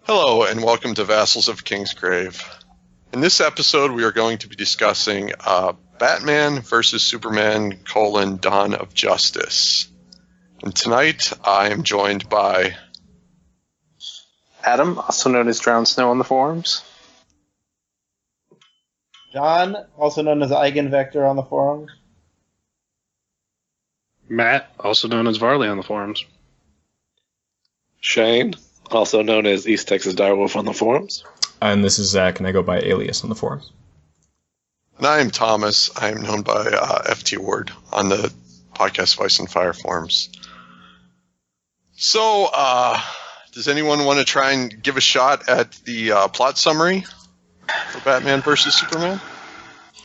Hello, and welcome to Vassals of Kingsgrave. In this episode, we are going to be discussing Batman vs. Superman: Dawn of Justice. And tonight, I am joined by Adam, also known as Drowned Snow on the forums. John, also known as Eigenvector on the forums. Matt, also known as Varley on the forums. Shane, also known as East Texas Direwolf on the forums. And this is Zach, and I go by Alias on the forums. And I am Thomas. I am known by FT Ward on the podcast Vice and Fire forums. So, does anyone want to try and give a shot at the plot summary for Batman vs. Superman?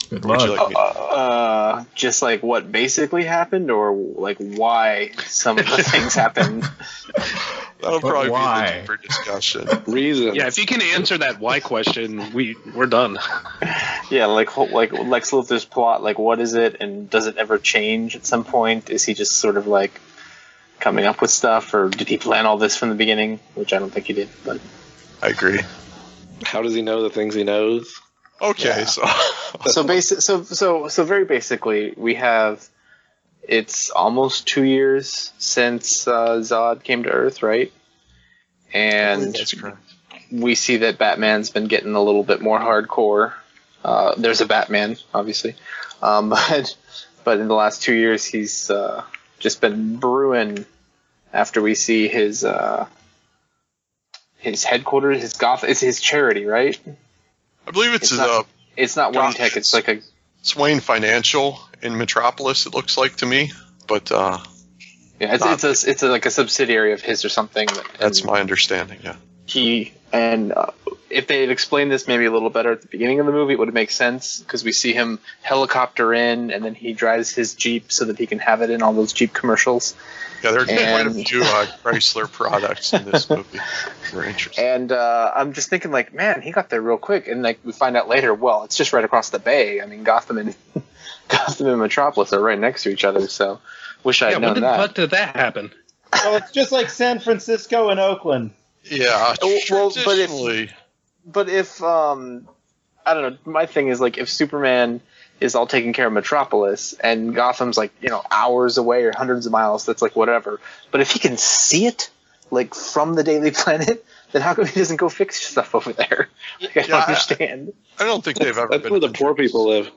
Good luck. Just like what basically happened, or like why some of the things happened. That'll probably why? be the deeper discussion. Reason. Yeah, if you can answer that why question, we're done. Yeah, like Lex Luthor's plot. Like, what is it, and does it ever change at some point? Is he just sort of like coming up with stuff, or did he plan all this from the beginning? Which I don't think he did, but I agree. How does he know the things he knows? Okay, yeah. So very basically, we have. It's almost 2 years since Zod came to Earth, right? And that's correct. We see that Batman's been getting a little bit more hardcore. There's a Batman, obviously, but in the last 2 years, he's just been brewing. After we see his headquarters, it's his charity, right? I believe it's not Wayne Tech. It's like a. It's Wayne Financial in Metropolis. It looks like to me, but yeah, it's like a subsidiary of his or something. That's my understanding. Yeah. If they had explained this maybe a little better at the beginning of the movie, it would have made sense, because we see him helicopter in, and then he drives his Jeep so that he can have it in all those Jeep commercials. Yeah, there are quite a few Chrysler products in this movie. Very interesting. And I'm just thinking, like, man, he got there real quick. And like we find out later, well, it's just right across the bay. I mean, Gotham and Metropolis are right next to each other. So, wish I had known that. When the fuck did that happen? Well, it's just like San Francisco and Oakland. Yeah, well, traditionally. But if I don't know, my thing is, like, if Superman is all taking care of Metropolis, and Gotham's like, hours away or hundreds of miles, that's like whatever. But if he can see it, like, from the Daily Planet, then how come he doesn't go fix stuff over there? Like, I don't understand. I don't think they've ever That's been. where the poor people live.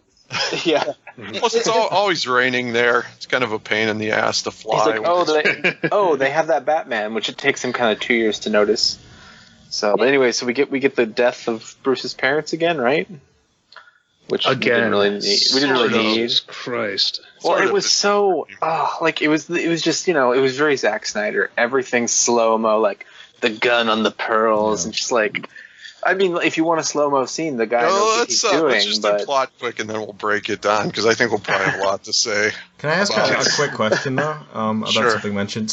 Yeah. Plus, it's always raining there. It's kind of a pain in the ass to fly. He's like, they have that Batman, which it takes him kind of 2 years to notice. So, but anyway, so we get the death of Bruce's parents again, right? Which again, we didn't really need. Jesus Christ. Well, it was so it was just it was very Zack Snyder. Everything's slow mo, like the gun on the pearls, and just like, I mean, if you want a slow mo scene, the guy knows what he's doing. Let's just do plot quick, and then we'll break it down, because I think we'll probably have a lot to say. Can I ask a quick question though about something mentioned?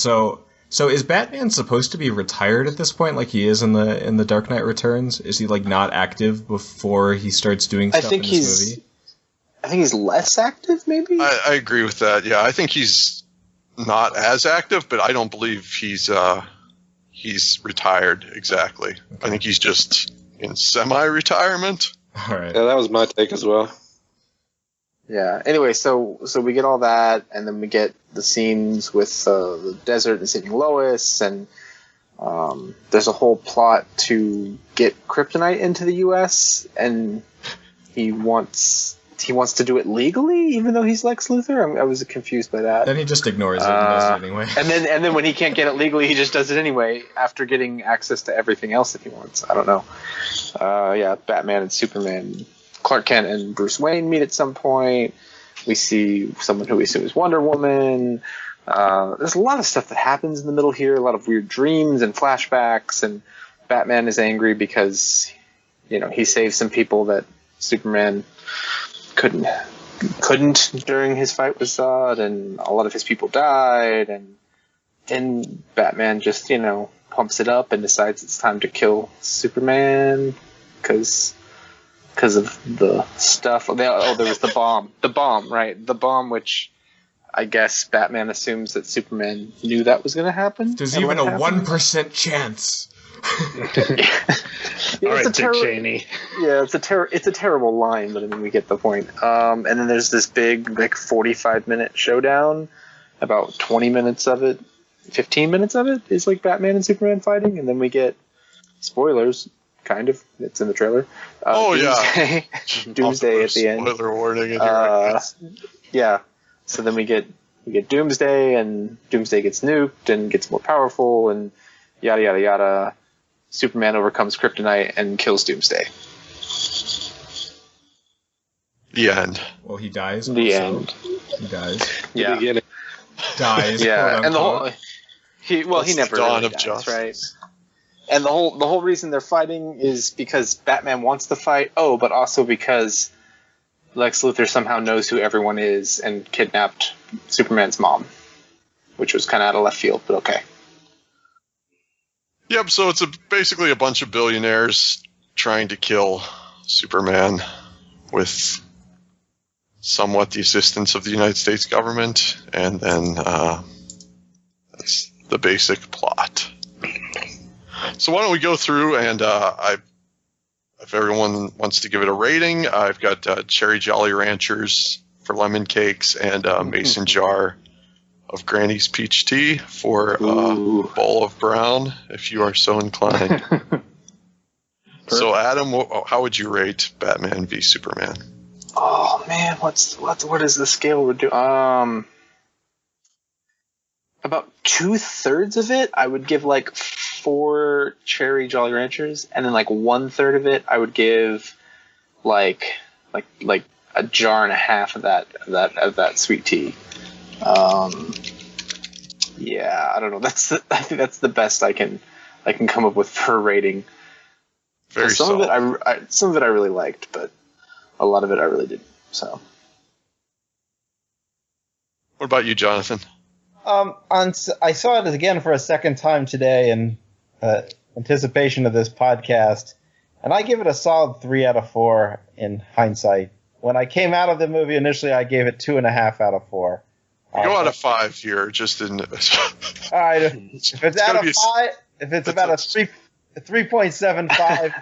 So is Batman supposed to be retired at this point, like he is in the Dark Knight Returns? Is he like not active before he starts doing stuff in this movie? I think he's less active, maybe. I agree with that. Yeah, I think he's not as active, but I don't believe he's retired exactly. Okay. I think he's just in semi-retirement. All right. Yeah, that was my take as well. Yeah. Anyway, so we get all that, and then we get the scenes with the desert and saving Lois, and there's a whole plot to get kryptonite into the U.S., and he wants to do it legally, even though he's Lex Luthor. I was confused by that. Then he just ignores it and does it anyway. And then when he can't get it legally, he just does it anyway after getting access to everything else that he wants. I don't know. Yeah, Batman and Superman. Clark Kent and Bruce Wayne meet at some point. We see someone who we assume is Wonder Woman. There's a lot of stuff that happens in the middle here, a lot of weird dreams and flashbacks, and Batman is angry because, he saved some people that Superman couldn't during his fight with Zod, and a lot of his people died, and then Batman just, pumps it up and decides it's time to kill Superman because of the stuff. There was the bomb. The bomb, right? The bomb, which I guess Batman assumes that Superman knew that was going to happen. There's even a 1% chance. All right, Dick Cheney. Yeah, it's a terrible line, but I mean we get the point. And then there's this big, like 45-minute showdown. About 20 minutes of it, 15 minutes of it is like Batman and Superman fighting, and then we get spoilers. Kind of, it's in the trailer. Doomsday. Doomsday at the end. Spoiler warning. Yeah. So then we get Doomsday, and Doomsday gets nuked and gets more powerful, and yada yada yada. Superman overcomes kryptonite and kills Doomsday. The end. Well, he dies. The also. end. He dies. Yeah. Dies. Yeah, and the whole he never dawn really of dies, justice. right? And the whole reason they're fighting is because Batman wants to fight. Oh, but also because Lex Luthor somehow knows who everyone is and kidnapped Superman's mom, which was kind of out of left field, but okay. Yep, so it's basically a bunch of billionaires trying to kill Superman with somewhat the assistance of the United States government, and then that's the basic plot. So why don't we go through, and if everyone wants to give it a rating, I've got Cherry Jolly Ranchers for lemon cakes and a mason jar of Granny's peach tea for a bowl of brown, if you are so inclined. So, Adam, how would you rate Batman v Superman? Oh man, what is the scale we're doing? About 2/3 of it, I would give like 4 Cherry Jolly Ranchers, and then like 1/3 of it, I would give like a jar and a half of that sweet tea. Yeah, I don't know. I think that's the best I can come up with for a rating. Very some of it some of it I really liked, but a lot of it I really didn't. So, what about you, Jonathan? I saw it again for a second time today in anticipation of this podcast, and I give it a solid 3 out of 4 in hindsight. When I came out of the movie initially, I gave it 2.5 out of 4. Go out of 5 here, just in. All right, if it's out of 5, if it's about a 3.75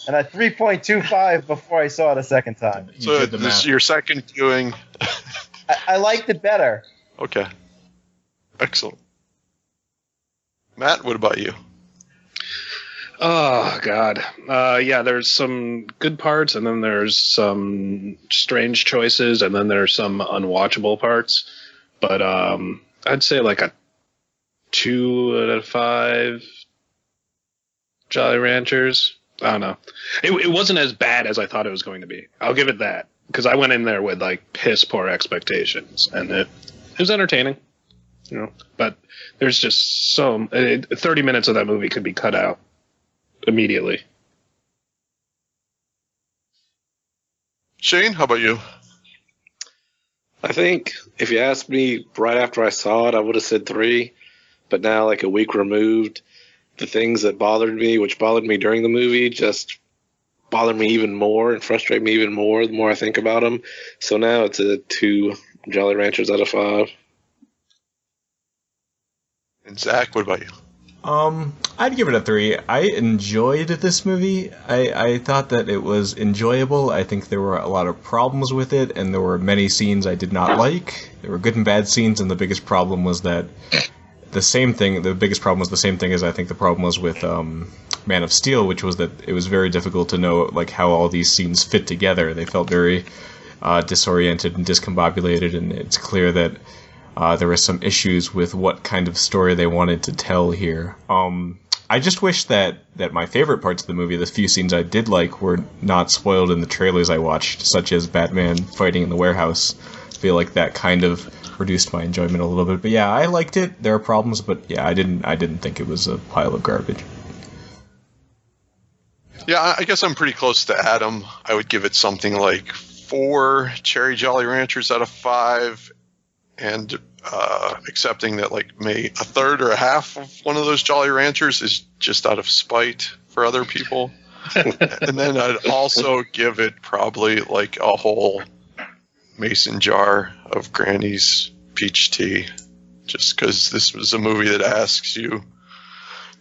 and a 3.25 before I saw it a second time. So this is your second viewing. I liked it better. Okay. Excellent. Matt, what about you? Oh, God. Yeah, there's some good parts, and then there's some strange choices, and then there's some unwatchable parts. But I'd say like a 2 out of 5 Jolly Ranchers. I don't know. It wasn't as bad as I thought it was going to be. I'll give it that. Because I went in there with like piss poor expectations, and it was entertaining. You know, but there's just 30 minutes of that movie could be cut out immediately. Shane, how about you? I think if you asked me right after I saw it, I would have said 3. But now, like a week removed, the things that bothered me, which bothered me during the movie, just bother me even more and frustrate me even more the more I think about them. So now it's a 2 Jolly Ranchers out of 5. And Zach, what about you? I'd give it a 3. I enjoyed this movie. I thought that it was enjoyable. I think there were a lot of problems with it, and there were many scenes I did not like. There were good and bad scenes, and the biggest problem was that the biggest problem was the same thing as I think the problem was with Man of Steel, which was that it was very difficult to know like how all these scenes fit together. They felt very disoriented and discombobulated, and it's clear that there were some issues with what kind of story they wanted to tell here. I just wish that my favorite parts of the movie, the few scenes I did like, were not spoiled in the trailers I watched, such as Batman fighting in the warehouse. I feel like that kind of reduced my enjoyment a little bit. But yeah, I liked it. There are problems, but yeah, I didn't think it was a pile of garbage. Yeah, I guess I'm pretty close to Adam. I would give it something like 4 Cherry Jolly Ranchers out of 5. And accepting that like maybe a third or a half of one of those Jolly Ranchers is just out of spite for other people. And then I'd also give it probably like a whole mason jar of Granny's peach tea, just because this was a movie that asks you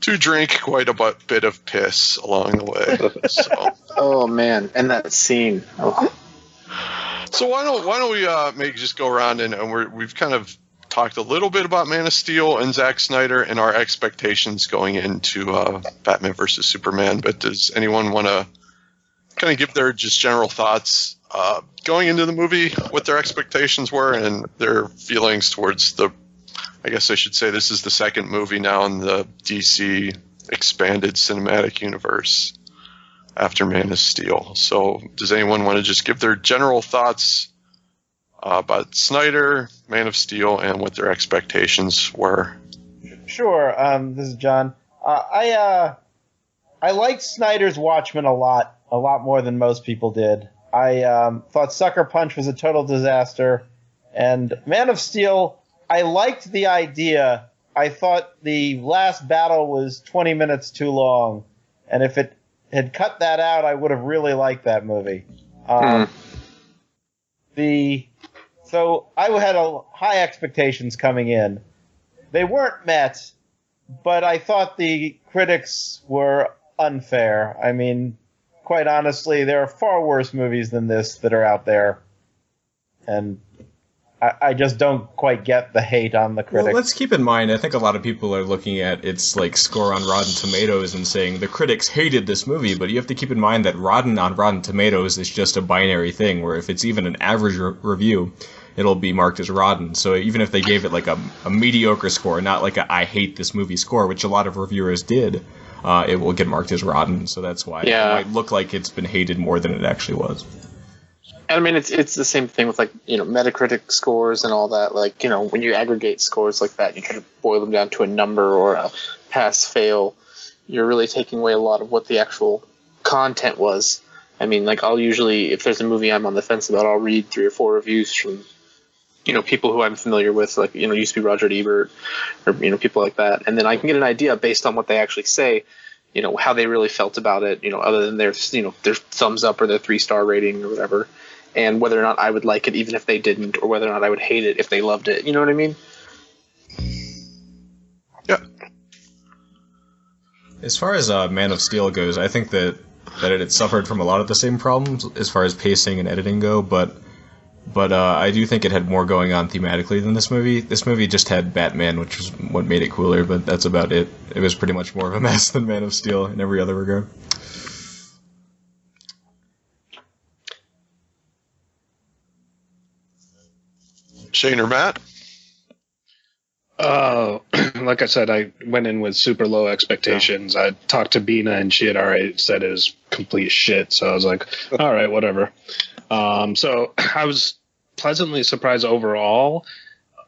to drink quite a bit of piss along the way. So. Oh man, and that scene. Oh. So why don't we maybe just go around and we've kind of talked a little bit about Man of Steel and Zack Snyder and our expectations going into Batman versus Superman. But does anyone want to kind of give their just general thoughts going into the movie, what their expectations were and their feelings towards I guess I should say this is the second movie now in the DC expanded cinematic universe after Man of Steel. So does anyone want to just give their general thoughts about Snyder, Man of Steel, and what their expectations were? Sure. This is John. I liked Snyder's Watchmen a lot more than most people did. I thought Sucker Punch was a total disaster, and Man of Steel, I liked the idea. I thought the last battle was 20 minutes too long, and if it had cut that out, I would have really liked that movie. So I had high expectations coming in. They weren't met, but I thought the critics were unfair. I mean, quite honestly, there are far worse movies than this that are out there, and I just don't quite get the hate on the critics. Well, let's keep in mind, I think a lot of people are looking at its score on Rotten Tomatoes and saying the critics hated this movie, but you have to keep in mind that Rotten Tomatoes is just a binary thing, where if it's even an average review, it'll be marked as rotten. So even if they gave it a mediocre score, not like a I hate this movie score, which a lot of reviewers did, it will get marked as rotten. So that's why it might look like it's been hated more than it actually was. I mean, it's the same thing with Metacritic scores and all that. When you aggregate scores like that, you try to boil them down to a number or a pass-fail. You're really taking away a lot of what the actual content was. I mean, I'll usually, if there's a movie I'm on the fence about, I'll read 3 or 4 reviews from, people who I'm familiar with, used to be Roger Ebert or, people like that. And then I can get an idea based on what they actually say, how they really felt about it, other than their thumbs up or their 3-star rating or whatever. And whether or not I would like it even if they didn't, or whether or not I would hate it if they loved it. You know what I mean? Yeah. As far as Man of Steel goes, I think that it suffered from a lot of the same problems as far as pacing and editing go, but I do think it had more going on thematically than this movie. This movie just had Batman, which was what made it cooler, but that's about it. It was pretty much more of a mess than Man of Steel in every other regard. Shane or Matt? Like I said, I went in with super low expectations. I talked to Bina, and she had already said it was complete shit. So I was like, all right, whatever. So I was pleasantly surprised overall.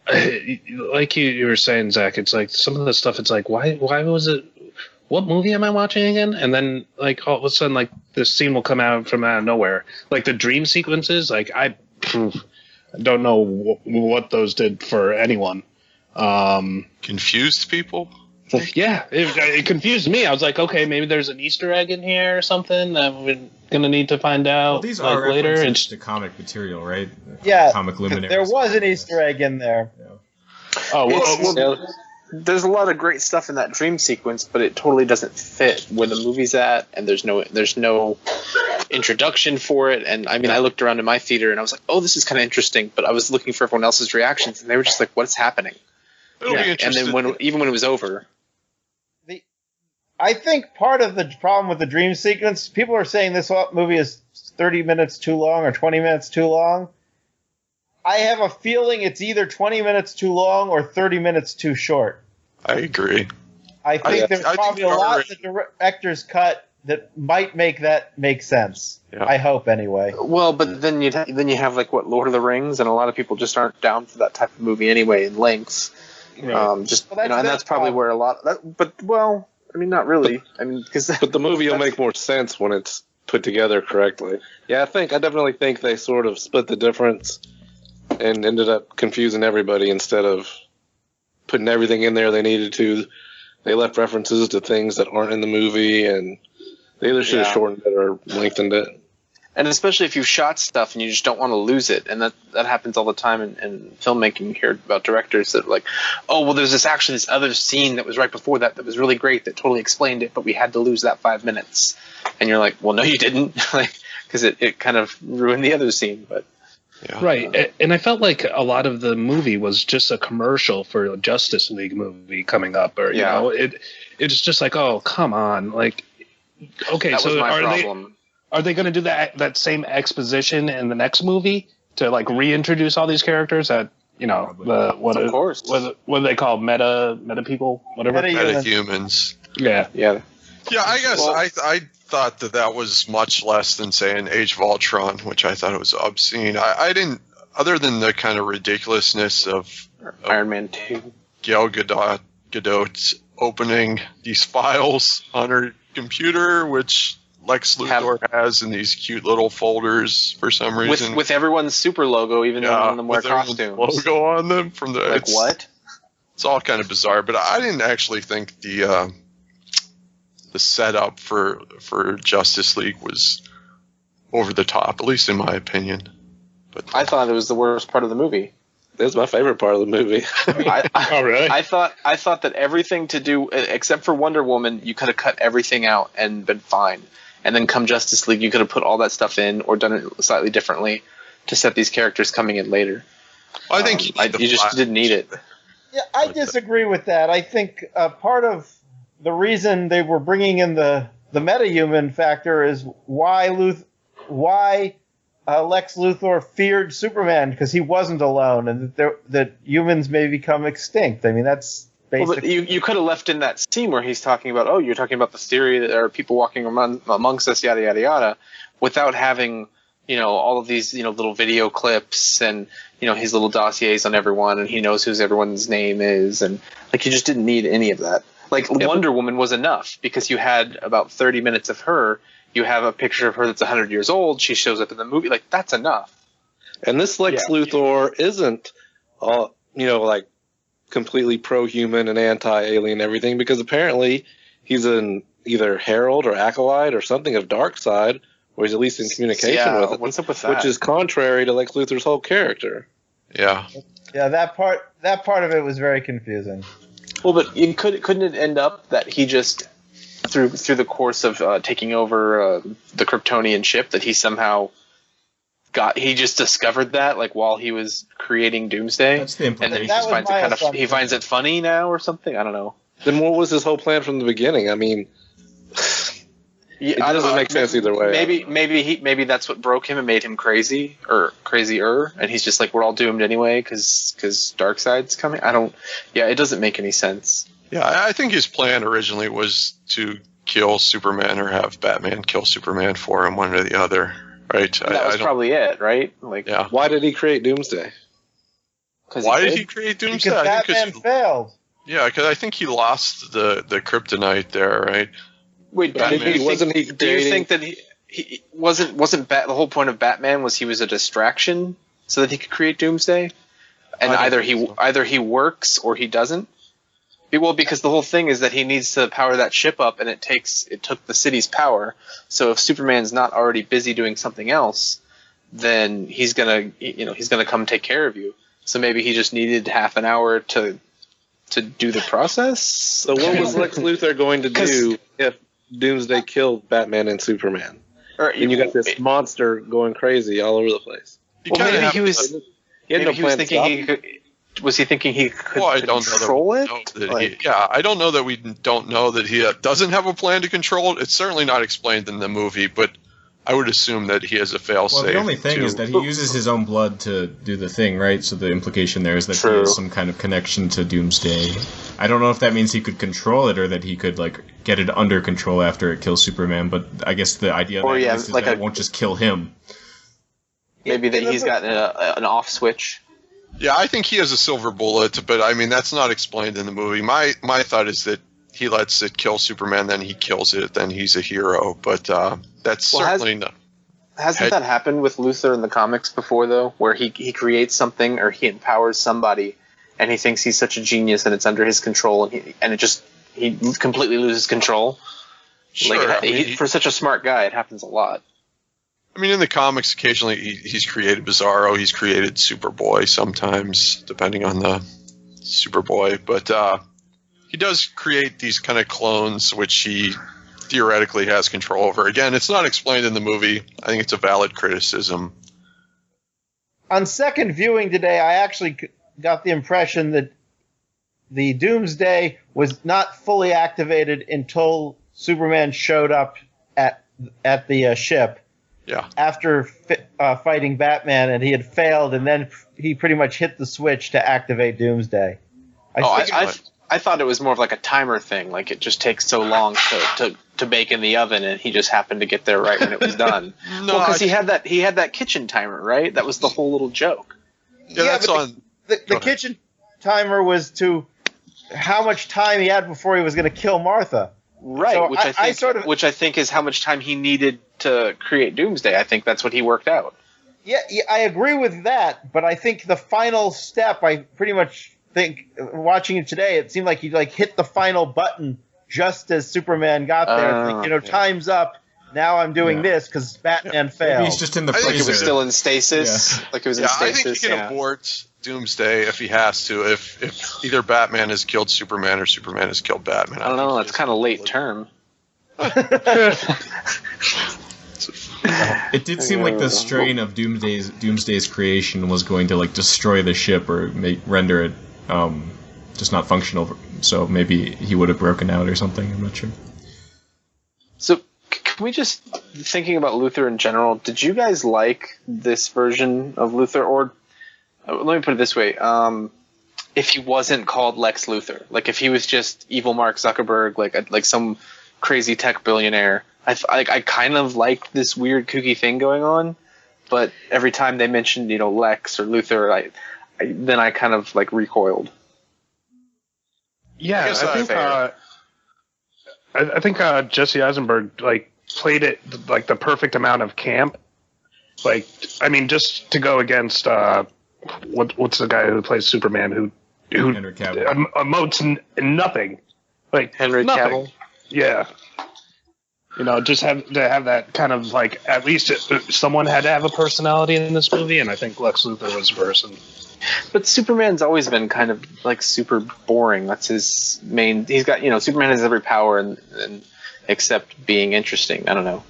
Like you were saying, Zach, it's some of the stuff. It's why was it? What movie am I watching again? And then all of a sudden, this scene will come out of nowhere. The dream sequences. I don't know what those did for anyone. Confused people? Yeah, it confused me. I was like, okay, maybe there's an Easter egg in here or something that we're going to need to find out well, these are later. It's to comic material, right? Yeah, comic luminaries. There was an Easter egg in there. Yeah. Oh, there's a lot of great stuff in that dream sequence, but it totally doesn't fit where the movie's at, and there's no introduction for it. And I mean, I looked around in my theater and I was like, oh, this is kind of interesting, but I was looking for everyone else's reactions, and they were just like, what's happening? It'll be interesting. And then even when it was over. I think part of the problem with the dream sequence, people are saying this movie is 30 minutes too long or 20 minutes too long. I have a feeling it's either 20 minutes too long or 30 minutes too short. I agree. I think there's probably a lot of the director's cut that might make that make sense. Yeah. I hope, anyway. Well, but then you have Lord of the Rings, and a lot of people just aren't down for that type of movie anyway in lengths. Right. And that's probably where a lot. I mean, not really. But the movie will make more sense when it's put together correctly. Yeah, I definitely think they sort of split the difference and ended up confusing everybody instead of putting everything in there they needed to. They left references to things that aren't in the movie, and they either should have shortened it or lengthened it. And especially if you've shot stuff and you just don't want to lose it. And that happens all the time in filmmaking. You hear about directors that like, oh, well, there's this other scene that was right before that was really great that totally explained it, but we had to lose that 5 minutes. And you're like, well, no, you didn't. Because it kind of ruined the other scene. But yeah. Right. And I felt like a lot of the movie was just a commercial for a Justice League movie coming up. Or, you know, it's just like, oh, come on. Like, okay, that was so my problem. Are they going to do that same exposition in the next movie to like reintroduce all these characters that, you know, what do they call meta people, whatever? Metahumans. Yeah. Yeah. Yeah, I guess I thought that was much less than, say, in Age of Ultron, which I thought was obscene. I didn't, other than the kind of ridiculousness of Iron Man 2. Gal Gadot's opening these files on her computer, which Lex Luthor has in these cute little folders for some reason. With everyone's super logo, even though none of them wear costumes. Logo on them from the what? It's all kind of bizarre, but I didn't actually think the setup for Justice League was over the top, at least in my opinion. But I thought it was the worst part of the movie. That's my favorite part of the movie. Oh, really? I thought that everything to do, except for Wonder Woman, you could have cut everything out and been fine. And then come Justice League, you could have put all that stuff in or done it slightly differently to set these characters coming in later. I think you just didn't need it. Yeah, I disagree with that. I think part of the reason they were bringing in the metahuman factor is why Lex Luthor feared Superman, because he wasn't alone, and that humans may become extinct. I mean, that's basically. Well, but you could have left in that scene where he's talking about, oh, you're talking about the theory that there are people walking amongst us, yada yada yada, without having, you know, all of these, you know, little video clips and, you know, his little dossiers on everyone, and he knows who everyone's name is, and like you just didn't need any of that. Like Wonder Woman was enough because you had about 30 minutes of her. You have a picture of her that's 100 years old. She shows up in the movie. Like, that's enough. And this Lex Luthor isn't, you know, like completely pro-human and anti-alien and everything, because apparently he's an either herald or acolyte or something of Darkseid, or he's at least in communication with it. What's up with that? Which is contrary to Lex Luthor's whole character. Yeah. Yeah, that part of it was very confusing. Well, but couldn't it end up that he just through the course of taking over the Kryptonian ship, that he somehow he just discovered that, like, while he was creating Doomsday? That's the implication. And then he finds it funny now or something? I don't know. Then what was his whole plan from the beginning? I mean, it doesn't make sense either way. Maybe that's what broke him and made him crazy or crazier, and he's just like, we're all doomed anyway because Darkseid's coming. It doesn't make any sense. Yeah, I think his plan originally was to kill Superman or have Batman kill Superman for him, one or the other, right? That was probably it, right? Like, yeah. Why did he create Doomsday? Why did he create Doomsday? Because Batman failed. Yeah, because I think he lost the kryptonite there, right? Wait, do you think that he wasn't the whole point of Batman was he was a distraction so that he could create Doomsday, and either he works or he doesn't? Well, because the whole thing is that he needs to power that ship up, and it took the city's power. So if Superman's not already busy doing something else, then he's gonna come take care of you. So maybe he just needed half an hour to do the process. So what was Lex Luthor going to do if Doomsday killed Batman and Superman? And you got this monster going crazy all over the place. Was he thinking he could control it? I don't know that we don't know that he doesn't have a plan to control it. It's certainly not explained in the movie, but I would assume that he has a fail-safe. Well, the only thing is that he uses his own blood to do the thing, right? So the implication there is that he has some kind of connection to Doomsday. I don't know if that means he could control it or that he could, like, get it under control after it kills Superman, but I guess the idea is that it won't just kill him. Maybe that he's got an off switch. Yeah, I think he has a silver bullet, but I mean that's not explained in the movie. My thought is that he lets it kill Superman, then he kills it, then he's a hero. But that's certainly not. Hasn't that happened with Luthor in the comics before, though, where he creates something or he empowers somebody, and he thinks he's such a genius and it's under his control, and he completely loses control. Sure, for such a smart guy, it happens a lot. I mean, in the comics, occasionally he's created Bizarro. He's created Superboy sometimes, depending on the Superboy. But he does create these kind of clones, which he theoretically has control over. Again, it's not explained in the movie. I think it's a valid criticism. On second viewing today, I actually got the impression that the Doomsday was not fully activated until Superman showed up at the ship. Yeah. After fighting Batman, and he had failed, and then he pretty much hit the switch to activate Doomsday. I thought it was more of like a timer thing. Like it just takes so long to bake in the oven, and he just happened to get there right when it was done. No, because he had that kitchen timer, right? That was the whole little joke. Yeah, that's on. The kitchen timer was to how much time he had before he was going to kill Martha. Right, So which I think is how much time he needed to create Doomsday. I think that's what he worked out. Yeah, I agree with that, but I think the final step, I pretty much think, watching it today, it seemed like he hit the final button just as Superman got there. Time's up. Now I'm doing this because Batman failed. Maybe he's just in the freezer. Like it was still in stasis. Yeah. Like it was in stasis. I think he can abort Doomsday if he has to. If either Batman has killed Superman or Superman has killed Batman. I don't know. That's kind of late term. It did seem like the strain of Doomsday's creation was going to destroy the ship or render it just not functional. So maybe he would have broken out or something. I'm not sure. So can we just, thinking about Luthor in general, did you guys like this version of Luthor? Or let me put it this way. If he wasn't called Lex Luthor, like if he was just evil Mark Zuckerberg, like some crazy tech billionaire, I kind of liked this weird kooky thing going on. But every time they mentioned, Lex or Luthor, then I kind of recoiled. Yeah, I think Jesse Eisenberg played it the perfect amount of camp. Just to go against what's the guy who plays Superman who Henry Cavill emotes nothing. Henry nothing. Cavill. Yeah. Just have to have that kind of at least someone had to have a personality in this movie, and I think Lex Luthor was a person. But Superman's always been kind of super boring. That's his main. He's got Superman has every power and except being interesting. I don't know.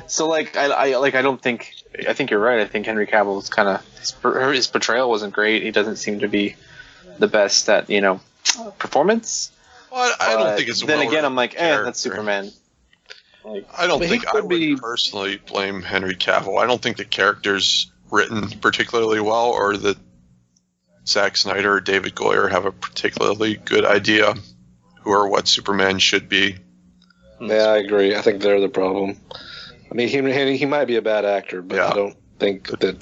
So I don't think. I think you're right. I think Henry Cavill's kind of his portrayal wasn't great. He doesn't seem to be the best at performance. Well, I don't think it's. Then again, I'm that's Superman. I don't think I would personally blame Henry Cavill. I don't think the character's written particularly well, or that Zack Snyder or David Goyer have a particularly good idea who or what Superman should be. Yeah, I agree. I think they're the problem. I mean, he might be a bad actor, but I don't think that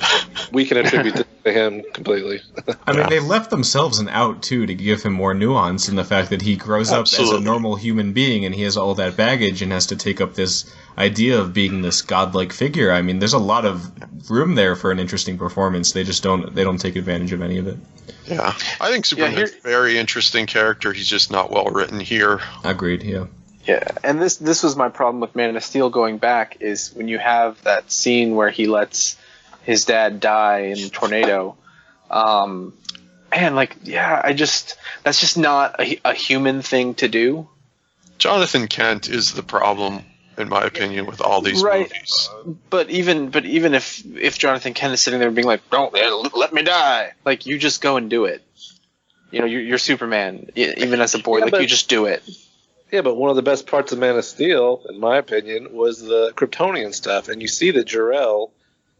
we can attribute this to him completely. I mean, they left themselves an out, too, to give him more nuance in the fact that he grows up as a normal human being and he has all that baggage and has to take up this idea of being this godlike figure. I mean, there's a lot of room there for an interesting performance. They just don't take advantage of any of it. Yeah. I think Superman's a very interesting character. He's just not well written here. Agreed, yeah. Yeah, and this was my problem with Man of Steel going back, is when you have that scene where he lets his dad die in the tornado. That's just not a human thing to do. Jonathan Kent is the problem, in my opinion, with all these movies. But even if Jonathan Kent is sitting there being like, "Don't let me die," you just go and do it. You're Superman, even as a boy. You just do it. Yeah, but one of the best parts of Man of Steel, in my opinion, was the Kryptonian stuff, and you see that Jor-El,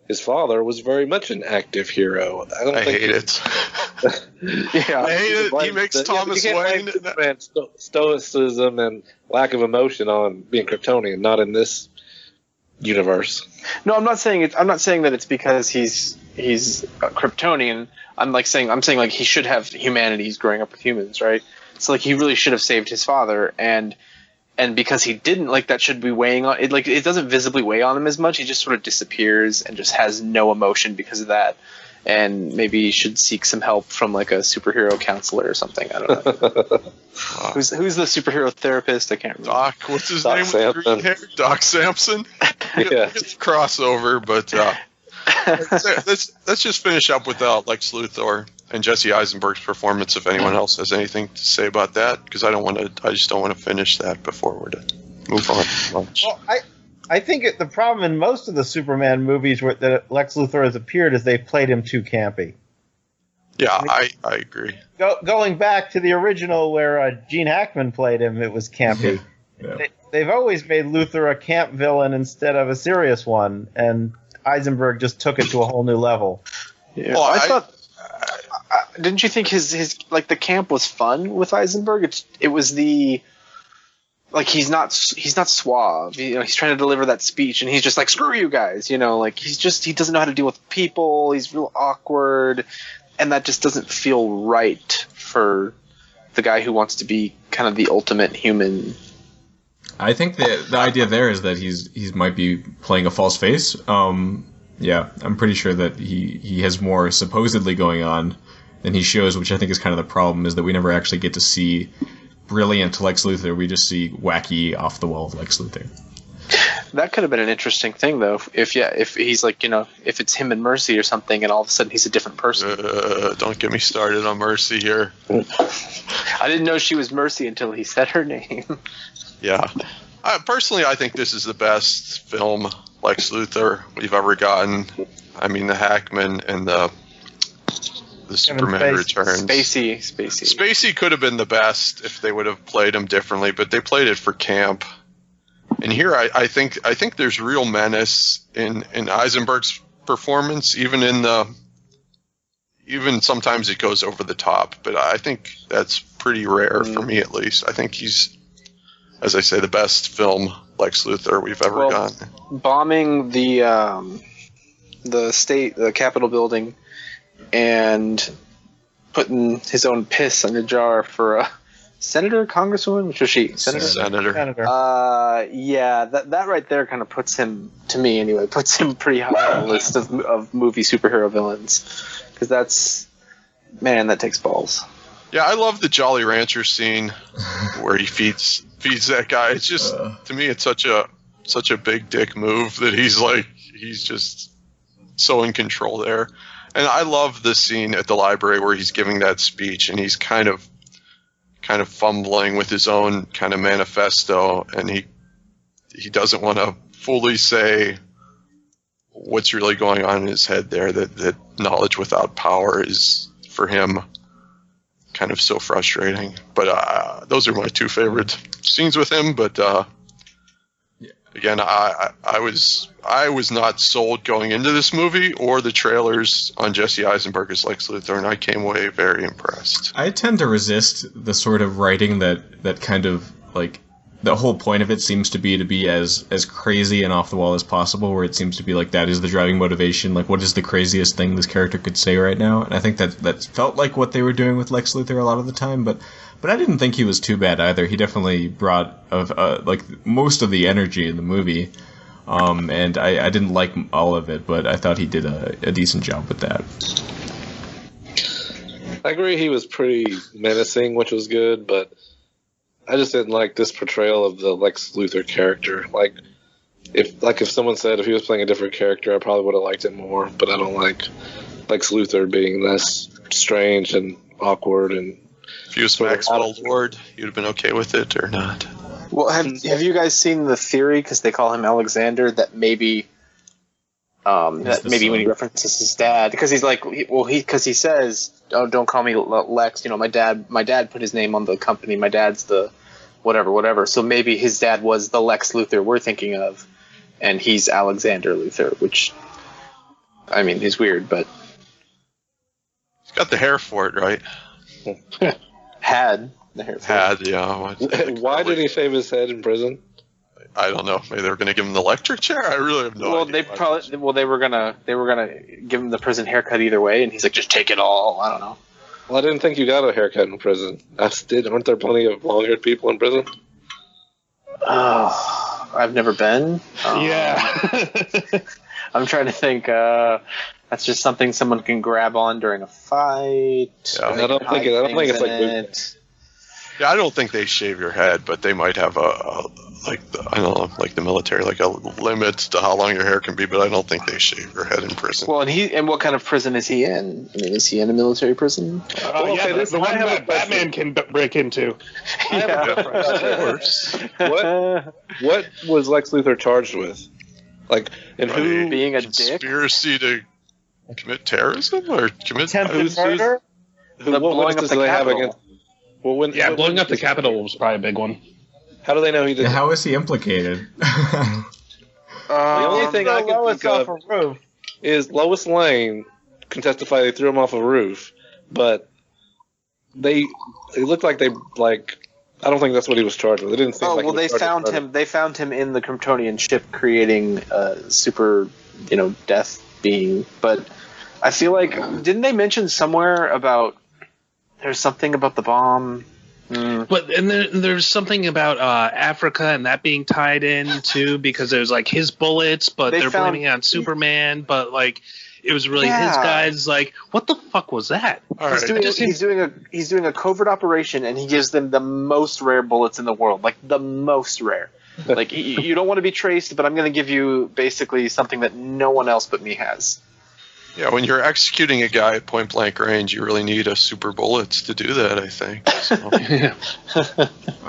his father, was very much an active hero. I hate it. I hate it. He makes Thomas Wayne. Stoicism and lack of emotion on being Kryptonian, not in this universe. No, I'm not saying that it's because he's Kryptonian. I'm saying he should have humanity. He's growing up with humans, right? So he really should have saved his father, and because he didn't, that should be weighing on it. It doesn't visibly weigh on him as much. He just sort of disappears and just has no emotion because of that. And maybe he should seek some help from a superhero counselor or something. I don't know. Who's the superhero therapist? I can't remember. Doc, what's his name? With green hair? Doc Samson. We'll get the crossover, but let's just finish up with Lex Luthor and Jesse Eisenberg's performance. If anyone else has anything to say about that, because I just don't want to finish that before we're to move on. Well, I think the problem in most of the Superman movies where that Lex Luthor has appeared is they've played him too campy. Yeah, I agree. Going back to the original where Gene Hackman played him, it was campy. Yeah. They've always made Luthor a camp villain instead of a serious one, and Eisenberg just took it to a whole new level. Yeah. Well, I thought. Didn't you think his like the camp was fun with Eisenberg? It was the. Like he's not suave, he's trying to deliver that speech and he's just like, screw you guys, he doesn't know how to deal with people, he's real awkward, and that just doesn't feel right for the guy who wants to be kind of the ultimate human. I think the idea there is that he might be playing a false face. Yeah, I'm pretty sure that he has more supposedly going on than he shows, which I think is kind of the problem, is that we never actually get to see brilliant Lex Luthor. We just see wacky, off-the-wall Lex Luthor. That could have been an interesting thing, though, if he's like, if it's him and Mercy or something, and all of a sudden he's a different person. Don't get me started on Mercy here. I didn't know she was Mercy until he said her name. Yeah. Personally, I think this is the best film Lex Luthor we've ever gotten. I mean, the Hackman and the Superman Returns. Spacey could have been the best if they would have played him differently, but they played it for camp. And here, I think there's real menace in Eisenberg's performance, even sometimes it goes over the top. But I think that's pretty rare for me, at least. I think he's, as I say, the best film Lex Luthor we've ever gotten. Bombing the Capitol building and putting his own piss in a jar for a senator, congresswoman, which was she? Senator. Yeah, that right there kind of puts him, to me anyway, pretty high on the list of movie superhero villains, because that takes balls. Yeah, I love the Jolly Rancher scene where he feeds that guy. It's just, to me, it's such a big dick move that he's just so in control there. And I love the scene at the library where he's giving that speech and he's kind of fumbling with his own kind of manifesto, and he doesn't want to fully say what's really going on in his head there, that knowledge without power is, for him, kind of so frustrating. But those are my two favorite scenes with him. But again, I was not sold going into this movie or the trailers on Jesse Eisenberg as Lex Luthor, and I came away very impressed. I tend to resist the sort of writing that kind of, like, the whole point of it seems to be as crazy and off the wall as possible, where it seems to be like that is the driving motivation. Like, what is the craziest thing this character could say right now? And I think that felt like what they were doing with Lex Luthor a lot of the time, but I didn't think he was too bad either. He definitely brought like most of the energy in the movie, and I didn't like all of it, but I thought he did a decent job with that. I agree he was pretty menacing, which was good, but I just didn't like this portrayal of the Lex Luthor character. Like if someone said if he was playing a different character, I probably would have liked it more, but I don't like Lex Luthor being less strange and awkward. And if he was Maxwell Lord, you'd have been okay with it or not? Well, have you guys seen the theory, because they call him Alexander, that maybe when he references his dad, because he's like, because he says, "Oh, don't call me Lex." My dad put his name on the company. My dad's the whatever. So maybe his dad was the Lex Luthor we're thinking of, and he's Alexander Luthor, which, I mean, is weird, but he's got the hair for it, right? Had the hair for it. Yeah. Why did he shave his head in prison? I don't know. Maybe they were going to give him the electric chair. I really have no idea. They were gonna give him the prison haircut either way, and he's like, just take it all. I don't know. Well, I didn't think you got a haircut in prison. Aren't there plenty of long-haired people in prison? Oh, I've never been. Yeah. I'm trying to think. That's just something someone can grab on during a fight. Yeah. I don't think it's like Yeah, I don't think they shave your head, but they might have I don't know, like the military, like a limit to how long your hair can be. But I don't think they shave your head in prison. Well, and what kind of prison is he in? I mean, is he in a military prison? The one that Batman can break into. Of course. What was Lex Luthor charged with? Like, and who being a dick? Conspiracy to commit terrorism or commit Attempted murder? What blowing witnesses up the do they have Capitol. against? Well, Blowing up the Capitol was probably a big one. How do they know he did? How is he implicated? The only thing I can think of off a roof. is Lois Lane can testify they threw him off a roof, but it looked like I don't think that's what he was charged with. It didn't seem like. They found him. They found him in the Kryptonian ship, creating a super, death being. But I feel like didn't they mention somewhere about there's something about the bomb? But there's something about Africa and that being tied in too, because there's like his bullets, but they're blaming it on Superman, but like it was really his guys. Like, what the fuck was that? He's doing a covert operation, and he gives them the most rare bullets in the world, like the most rare. Like you don't want to be traced, but I'm going to give you basically something that no one else but me has. Yeah, when you're executing a guy at point blank range, you really need a super bullets to do that, I think. So. All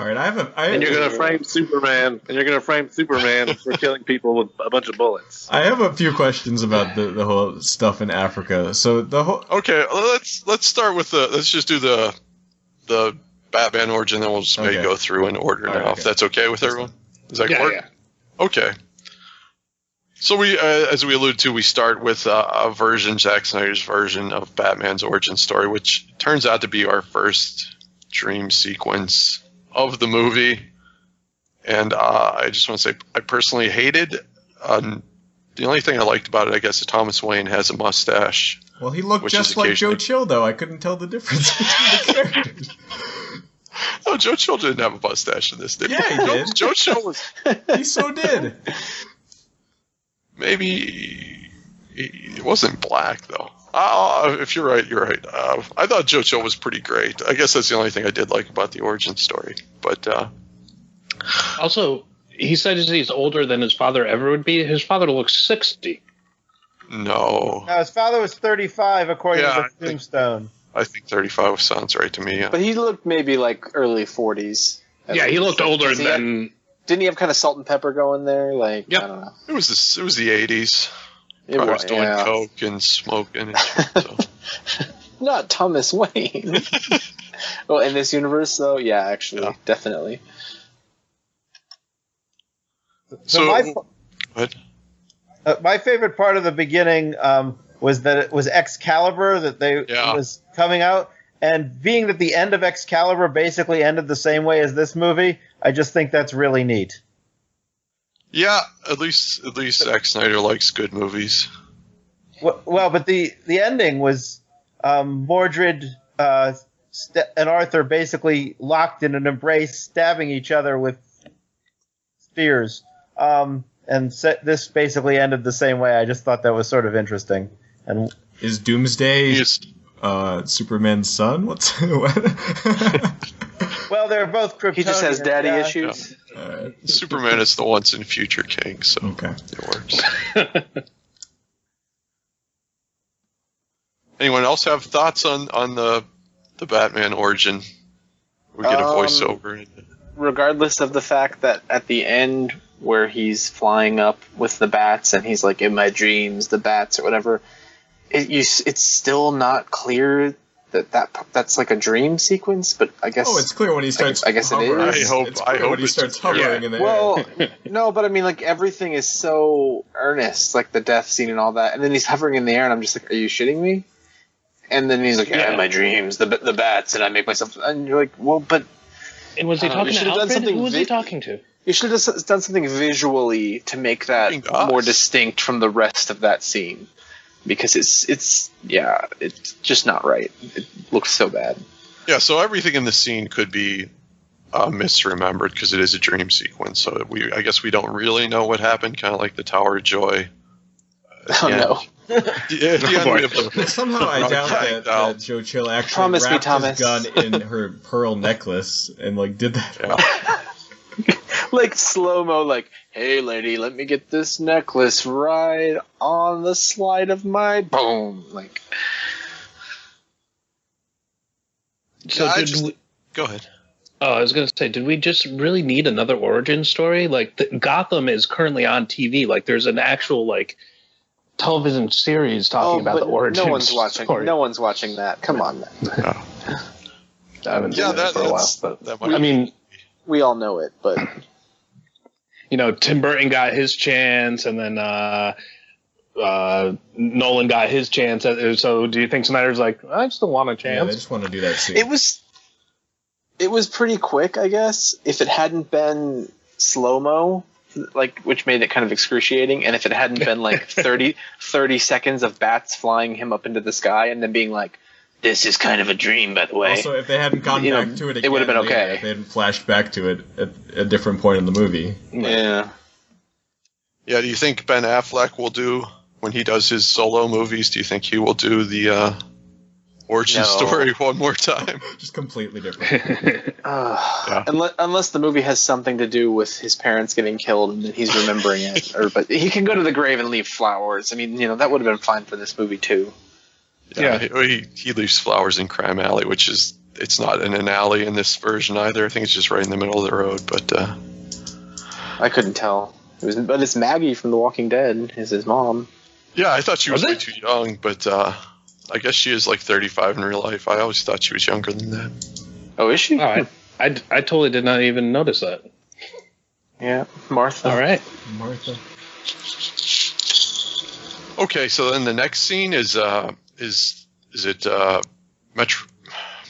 right, and you're going to frame Superman, for killing people with a bunch of bullets. I have a few questions about the whole stuff in Africa. So the whole. Okay, let's start with let's just do the Batman origin, then we'll just maybe go through in order now, if that's okay with everyone. Does that work? Yeah. Okay. So we, as we alluded to, we start with Zack Snyder's version of Batman's origin story, which turns out to be our first dream sequence of the movie. And I just want to say, I personally hated. The only thing I liked about it, I guess, is Thomas Wayne has a mustache. Well, he looked just like Joe Chill, though. I couldn't tell the difference between the characters. Oh, Joe Chill didn't have a mustache in this, did he? Yeah, he did. Joe Chill was. He so did. Maybe it wasn't black, though. If you're right, you're right. I thought Joe Chill was pretty great. I guess that's the only thing I did like about the origin story. But also, he said he's older than his father ever would be. His father looks 60. No, his father was 35, according to the Tombstone. I think 35 sounds right to me. Yeah. But he looked maybe like early 40s. Yeah, he looked older than. Didn't he have kind of salt and pepper going there? Like, yep. I don't know. It was the 80s. I was doing coke and smoking and shit, so. Not Thomas Wayne. Well, in this universe, though, yeah, actually, definitely. So my favorite part of the beginning was that it was Excalibur that was coming out, and being that the end of Excalibur basically ended the same way as this movie, I just think that's really neat. Yeah, at least Zack Snyder likes good movies. Well, but the ending was Mordred and Arthur basically locked in an embrace, stabbing each other with spears. This basically ended the same way. I just thought that was sort of interesting. And is Doomsday Superman's son? What? Well, they're both Kryptonian. He just has daddy issues. Yeah. Superman is the once and future king, so it works. Anyone else have thoughts on the Batman origin? We get a voiceover. Regardless of the fact that at the end where he's flying up with the bats and he's like, in my dreams, the bats or whatever, it's still not clear that's like a dream sequence, but I guess... Oh, it's clear when he starts I guess hovering. It is. I hope when he starts hovering in the air. Well, no, but I mean, like, everything is so earnest, like the death scene and all that, and then he's hovering in the air, and I'm just like, are you shitting me? And then he's like, in my dreams, the bats, and I make myself... And you're like, well, but... And was he talking to Alfred? Who was he talking to? You should have done something visually to make that more distinct from the rest of that scene. Because it's just not right. It looks so bad. Yeah, so everything in the scene could be misremembered because it is a dream sequence. So I guess we don't really know what happened, kind of like the Tower of Joy. Oh no. Somehow I doubt that Joe Chill actually wrapped his gun in her pearl necklace and like did that. Yeah. Like slow-mo, like, hey lady, let me get this necklace right on the slide of my boom. Like, so go ahead. Oh, I was going to say, did we just really need another origin story? Like, Gotham is currently on TV. Like, there's an actual, like, television series talking about the origin no one's watching. story. No one's watching that. Come on, man. I haven't seen it for a while. But, I mean, we all know it, but you know, Tim Burton got his chance, and then Nolan got his chance. So, do you think Snyder's like, I still want a chance? Yeah, they just want to do that scene. It was pretty quick, I guess. If it hadn't been slow-mo, like, which made it kind of excruciating, and if it hadn't been like 30 seconds of bats flying him up into the sky and then being like, this is kind of a dream, by the way. Also, if they hadn't gone back to it again, it would have been okay. Later, if they hadn't flashed back to it at a different point in the movie. Yeah. Yeah, do you think Ben Affleck will do, when he does his solo movies, do you think he will do the origin story one more time? Just completely different. Yeah. Unless the movie has something to do with his parents getting killed and he's remembering it. But he can go to the grave and leave flowers. I mean, that would have been fine for this movie, too. Yeah. He leaves flowers in Crime Alley, which is, it's not in an alley in this version either. I think it's just right in the middle of the road, but... I couldn't tell. But it's Maggie from The Walking Dead, is his mom. Yeah, I thought she was way too young, but I guess she is like 35 in real life. I always thought she was younger than that. Oh, is she? Oh, I totally did not even notice that. Yeah, Martha. All right. Martha. Okay, so then the next scene is it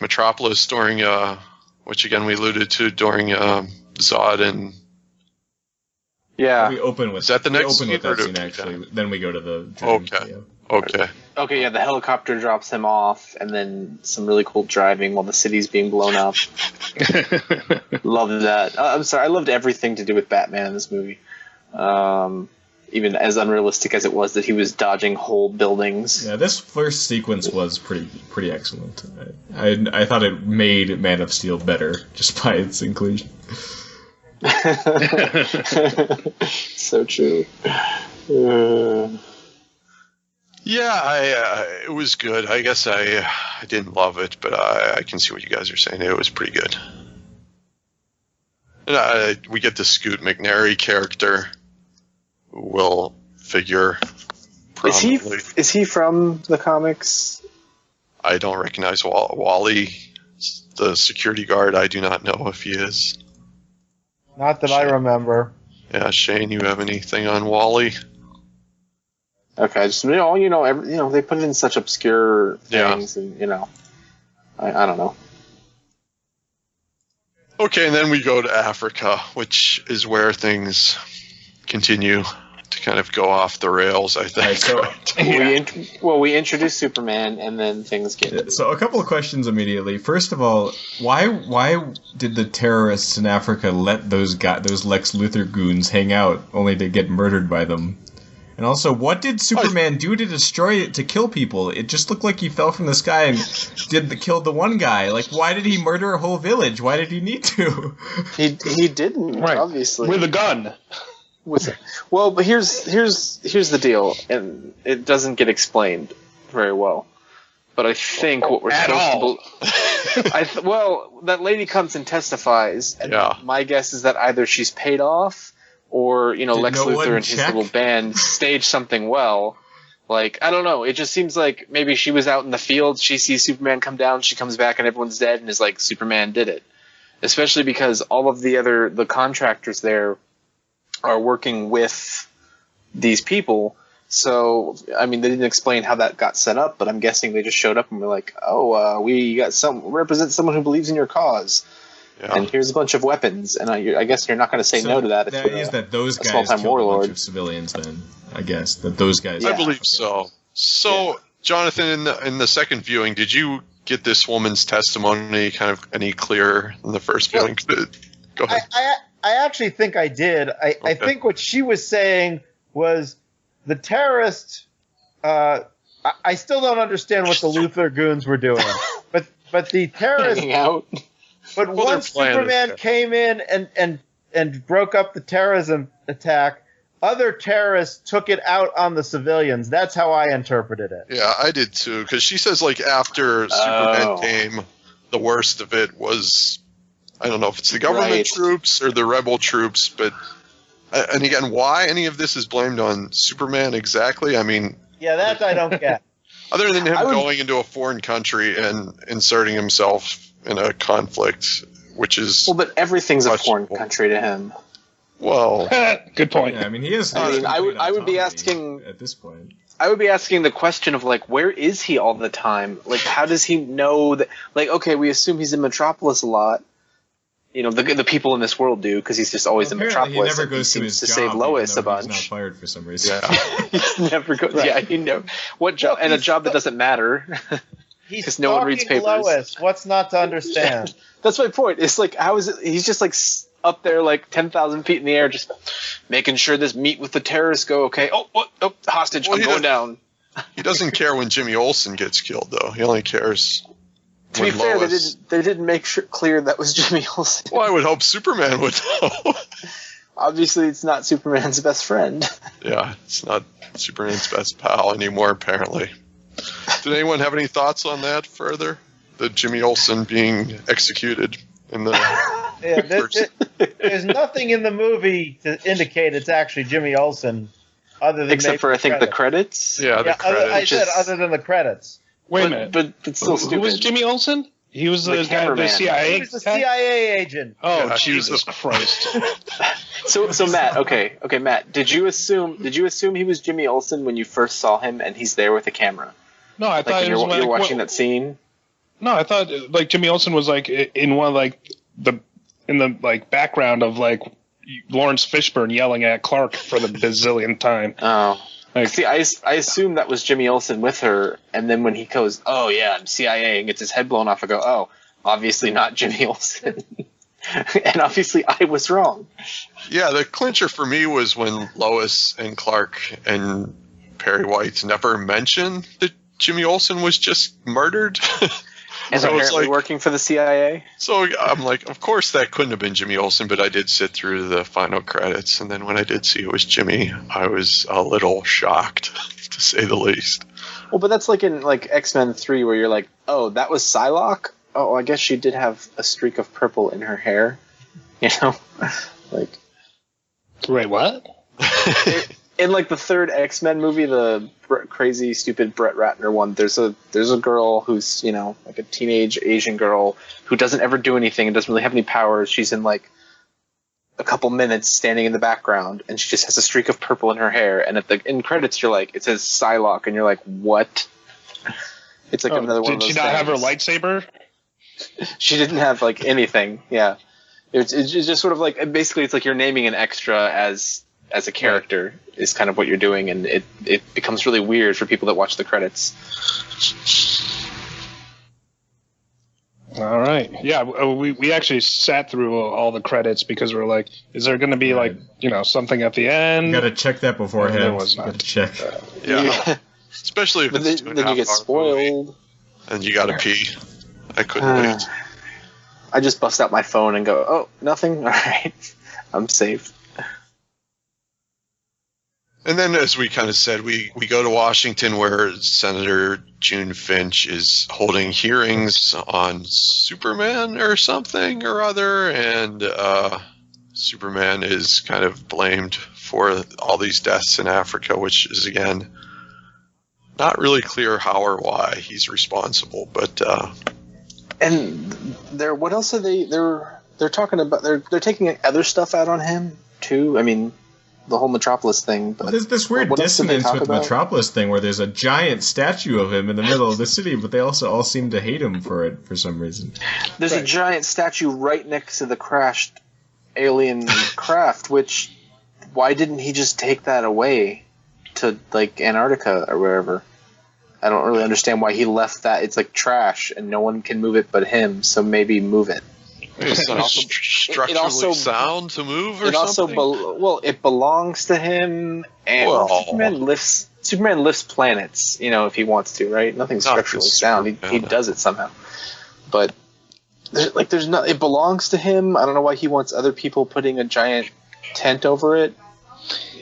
Metropolis during which again we alluded to during Zod and we open with that scene actually. Then we go to the dream. Okay, yeah, the helicopter drops him off, and then some really cool driving while the city's being blown up. Love that. I'm sorry, I loved everything to do with Batman in this movie. Even as unrealistic as it was that he was dodging whole buildings. Yeah, this first sequence was pretty excellent. I thought it made Man of Steel better just by its inclusion. So true. Yeah, it was good. I guess I didn't love it, but I can see what you guys are saying. It was pretty good. And we get the Scoot McNairy character, who will figure prominently. Is he from the comics? I don't recognize Wally, the security guard. I do not know if he is. Not that I remember. Yeah, Shane, you have anything on Wally? Okay, just they put it in such obscure things, and I don't know. Okay, and then we go to Africa, which is where things continue to kind of go off the rails, I think. We introduce Superman, and then things get... So a couple of questions immediately. First of all, why did the terrorists in Africa let those Lex Luthor goons hang out, only to get murdered by them? And also, what did Superman do to kill people? It just looked like he fell from the sky and killed the one guy. Like, why did he murder a whole village? Why did he need to? He didn't, obviously. With a gun. Well, but here's the deal, and it doesn't get explained very well. But I think what we're supposed to believe... that lady comes and testifies, and my guess is that either she's paid off, or, Lex Luthor and his little band staged something well. Like, I don't know. It just seems like maybe she was out in the field, she sees Superman come down, she comes back and everyone's dead, and is like, Superman did it. Especially because all of the contractors there are working with these people. So, I mean, they didn't explain how that got set up, but I'm guessing they just showed up and were like, we represent someone who believes in your cause. Yeah. And here's a bunch of weapons, and I guess you're not going to say no to that. That is that those guys killed a bunch of civilians. Then I guess that those guys. I believe so. So, Jonathan, in the second viewing, did you get this woman's testimony kind of any clearer than the first viewing? Go ahead. I actually think I did. I think what she was saying was the terrorists. I still don't understand what the Luthor goons were doing, but the terrorists. Hanging out. But Well, once Superman came in and broke up the terrorism attack, other terrorists took it out on the civilians. That's how I interpreted it. Yeah, I did too. Because she says like after Superman came, the worst of it was, I don't know if it's the government troops or the rebel troops, but and again, why any of this is blamed on Superman exactly? I mean, yeah, that I don't get. Other than him going into a foreign country and inserting himself in a conflict, which is but everything's a foreign country to him. Well, good point. Yeah, I mean, he is. I would be asking at this point. I would be asking the question of like, where is he all the time? Like, how does he know that? Like, okay, we assume he's in Metropolis a lot. You know, the people in this world do because he's just always in Metropolis. He never goes to his job, save Lois a bunch. He's not fired for some reason. Yeah. He never goes. Right. Yeah, you know what job and a job that doesn't matter. He's no one reads papers. Lois. What's not to understand? That's my point. It's like, how is it? He's just like up there, like 10,000 feet in the air, just making sure this meet with the terrorists go okay. Oh, what? Oh, hostage! I'm going down. He doesn't care when Jimmy Olsen gets killed, though. He only cares. To be fair, they didn't make clear that was Jimmy Olsen. Well, I would hope Superman would know. Obviously, it's not Superman's best friend. Yeah, it's not Superman's best pal anymore, apparently. Did anyone have any thoughts on that further? The Jimmy Olsen being executed in the... There's nothing in the movie to indicate it's actually Jimmy Olsen, other than except for, I think, the credits? Yeah, the credits. I said other than the credits. Wait a minute. But still stupid. Who was Jimmy Olsen? He was the guy, the CIA. He was the CIA agent. Oh, yeah, Jesus Christ! So Matt, okay, Matt, did you assume he was Jimmy Olsen when you first saw him and he's there with a camera? No, I thought you're watching that scene. No, I thought like Jimmy Olsen was like in one like in the background of like Lawrence Fishburne yelling at Clark for the bazillionth time. Oh. See, I assume that was Jimmy Olsen with her, and then when he goes, oh yeah, I'm CIA, and gets his head blown off, I go, oh, obviously not Jimmy Olsen. And obviously I was wrong. Yeah, the clincher for me was when Lois and Clark and Perry White never mentioned that Jimmy Olsen was just murdered. And so apparently working for the CIA? So I'm like, of course that couldn't have been Jimmy Olsen, but I did sit through the final credits, and then when I did see it was Jimmy, I was a little shocked, to say the least. Well, but that's like in like X-Men 3 where you're like, oh, that was Psylocke? Oh, I guess she did have a streak of purple in her hair. You know? Like... Wait, what? In like the third X-Men movie, the crazy, stupid Brett Ratner one, there's a girl who's, you know, like a teenage Asian girl who doesn't ever do anything and doesn't really have any powers. She's in like a couple minutes standing in the background, and she just has a streak of purple in her hair. And in credits, you're like, it says Psylocke, and you're like, what? It's like another one of those Did she not have her lightsaber? She didn't have like anything. Yeah, it's just sort of like basically it's like you're naming an extra as a character is kind of what you're doing, and it becomes really weird for people that watch the credits. All right. Yeah, we actually sat through all the credits because we were like, is there going to be like, you know, something at the end? You got to check that beforehand. There was not. You got to check. Yeah. Especially if it's then you get spoiled. Movie, and you got to pee. I couldn't wait. I just bust out my phone and go, oh, nothing? All right. I'm safe. And then, as we kind of said, we go to Washington where Senator June Finch is holding hearings on Superman or something or other, and Superman is kind of blamed for all these deaths in Africa, which is, again, not really clear how or why he's responsible. But and what else are they're talking about? They're taking other stuff out on him too. I mean, the whole Metropolis thing. But there's this weird dissonance with the Metropolis thing where there's a giant statue of him in the middle of the city, but they also all seem to hate him for it for some reason. There's a giant statue right next to the crashed alien craft, which why didn't he just take that away to like Antarctica or wherever? I don't really understand why he left that. It's like trash and no one can move it but him, so maybe move it. Is it also- structurally it also- sound to move or It also, something? it belongs to him, and Well- Superman lifts planets, if he wants to, right? Nothing's Not structurally this sound. He Superman. does it somehow, but there's not. It belongs to him. I don't know why he wants other people putting a giant tent over it.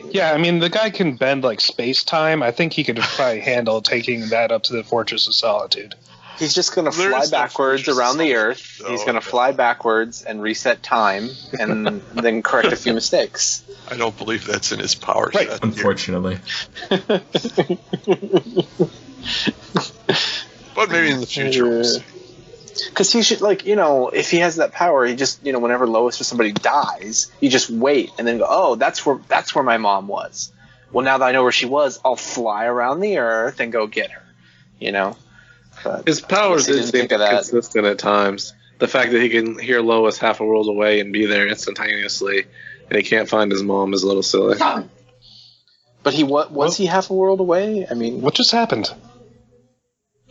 Yeah, I mean, the guy can bend like space-time. I think he could probably handle taking that up to the Fortress of Solitude. He's just going to There fly is no backwards Fortress around of the Solitude, Earth. though. He's going to fly backwards and reset time, and then correct a few mistakes. I don't believe that's in his power Right. set. Unfortunately. But maybe in the future we'll see. Because he should, if he has that power, he just, whenever Lois or somebody dies, you just wait and then go, oh, that's where my mom was. Well, now that I know where she was, I'll fly around the Earth and go get her. But His powers I guess he is didn't think of that. inconsistent at times. The fact that he can hear Lois half a world away and be there instantaneously, and he can't find his mom, is a little silly. But was he half a world away? I mean, What just happened?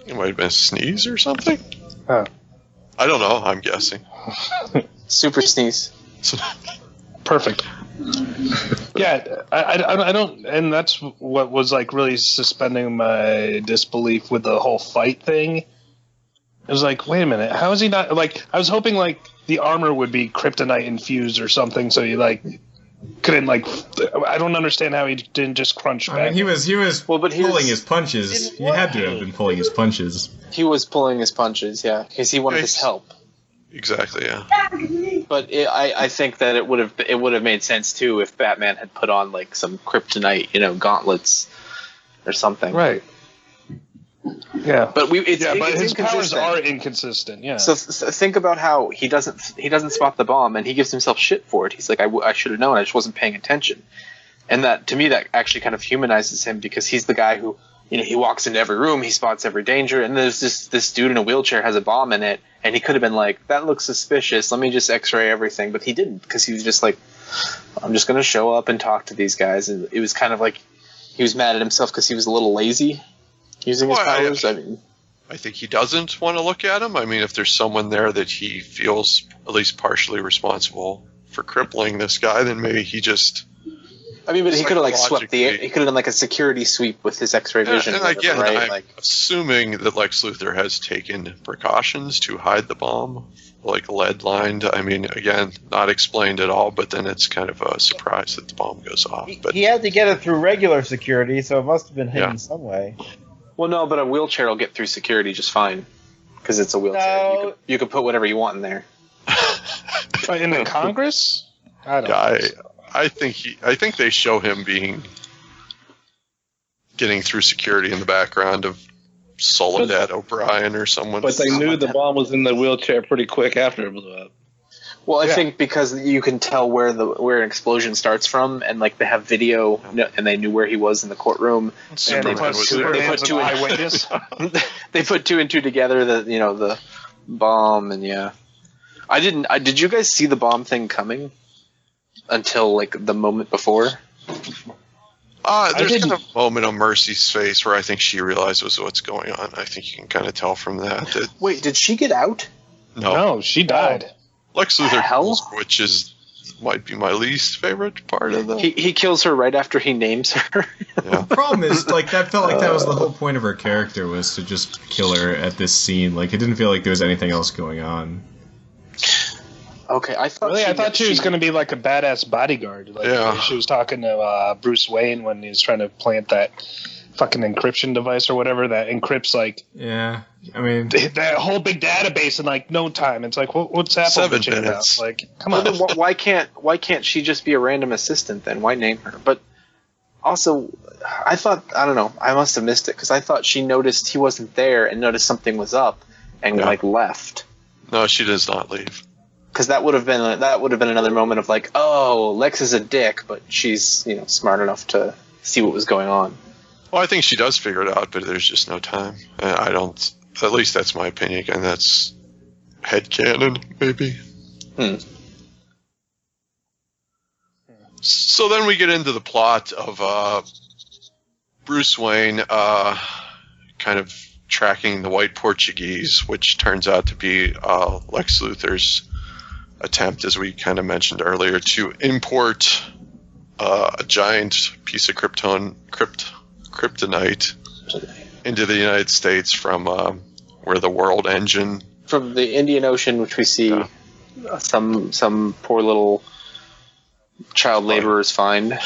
It might have been a sneeze or something. Oh. I don't know. I'm guessing. super sneeze. Perfect. Yeah, I don't, and that's what was like really suspending my disbelief with the whole fight thing. It was like, wait a minute, how is he not like? I was hoping like the armor would be kryptonite infused or something, so he like couldn't like. I don't understand how he didn't just crunch back. I mean, he was Well, but he pulling was- his punches. He had to have been pulling his punches. He was pulling his punches, yeah, because he wanted his help. Exactly, yeah. But I think that it would have made sense too if Batman had put on like some kryptonite, gauntlets or something. Right. Yeah. But But it's his powers inconsistent. are inconsistent. Yeah. So think about how he doesn't spot the bomb and he gives himself shit for it. He's like, I should have known. I just wasn't paying attention. And that to me that actually kind of humanizes him because he's the guy who he walks into every room, he spots every danger, and there's this dude in a wheelchair has a bomb in it, and he could have been like, that looks suspicious. Let me just X-ray everything, but he didn't because he was just like, I'm just gonna show up and talk to these guys, and it was kind of like he was mad at himself because he was a little lazy using his powers. I think he doesn't want to look at him. I mean, if there's someone there that he feels at least partially responsible for crippling this guy, then maybe he just... but he could have like swept the air. Psychologically- He could have done like a security sweep with his X-ray vision. And or whatever, again, right? I'm assuming that Lex Luthor has taken precautions to hide the bomb, like lead-lined. I mean, again, not explained at all, but then it's kind of a surprise that the bomb goes off. But He had to get it through regular security, so it must have been hidden Yeah. some way. Well, no, but a wheelchair will get through security just fine because it's a wheelchair. No. You could put whatever you want in there. In the Congress? I don't yeah, know. I think they show him getting through security in the background of Soledad O'Brien or someone. But they knew the bomb was in the wheelchair pretty quick after it blew up. Well, I Yeah. think because you can tell where an explosion starts from, and like they have video, and they knew where he was in the courthrooom. And Superman they put was Superman- there. Superman's two- an eyewitness. They put two and two together. The bomb, and yeah, I didn't. Did you guys see the bomb thing coming until like the moment before? There's didn't- kind of a moment on Mercy's face where I think she realizes what's going on. I think you can kind of tell from that. Wait, did she get out? No, she died. Lex Luthor Hell? kills, which might be my least favorite part of the. He kills her right after he names her. Yeah. Problem is, like, that felt like that was the whole point of her character, was to just kill her at this scene. Like, it didn't feel like there was anything else going on. Okay, I thought. Really, I thought she was going to be like a badass bodyguard. Like, Yeah. She was talking to Bruce Wayne when he was trying to plant that fucking encryption device or whatever that encrypts like Yeah, I mean, that whole big database in like no time. It's like, what's Apple 7 bitching about? minutes. Like, come Well, on. then why can't she just be a random assistant then? Why name her? But also, I don't know. I must have missed it because I thought she noticed he wasn't there and noticed something was up and Yeah. like left. No, she does not leave. Because that would have been another moment of like, oh, Lex is a dick, but she's smart enough to see what was going on. Well, I think she does figure it out, but there's just no time. I don't. At least that's my opinion. Again, that's headcanon, maybe. So then we get into the plot of Bruce Wayne kind of tracking the white Portuguese, which turns out to be Lex Luthor's attempt, as we kind of mentioned earlier, to import a giant piece of kryptonite into the United States from where the World Engine... From the Indian Ocean, which we see some poor little child laborers find.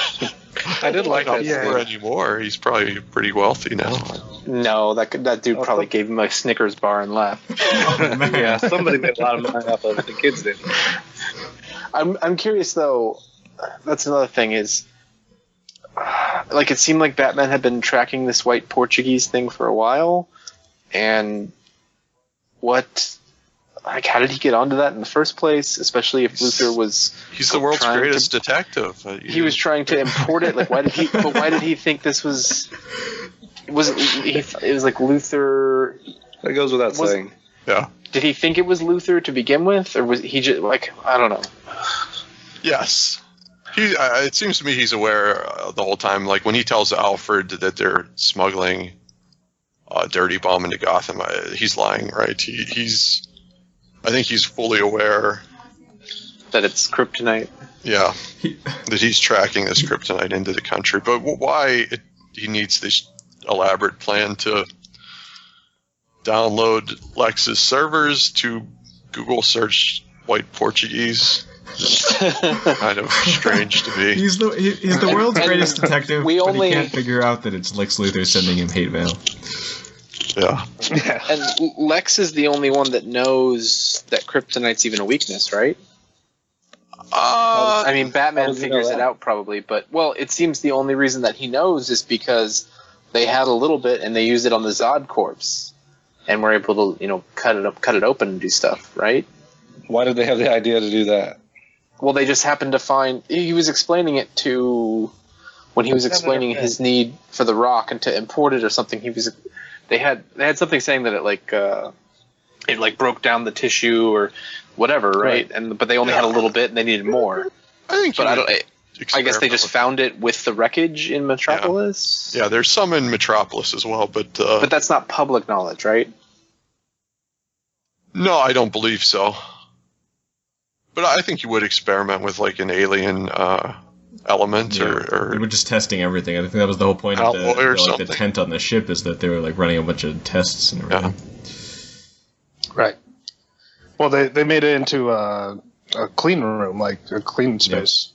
I did like that. Not anymore. He's probably pretty wealthy now. No, that dude probably gave him a Snickers bar and left. Yeah, somebody made a lot of money off of it. The kids did. I'm curious though. That's another thing is, like, it seemed like Batman had been tracking this white Portuguese thing for a while, and how did he get onto that in the first place? Especially if Luthor was... He's the world's greatest detective. He was trying to import it. Like, why did he think this was... It was like Luthor... That goes without saying. Yeah. Did he think it was Luthor to begin with? Or was he just, like, I don't know. Yes. It seems to me he's aware the whole time. Like, when he tells Alfred that they're smuggling a dirty bomb into Gotham, he's lying, right? I think he's fully aware that it's kryptonite. Yeah, that he's tracking this kryptonite into the country. But why he needs this elaborate plan to download Lex's servers to Google search white Portuguese? Kind of strange to me. He's the world's greatest detective, but he can't figure out that it's Lex Luthor sending him hate mail. Yeah. And Lex is the only one that knows that kryptonite's even a weakness, right? I mean, Batman figures it out probably, but, well, it seems the only reason that he knows is because they had a little bit and they used it on the Zod corpse and were able to, cut it open and do stuff, right? Why did they have the idea to do that? Well, they just happened to find... He was explaining it to... When he was explaining his need for the rock and to import it or something, They had something saying that it broke down the tissue or whatever, right? But they only had a little bit and they needed more. I guess they just found it with the wreckage in Metropolis. Yeah, there's some in Metropolis as well, but that's not public knowledge, right? No, I don't believe so. But I think you would experiment with like an alien element or they were just testing everything. I think that was the whole point of the tent on the ship, is that they were like running a bunch of tests and everything. Yeah. Right. Well, they made it into a clean room, like a clean space,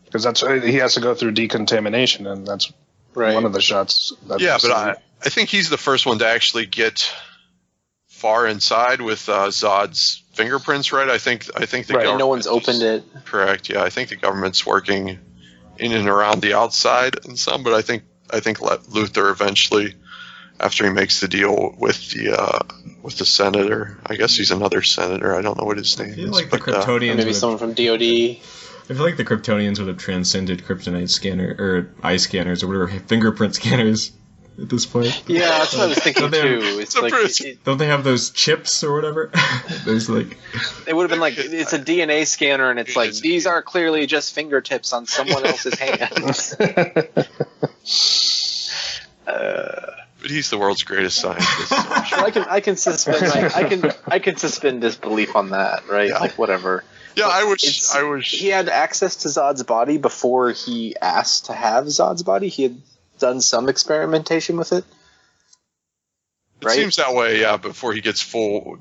because he has to go through decontamination, and that's one of the shots. But I think he's the first one to actually get far inside with Zod's fingerprints. Right. I think the government. And no one's opened it. Correct. Yeah, I think the government's working in and around the outside and some, but I think Luthor eventually, after he makes the deal with the senator, I guess he's another senator. I don't know what his name is. Like the Kryptonians, maybe someone from DOD. I feel like the Kryptonians would have transcended kryptonite scanner or eye scanners or whatever, fingerprint scanners at this point. Yeah, that's what I was thinking too. Don't they have those chips or whatever? There's like... It would have been like, it's a DNA scanner, and it's like, these are clearly just fingertips on someone else's hands. But he's the world's greatest scientist. Sure, I can suspend disbelief on that, right? Yeah. Like, whatever. Yeah, I wish he had access to Zod's body before he asked to have Zod's body. He had done some experimentation with it. Right? It seems that way, yeah. Before he gets full.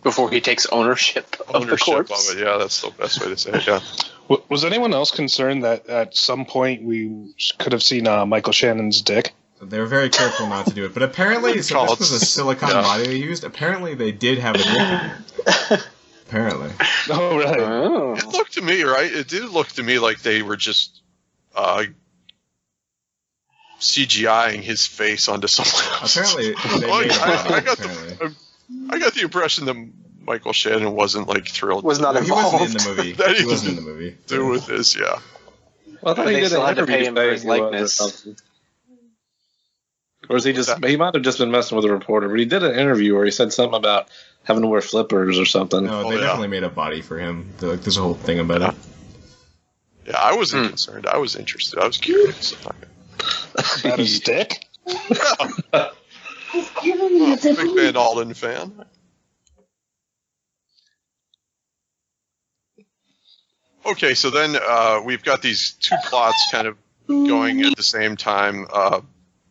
Before he takes ownership of the corpse. Of it, yeah, that's the best way to say it. Yeah. Was anyone else concerned that at some point we could have seen Michael Shannon's dick? They were very careful not to do it, but apparently, this was a silicone body they used. Apparently, they did have a dick. Apparently. Oh, really? Oh. It looked to me, right? It did look to me like they were just CGIing his face onto someone else. Apparently, they made I got the impression that Michael Shannon wasn't like thrilled. Was not involved. He wasn't in the movie. He wasn't in the movie. Do with this, yeah. Well, I thought he still had to pay him for his likeness. Or is he just? He might have just been messing with a reporter, but he did an interview where he said something about having to wear flippers or something. No, they definitely made a body for him. There's a whole thing about it. Yeah, I wasn't concerned. I was interested. I was curious. About his dick? Big Van Alden fan. Okay, so then we've got these two plots kind of going at the same time.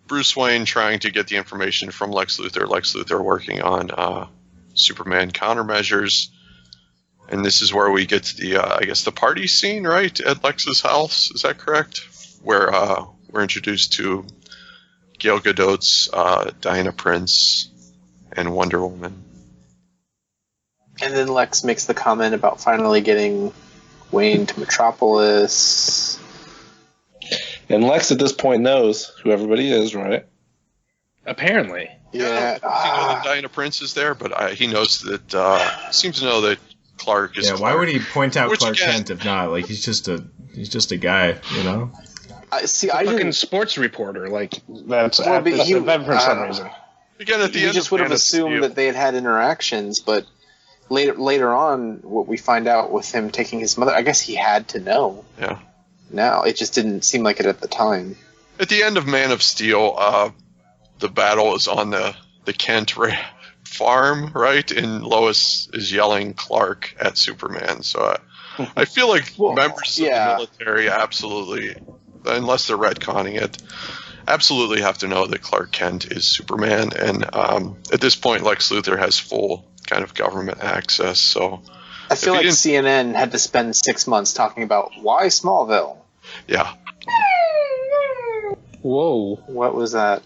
Bruce Wayne trying to get the information from Lex Luthor working on Superman countermeasures. And this is where we get to the, I guess, the party scene, right, at Lex's house. Is that correct? Where we're introduced to Gal Gadot's Diana Prince and Wonder Woman. And then Lex makes the comment about finally getting Wayne to Metropolis. And Lex at this point knows who everybody is, right? Apparently. Yeah. He knows that Diana Prince is there, but he knows that, seems to know that Clark is. Yeah, why would he point out Which Clark again- Kent if not? Like, he's just a guy, you know? I Fucking didn't. sports reporter, like that's Well, but that's he- event for some reason. Again, at the You end just of would have Man of assumed Steel- that they had interactions, but later on, what we find out with him taking his mother, I guess he had to know. Yeah. Now it just didn't seem like it at the time. At the end of Man of Steel, the battle is on the Kent farm, right? And Lois is yelling Clark at Superman. So I feel like Well, members of yeah. the military absolutely, unless they're retconning it, absolutely have to know that Clark Kent is Superman. And at this point, Lex Luthor has full kind of government access. So I feel If he like CNN had to spend 6 months talking about why Smallville. yeah, Whoa! What was that?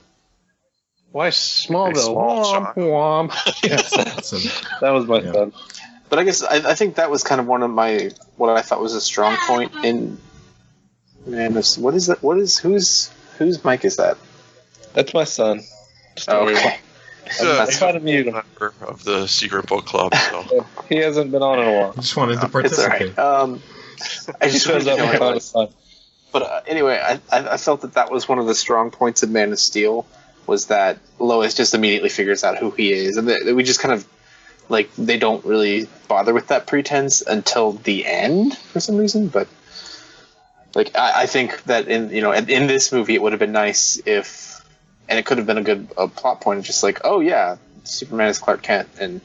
Why Smallville? A small shock. Womp womp. So, That was my Yeah. son. But I guess I think that was kind of one of what I thought was a strong point in Man of. What is that? Whose mic is that? That's my son. Oh, okay. he's That's a trying to mute him. member of the secret book club. So He hasn't been on in a while. I just wanted to It's all participate. right. I He just shows wanted up to know in what it was. time. But anyway, I felt that was one of the strong points of Man of Steel, was that Lois just immediately figures out who he is, and that we just kind of like they don't really bother with that pretense until the end for some reason. But like I think that in this movie it would have been nice if, and it could have been a good plot point, just like, oh yeah, Superman is Clark Kent and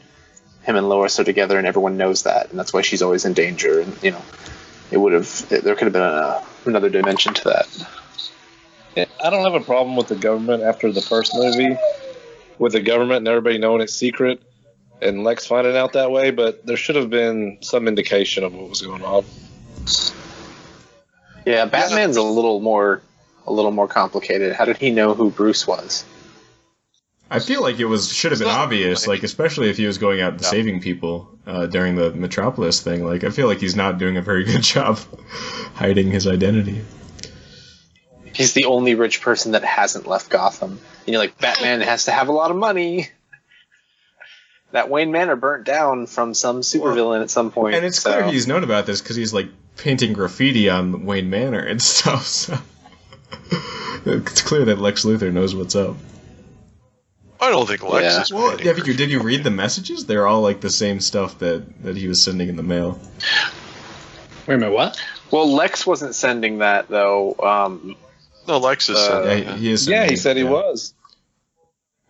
him and Lois are together and everyone knows that, and that's why she's always in danger, and there could have been another dimension to that. Yeah, I don't have a problem with the government after the first movie, with the government and everybody knowing it's secret, and Lex finding out that way. But there should have been some indication of what was going on. Yeah, Batman's a little more complicated. How did he know who Bruce was? I feel like should have been obvious, like especially if he was going out and saving people during the Metropolis thing. Like I feel like he's not doing a very good job hiding his identity. He's the only rich person that hasn't left Gotham. Like Batman has to have a lot of money. That Wayne Manor burnt down from some supervillain at some point. And it's clear he's known about this because he's like painting graffiti on Wayne Manor and stuff. So it's clear that Lex Luthor knows what's up. I don't think Lex Yeah. is. Well, painting. did you read the messages? They're all like the same stuff that he was sending in the mail. Wait a minute, what? Well, Lex wasn't sending that though. No, Lex is. Yeah, he is. Yeah, sending he it, said he yeah. was.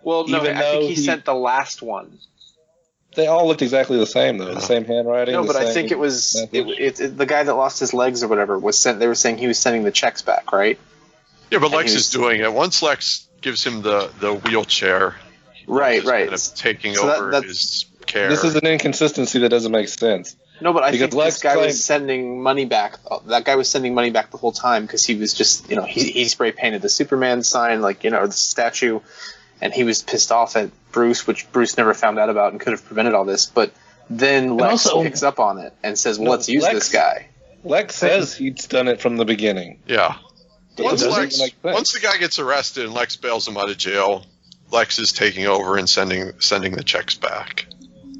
Well, no, Even I think though he he- sent the last one. They all looked exactly the same, though. The same handwriting. No, the but I same think it was message. the guy that lost his legs or whatever was sent. They were saying he was sending the checks back, right? Yeah, but and Lex he is was- doing it. Once Lex gives him the wheelchair, Right, just right. kind of taking So over that's- his care. This is an inconsistency that doesn't make sense. No, but I Because think Lex this guy claimed- was sending money back. That guy was sending money back the whole time because he was just, he spray painted the Superman sign, or the statue, and he was pissed off at Bruce, which Bruce never found out about and could have prevented all this. But then Lex also- picks up on it and says, well, No, let's use Lex- this guy. Lex says he's done it from the beginning. Yeah. Once doesn't Lex, make sense. once the guy gets arrested and Lex bails him out of jail, Lex is taking over and sending the checks back.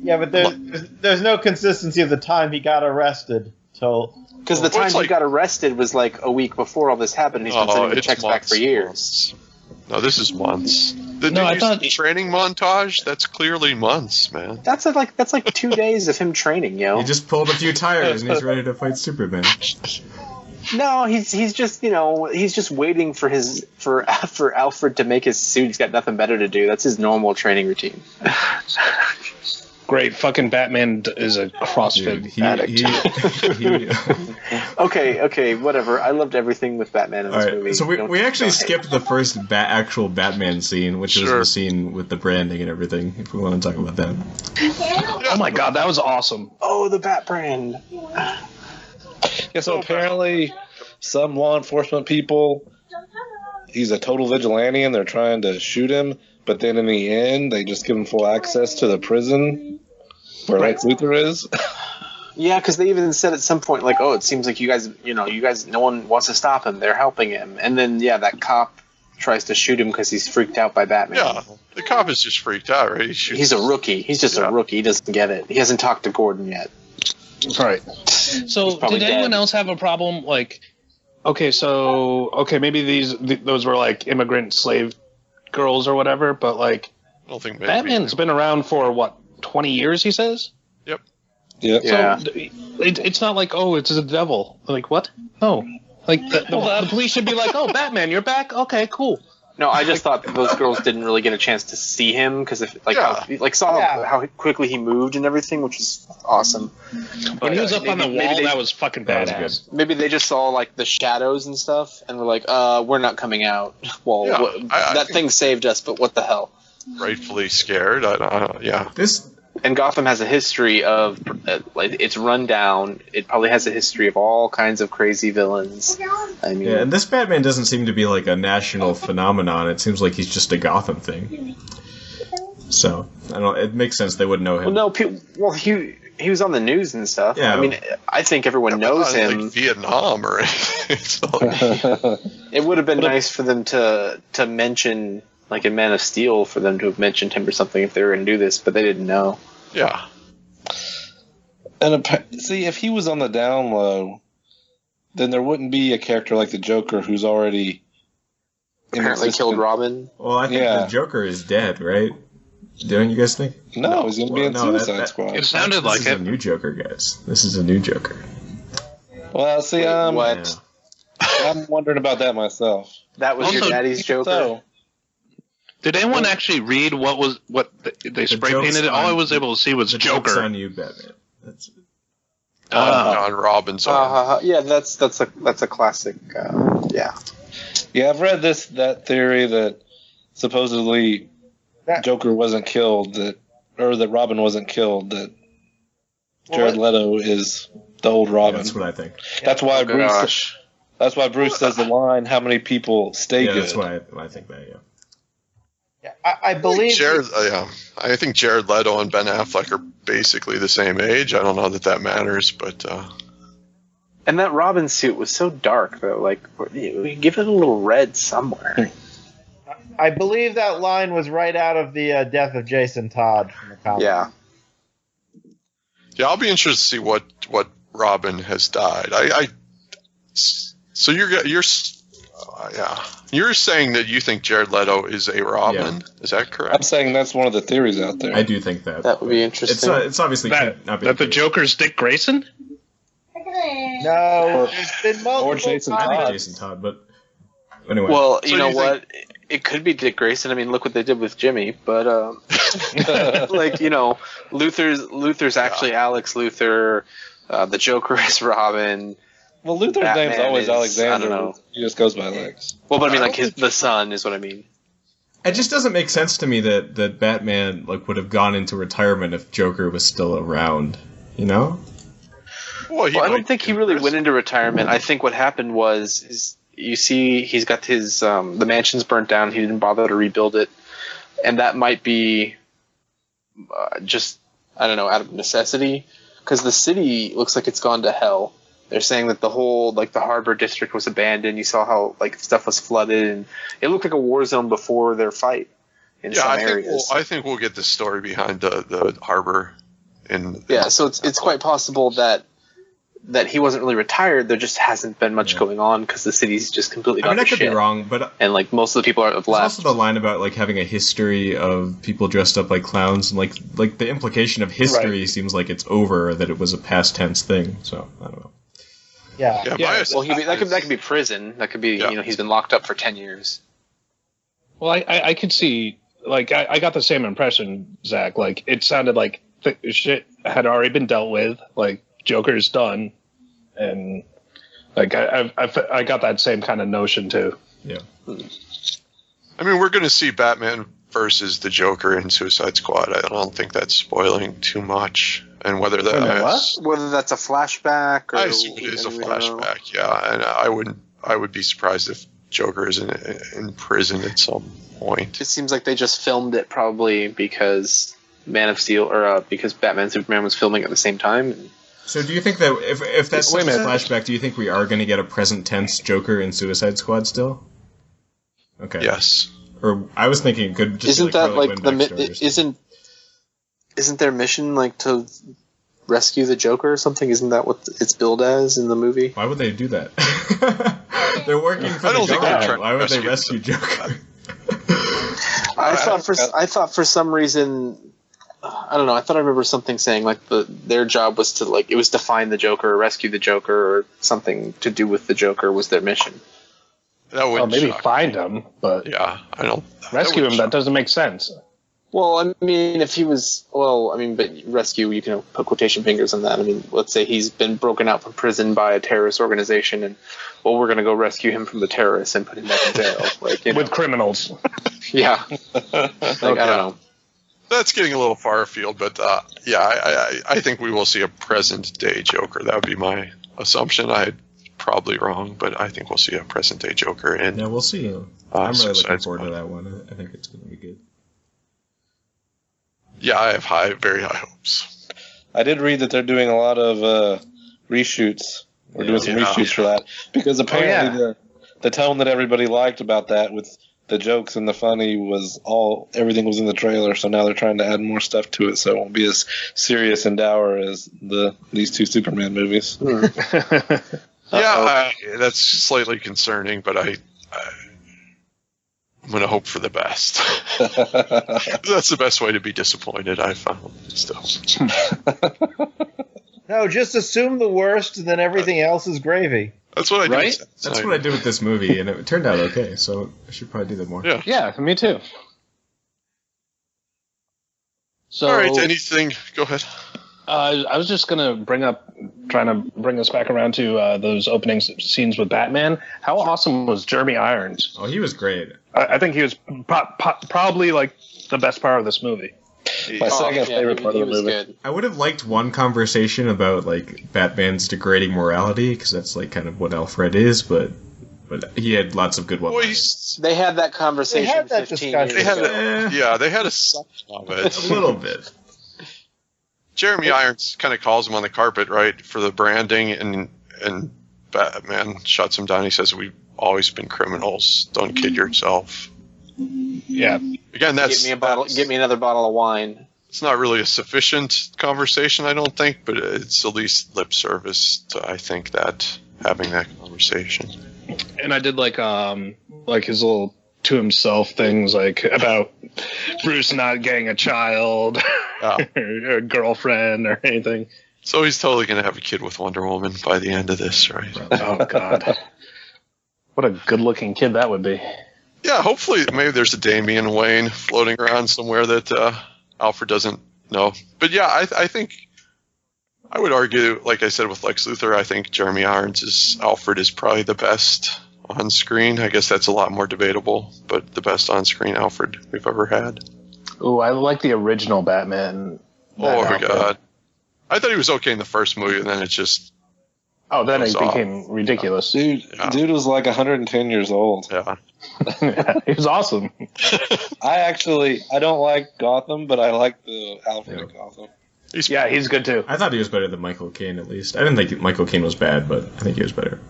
Yeah, but there's no consistency of the time he got arrested till. Because the Well, time it's he like- got arrested was like a week before all this happened. He's been sending the it's checks back for months, years. months. No, this is months. Did No, you I use thought- the training montage? That's clearly months, man. That's like 2 days of him training, He just pulled a few tires and he's ready to fight Superman. No, he's just he's just waiting for for Alfred to make his suit. He's got nothing better to do. That's his normal training routine. great. Fucking Batman is a CrossFit addict. Okay, whatever. I loved everything with Batman in this movie. So we actually skipped the first actual Batman scene, which was the scene with the branding and everything, if we want to talk about that. Oh my god, that was awesome. Oh, the Bat brand. Yeah, so apparently some law enforcement people, he's a total vigilante and they're trying to shoot him, but then in the end they just give him full access to the prison where Lex Luthor is. Yeah, because they even said at some point, like, oh, it seems like you guys, no one wants to stop him. They're helping him. And then, that cop tries to shoot him because he's freaked out by Batman. Yeah, the cop is just freaked out, right? He's a rookie. He's just a rookie. He doesn't get it. He hasn't talked to Gordon yet. Right. So, did anyone else have a problem? Like, maybe those were like immigrant slave girls or whatever, but like, I don't think Batman's been around for 20 years, he says? Yep. Yeah. So, it's not like, oh, it's a devil. Like, what? No. Like, the police should be like, oh, Batman, you're back? Okay, cool. No, I just thought that those girls didn't really get a chance to see him because how quickly he moved and everything, which is awesome. When he was up on the wall, that was fucking badass. Maybe they just saw like the shadows and stuff, and were like, we're not coming out. Well, that thing saved us, but what the hell? Rightfully scared. And Gotham has a history of, it's run down. It probably has a history of all kinds of crazy villains. I mean, and this Batman doesn't seem to be like a national phenomenon. It seems like he's just a Gotham thing. So, I don't know, it makes sense they wouldn't know him. Well, he was on the news and stuff. Yeah, I mean, I think everyone knows him. Like Vietnam or anything. It would have been nice for them to mention, like in Man of Steel, for them to have mentioned him or something if they were going to do this, but they didn't know. Yeah. And see, if he was on the down low, then there wouldn't be a character like the Joker who's already apparently killed Robin. Well, I think the Joker is dead, right? Don't you guys think? No, he's going to be in Suicide Squad. It sounded like it. This is a new Joker, guys. This is a new Joker. Well, see, what? I'm wondering about that myself. That was your daddy's Joker? So, did anyone actually read what they spray painted? All I was able to see was Joker. On you, Batman. That's it. On Robin's arm. Yeah, that's a classic. Yeah, I've read that theory that supposedly Joker wasn't killed, that Robin wasn't killed, that Jared Leto is the old Robin. That's what I think. That's why Bruce. That's why Bruce says the line, "How many people stay good?" That's why I think that. Yeah. I believe I think Jared Leto and Ben Affleck are basically the same age. I don't know that matters, but and that Robin suit was so dark though. Like, we give it a little red somewhere. I believe that line was right out of the Death of Jason Todd from the comic. Yeah, I'll be interested to see what Robin has died. So you're saying that you think Jared Leto is a Robin? Yeah. Is that correct? I'm saying that's one of the theories out there. I do think that. That would be interesting. It's obviously that the Joker's Dick Grayson? No, it's been multiple. Or Jason Todd. I think Jason Todd, but anyway. Well, you know what? It could be Dick Grayson. I mean, look what they did with Jimmy. But Luthor's actually Alex Luthor. The Joker is Robin. Well, Luthor's Batman name's always Alexander. I don't know. He just goes by Lex. Well, but I mean, like the son is what I mean. It just doesn't make sense to me that Batman would have gone into retirement if Joker was still around. You know? Well, I don't think he really went into retirement. I think what happened was you see he's got his the mansion's burnt down. He didn't bother to rebuild it, and that might be just, I don't know, out of necessity, because the city looks like it's gone to hell. They're saying that the whole, the harbor district was abandoned. You saw how, stuff was flooded, and it looked like a war zone before their fight in some areas. I think we'll get the story behind the harbor. So it's quite possible that he wasn't really retired. There just hasn't been much going on because the city's just completely gone to shit. I could be wrong, but and most of the people have left. There's also the line about having a history of people dressed up like clowns, and like the implication of history seems like it's over, that it was a past tense thing. So I don't know. Yeah. Well, that could be prison. That could be he's been locked up for 10 years. Well, I could see, I got the same impression, Zach. It sounded like shit had already been dealt with. Like, Joker's done, and like I got that same kind of notion too. Yeah. I mean, we're going to see Batman versus the Joker in Suicide Squad. I don't think that's spoiling too much. And whether Whether that's a flashback, or I assume it is a flashback. Yeah, and I would be surprised if Joker is in prison at some point. It seems like they just filmed it probably because Man of Steel because Batman Superman was filming at the same time. So do you think that if that's a flashback, do you think we are going to get a present tense Joker in Suicide Squad still? Okay. Yes. Or I was thinking it could just isn't be that like like the isn't their mission like to rescue the Joker or something? Isn't that what it's billed as in the movie? Why would they do that? They're working for the government. Why would they rescue Joker? I thought for some reason, I don't know. I thought I remember something saying like their job was to it was to find the Joker or rescue the Joker or something to do with the Joker was their mission. That would maybe find him, but yeah, I don't rescue him. That doesn't make sense. Well, I mean, if he was, but rescue, you can put quotation fingers on that. I mean, let's say he's been broken out from prison by a terrorist organization, and we're going to go rescue him from the terrorists and put him back in jail, with criminals. Yeah, I don't know. That's getting a little far afield, but I think we will see a present day Joker. That would be my assumption. I'm probably wrong, but I think we'll see a present day Joker. Yeah, we'll see. I'm really looking forward to that one. I think it's going to be good. Yeah, I have very high hopes. I did read that they're doing a lot of reshoots. We're doing some reshoots for that because apparently the tone that everybody liked about that with the jokes and the funny was everything was in the trailer. So now they're trying to add more stuff to it, so it won't be as serious and dour as these two Superman movies. Yeah, that's slightly concerning, but I'm going to hope for the best. That's the best way to be disappointed, I found. Still. No, just assume the worst, and then everything else is gravy. That's what I did. Right? That's what I did with this movie, and it turned out okay, so I should probably do that more. Yeah, me too. So, all right, anything? Go ahead. I was just trying to bring us back around to those opening scenes with Batman. How awesome was Jeremy Irons? Oh, he was great. I think he was probably like the best part of this movie. My second favorite part of the movie. Good. I would have liked one conversation about like Batman's degrading morality, because that's like kind of what Alfred is, but he had lots of good ones. They had that conversation. They had that 15 discussion. They had a section of it. A little bit. Jeremy Irons kind of calls him on the carpet, right, for the branding, and Batman shuts him down. He says, "We've always been criminals. Don't kid yourself." Yeah. Again, get me another bottle of wine. It's not really a sufficient conversation, I don't think, but it's at least lip service to, I think, that having that conversation. And I did like his little to himself things, like about Bruce not getting a child or a girlfriend or anything. So he's totally going to have a kid with Wonder Woman by the end of this, right? Oh, God. What a good-looking kid that would be. Yeah, hopefully maybe there's a Damian Wayne floating around somewhere that Alfred doesn't know. But yeah, I think I would argue, like I said with Lex Luthor, I think Jeremy Irons' Alfred is probably the best on screen. I guess that's a lot more debatable, but the best on screen Alfred we've ever had. Ooh, I like the original Batman. Oh my God. I thought he was okay in the first movie, and then it just... Oh, then it became ridiculous. Dude was like 110 years old. Yeah. He was awesome. I don't like Gotham, but I like the Alfred in Gotham. He's good too. I thought he was better than Michael Caine, at least. I didn't think Michael Caine was bad, but I think he was better.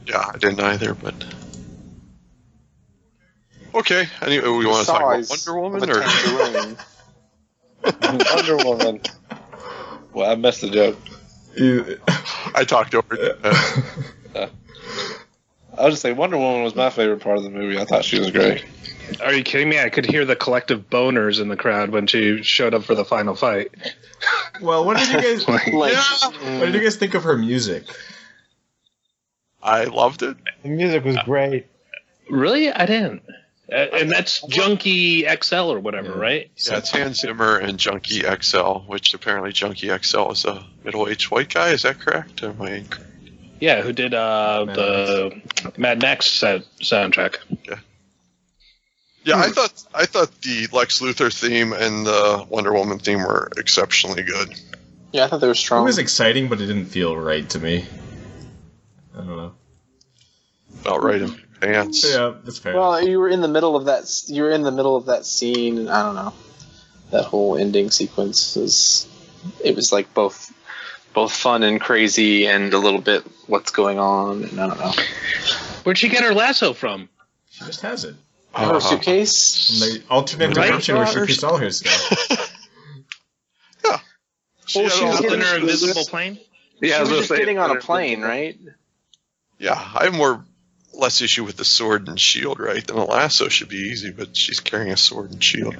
Yeah, I didn't either, but... Okay, anyway, we want to talk about Wonder Woman, or... Wonder Woman. Well, I missed the joke. I talked over it. I was just saying, Wonder Woman was my favorite part of the movie. I thought she was great. Are you kidding me? I could hear the collective boners in the crowd when she showed up for the final fight. Well, what did you guys what did you guys think of her music? I loved it. The music was great. Really? I didn't. And that's Junkie XL or whatever, right? Yeah, it's Hans Zimmer and Junkie XL, which apparently Junkie XL is a middle-aged white guy. Is that correct? Or am I incorrect? Yeah, who did the Mad Max soundtrack? Yeah, I thought the Lex Luthor theme and the Wonder Woman theme were exceptionally good. Yeah, I thought they were strong. It was exciting, but it didn't feel right to me. I don't know. Felt right in my pants. Yeah, that's fair. Well, you were in the middle of that. You were in the middle of that scene. And I don't know. That whole ending sequence was like both fun and crazy, and a little bit what's going on. And I don't know. Where'd she get her lasso from? She just has it. Her suitcase. From the alternate dimension where she keeps all her stuff. Yeah. She was in her invisible plane? Yeah, she I was gonna just say, getting on a plane, right? Yeah, I have less issue with the sword and shield, right? Then a lasso should be easy, but she's carrying a sword and shield.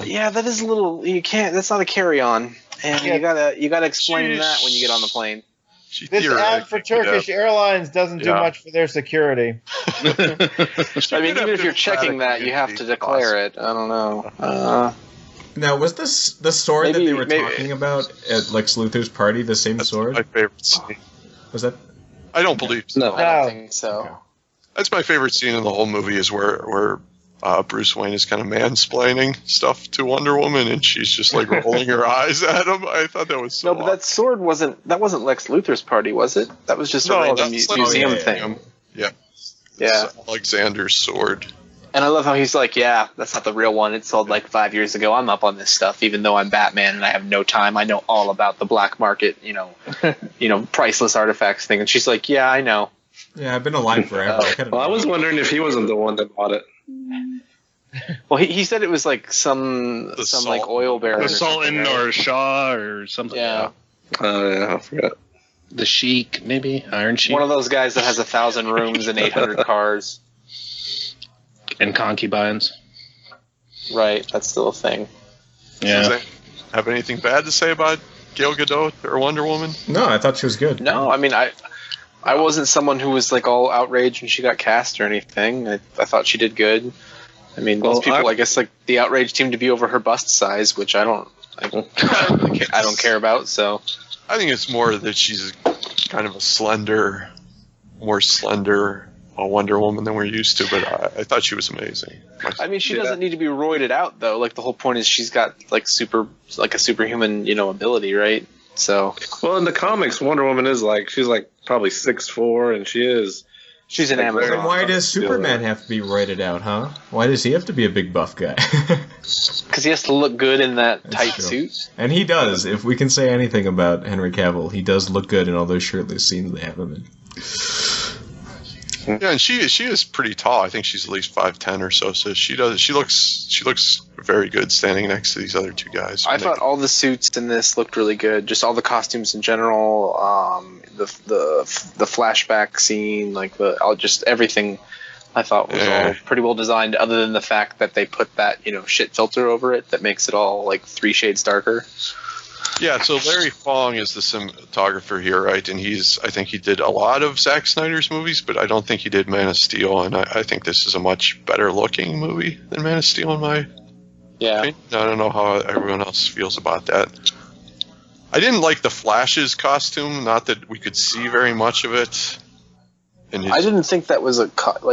Yeah, that is a little. You can't. That's not a carry-on, and you gotta explain that when you get on the plane. This ad for Turkish Airlines doesn't do much for their security. I mean, even if you're checking that, you have to declare it. I don't know. Now, was this the sword that they were talking about at Lex Luthor's party? The same sword? My favorite scene. Was that? I don't believe so. No, I don't think so. Okay. That's my favorite scene in the whole movie is where Bruce Wayne is kind of mansplaining stuff to Wonder Woman, and she's just like rolling her eyes at him. I thought that was so. No, but that sword wasn't Lex Luthor's party, was it? That was just a random museum thing. Yeah. Yeah. It's Alexander's sword. And I love how he's like, yeah, that's not the real one. It sold like 5 years ago. I'm up on this stuff, even though I'm Batman and I have no time. I know all about the black market, priceless artifacts thing. And she's like, yeah, I know. Yeah, I've been alive forever. I was wondering if he wasn't the one that bought it. Well, he said it was like some like oil baron. The Sultan or Shah or something. Yeah. Oh, yeah, I forgot. The Sheik, maybe? Iron Sheik? One of those guys that has 1,000 rooms and 800 cars. And concubines. Right, that's still a thing. Yeah. Does have anything bad to say about Gal Gadot or Wonder Woman? No, I thought she was good. No, I mean, I wasn't someone who was like all outraged when she got cast or anything. I thought she did good. I mean, most people, I guess, like the outrage seemed to be over her bust size, which I don't care about. So I think it's more that she's kind of a more slender Wonder Woman than we're used to, but I thought she was amazing. I mean, she doesn't need to be roided out though. Like the whole point is she's got like a superhuman, ability, right? So well, in the comics, Wonder Woman is she's probably 6'4", and she's an Amazon. Then why does Superman have to be roided out, huh? Why does he have to be a big buff guy? Because he has to look good in that tight suit. And he does. If we can say anything about Henry Cavill, he does look good in all those shirtless scenes they have him in. Yeah, and she is pretty tall. I think she's at least 5'10" or so. So she looks very good standing next to these other two guys. I thought all the suits in this looked really good. Just all the costumes in general, the flashback scene, just everything. I thought was all pretty well designed. Other than the fact that they put that shit filter over it that makes it all like 3 shades darker. Yeah, so Larry Fong is the cinematographer here, right? And I think he did a lot of Zack Snyder's movies, but I don't think he did Man of Steel, and I think this is a much better looking movie than Man of Steel in my opinion. I don't know how everyone else feels about that. I didn't like the Flash's costume, not that we could see very much of it. I didn't think that was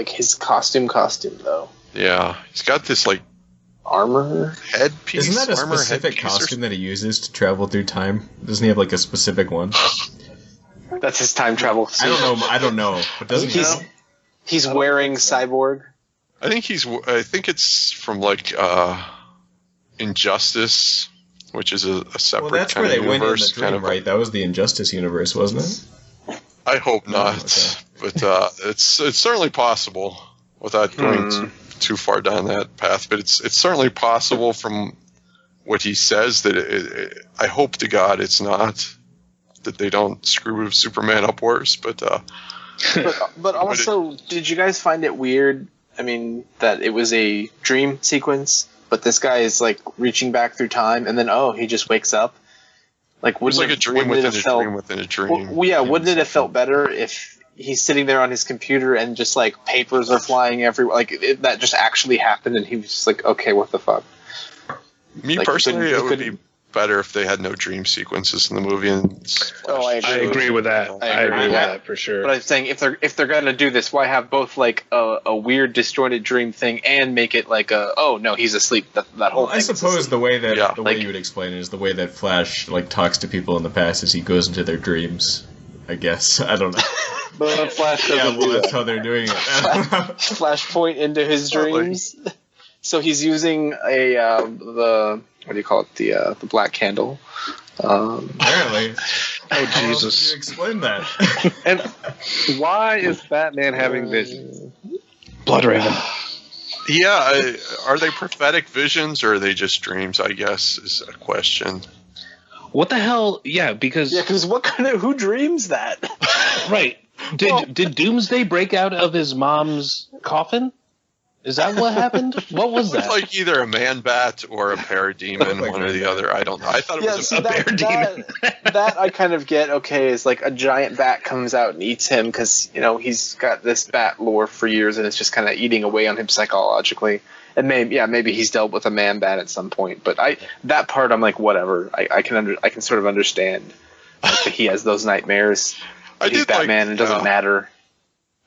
his costume though. Yeah, he's got this armor headpiece. Isn't that a specific costume that he uses to travel through time? Doesn't he have a specific one? That's his time travel suit. I don't know. But doesn't he's wearing Cyborg? I think it's from Injustice, which is a separate. Well, that's kind where of they went in the universe, dream, right? That was the Injustice universe, wasn't it? I hope not, but it's certainly possible without going too far down that path. But it's certainly possible from what he says that I hope to God it's not, that they don't screw Superman up worse. But also, did you guys find it weird? I mean, that it was a dream sequence, but this guy is reaching back through time, and then he just wakes up. It was like a dream within a dream within a dream. Well, yeah, wouldn't it have felt better if he's sitting there on his computer and just like papers are flying everywhere. Like that just actually happened, and he was just like, okay, what the fuck? Me Like, personally, you it would couldn't- be better if they had no dream sequences in the movie. And Oh, I I agree with that. I I agree agree with with that. that for sure. But I'm saying if they're gonna do this, why have both like a weird disjointed dream thing and make it like oh no, he's asleep. That whole Well, thing. I suppose the way that Yeah. the way Like- you would explain it is the way that Flash like talks to people in the past as he goes into their dreams. I guess I don't know. But Flash Yeah, doesn't well, do that's that. how they're doing it. I don't know. Flashpoint into his Totally. dreams. So he's using the what do you call it? The black candle. Apparently. Oh, How Jesus. else do you explain that? And why is Batman having visions? Blood Raven. yeah, are they prophetic visions or are they just dreams? I guess is a question. What the hell? Yeah, because Yeah, because who dreams that? right. Did Doomsday break out of his mom's coffin? Is that what happened? What was It was that? like either a man bat or a parademon, Like one or the Man-Bat. other. I don't know. I thought it Yeah, was see, a that, bear demon. that I kind of get. Okay, is like a giant bat comes out and eats him because he's got this bat lore for years and it's just kind of eating away on him psychologically. And maybe he's dealt with a man bat at some point. But that part I'm like whatever. I can sort of understand that he has those nightmares. I He's did like, Batman and it doesn't matter.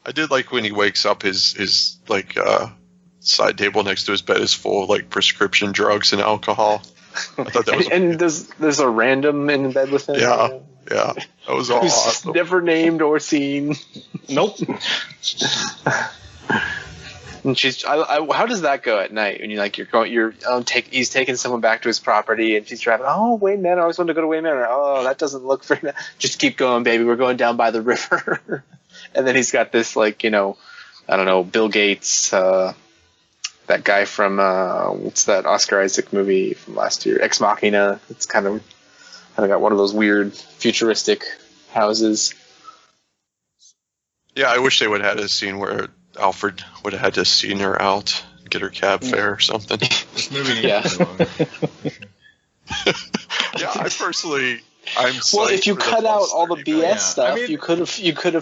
I did like when he wakes up, his like side table next to his bed is full of like prescription drugs and alcohol. I thought that was And there's a random in bed with him. yeah, that was all Who's awesome. never named or seen. Nope. And she's, how does that go at night when he's taking someone back to his property and she's driving. Oh, Wayne Manor. I always wanted to go to Wayne Manor. Oh, that doesn't look very nice. Just keep going, baby. We're going down by the river. And then he's got this I don't know, Bill Gates, that guy from what's that Oscar Isaac movie from last year, Ex Machina. It's kind of got one of those weird futuristic houses. Yeah, I wish they would have had a scene where Alfred would have had to seen her out, get her cab fare or something. This movie needs Yeah. to be longer. Yeah, I personally, I'm Well, psyched if you for the cut out plus all the 30 BS minutes. Yeah. stuff, I mean, you could have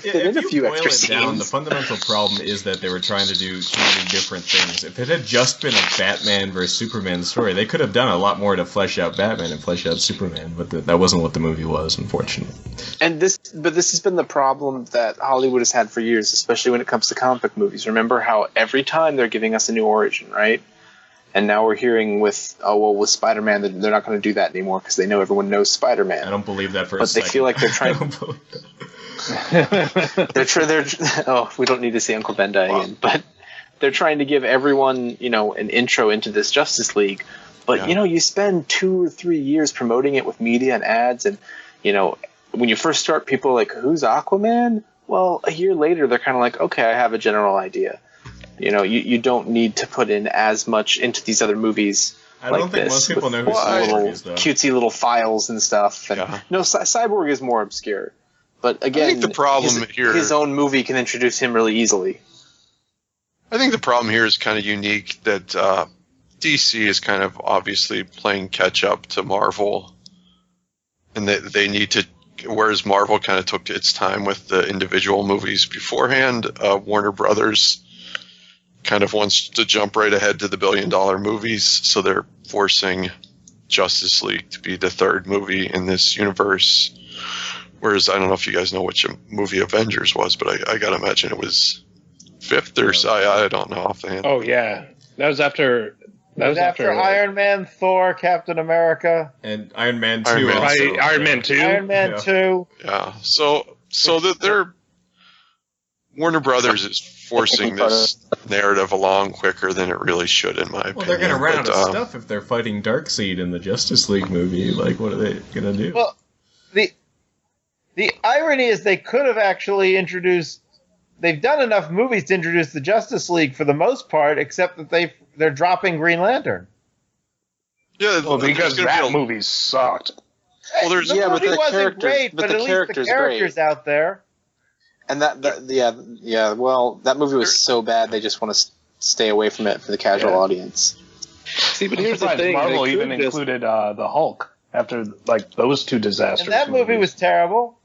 fit in a few boil extra it down, the scenes. fundamental problem is that they were trying to do too many different things. If it had just been a Batman versus Superman story, they could have done a lot more to flesh out Batman and flesh out Superman, but that wasn't what the movie was, unfortunately. And this has been the problem that Hollywood has had for years, especially when it comes to comic book movies. Remember how every time they're giving us a new origin, right? And now we're hearing with Spider-Man that they're not going to do that anymore because they know everyone knows I Spider-Man. don't believe that for a But they second. feel like they're trying- I don't believe that. We don't need to see Uncle Ben die again. But they're trying to give everyone, an intro into this Justice League. But, Yeah. you spend 2 or 3 years promoting it with media and ads. And, when you first start, people are like, who's Aquaman? Well, a year later, they're kind of like, okay, I have a general idea. You don't need to put in as much into these other movies. I like don't think this, most people with know who little Cyborg is, though. cutesy little files and stuff. And, Yeah. No, Cyborg is more obscure. But again, think the problem here- his own movie can introduce him really easily. I think the problem here is kind of unique that DC is kind of obviously playing catch up to Marvel, and they need to. Whereas Marvel kind of took its time with the individual movies beforehand, Warner Brothers kind of wants to jump right ahead to the billion-dollar movies, so they're forcing Justice League to be the third movie in this universe. Whereas I don't know if you guys know which movie Avengers was, but I gotta imagine it was fifth or so. I don't know offhand. Oh yeah, that was after. That was after Iron Man, Thor, Captain America, And Iron Man 2 Iron Man. also. Right, Iron Man 2. Iron Man Yeah. 2. Yeah, so that they're Warner Brothers is forcing this narrative along quicker than it really should, in my opinion. Well, they're going to run out But, of stuff if they're fighting Darkseid in the Justice League movie. Like, what are they going to do? Well, the irony is they could have actually introduced. They've done enough movies to introduce the Justice League for the most part, except that they're dropping Green Lantern. Yeah, Well, because there's gonna that be a- movie sucked. Well, there's The Yeah, but movie the wasn't characters- great, but but the at least the character's characters out there. And that well, that movie was so bad they just want to stay away from it for the casual audience. See, but I'm here's the surprised thing. Marvel they even could just- included the Hulk after those two disasters. And that movie was terrible.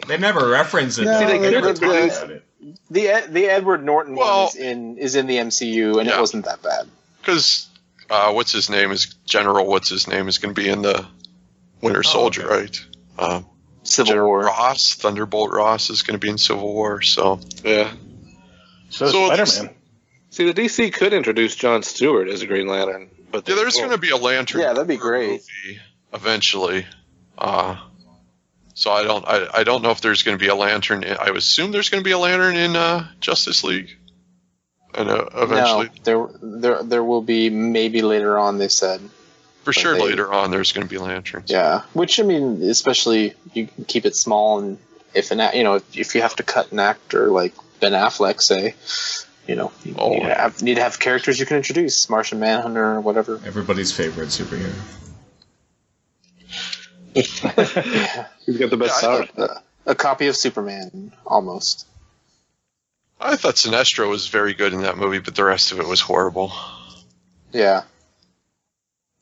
They never reference it. No, though. They never the- talk the- about it. The Edward Norton Well- one is in the MCU, and Yeah. it wasn't that bad. Because what's his name is going to be in the Winter Soldier, okay. right? Civil General War. Ross, Thunderbolt Ross is going to be in Civil War. So Yeah. So, So Spider-Man. See, the DC could introduce Jon Stewart as a Green Lantern, but yeah, there's going to be a Lantern. Yeah, that'd be great. movie eventually. So I don't know if there's going to be a Lantern. I would assume there's going to be a Lantern in Justice League. And eventually, No, there will be maybe later on. They said. for sure, they- later on there's going to be Lanterns. Yeah, which I mean, especially you can keep it small, and if if you have to cut an actor like Ben Affleck, say, you need to have characters you can introduce, Martian Manhunter or whatever. Everybody's favorite superhero. He's got the best Yeah, I power. A copy of Superman, almost. I thought Sinestro was very good in that movie, but the rest of it was horrible. Yeah.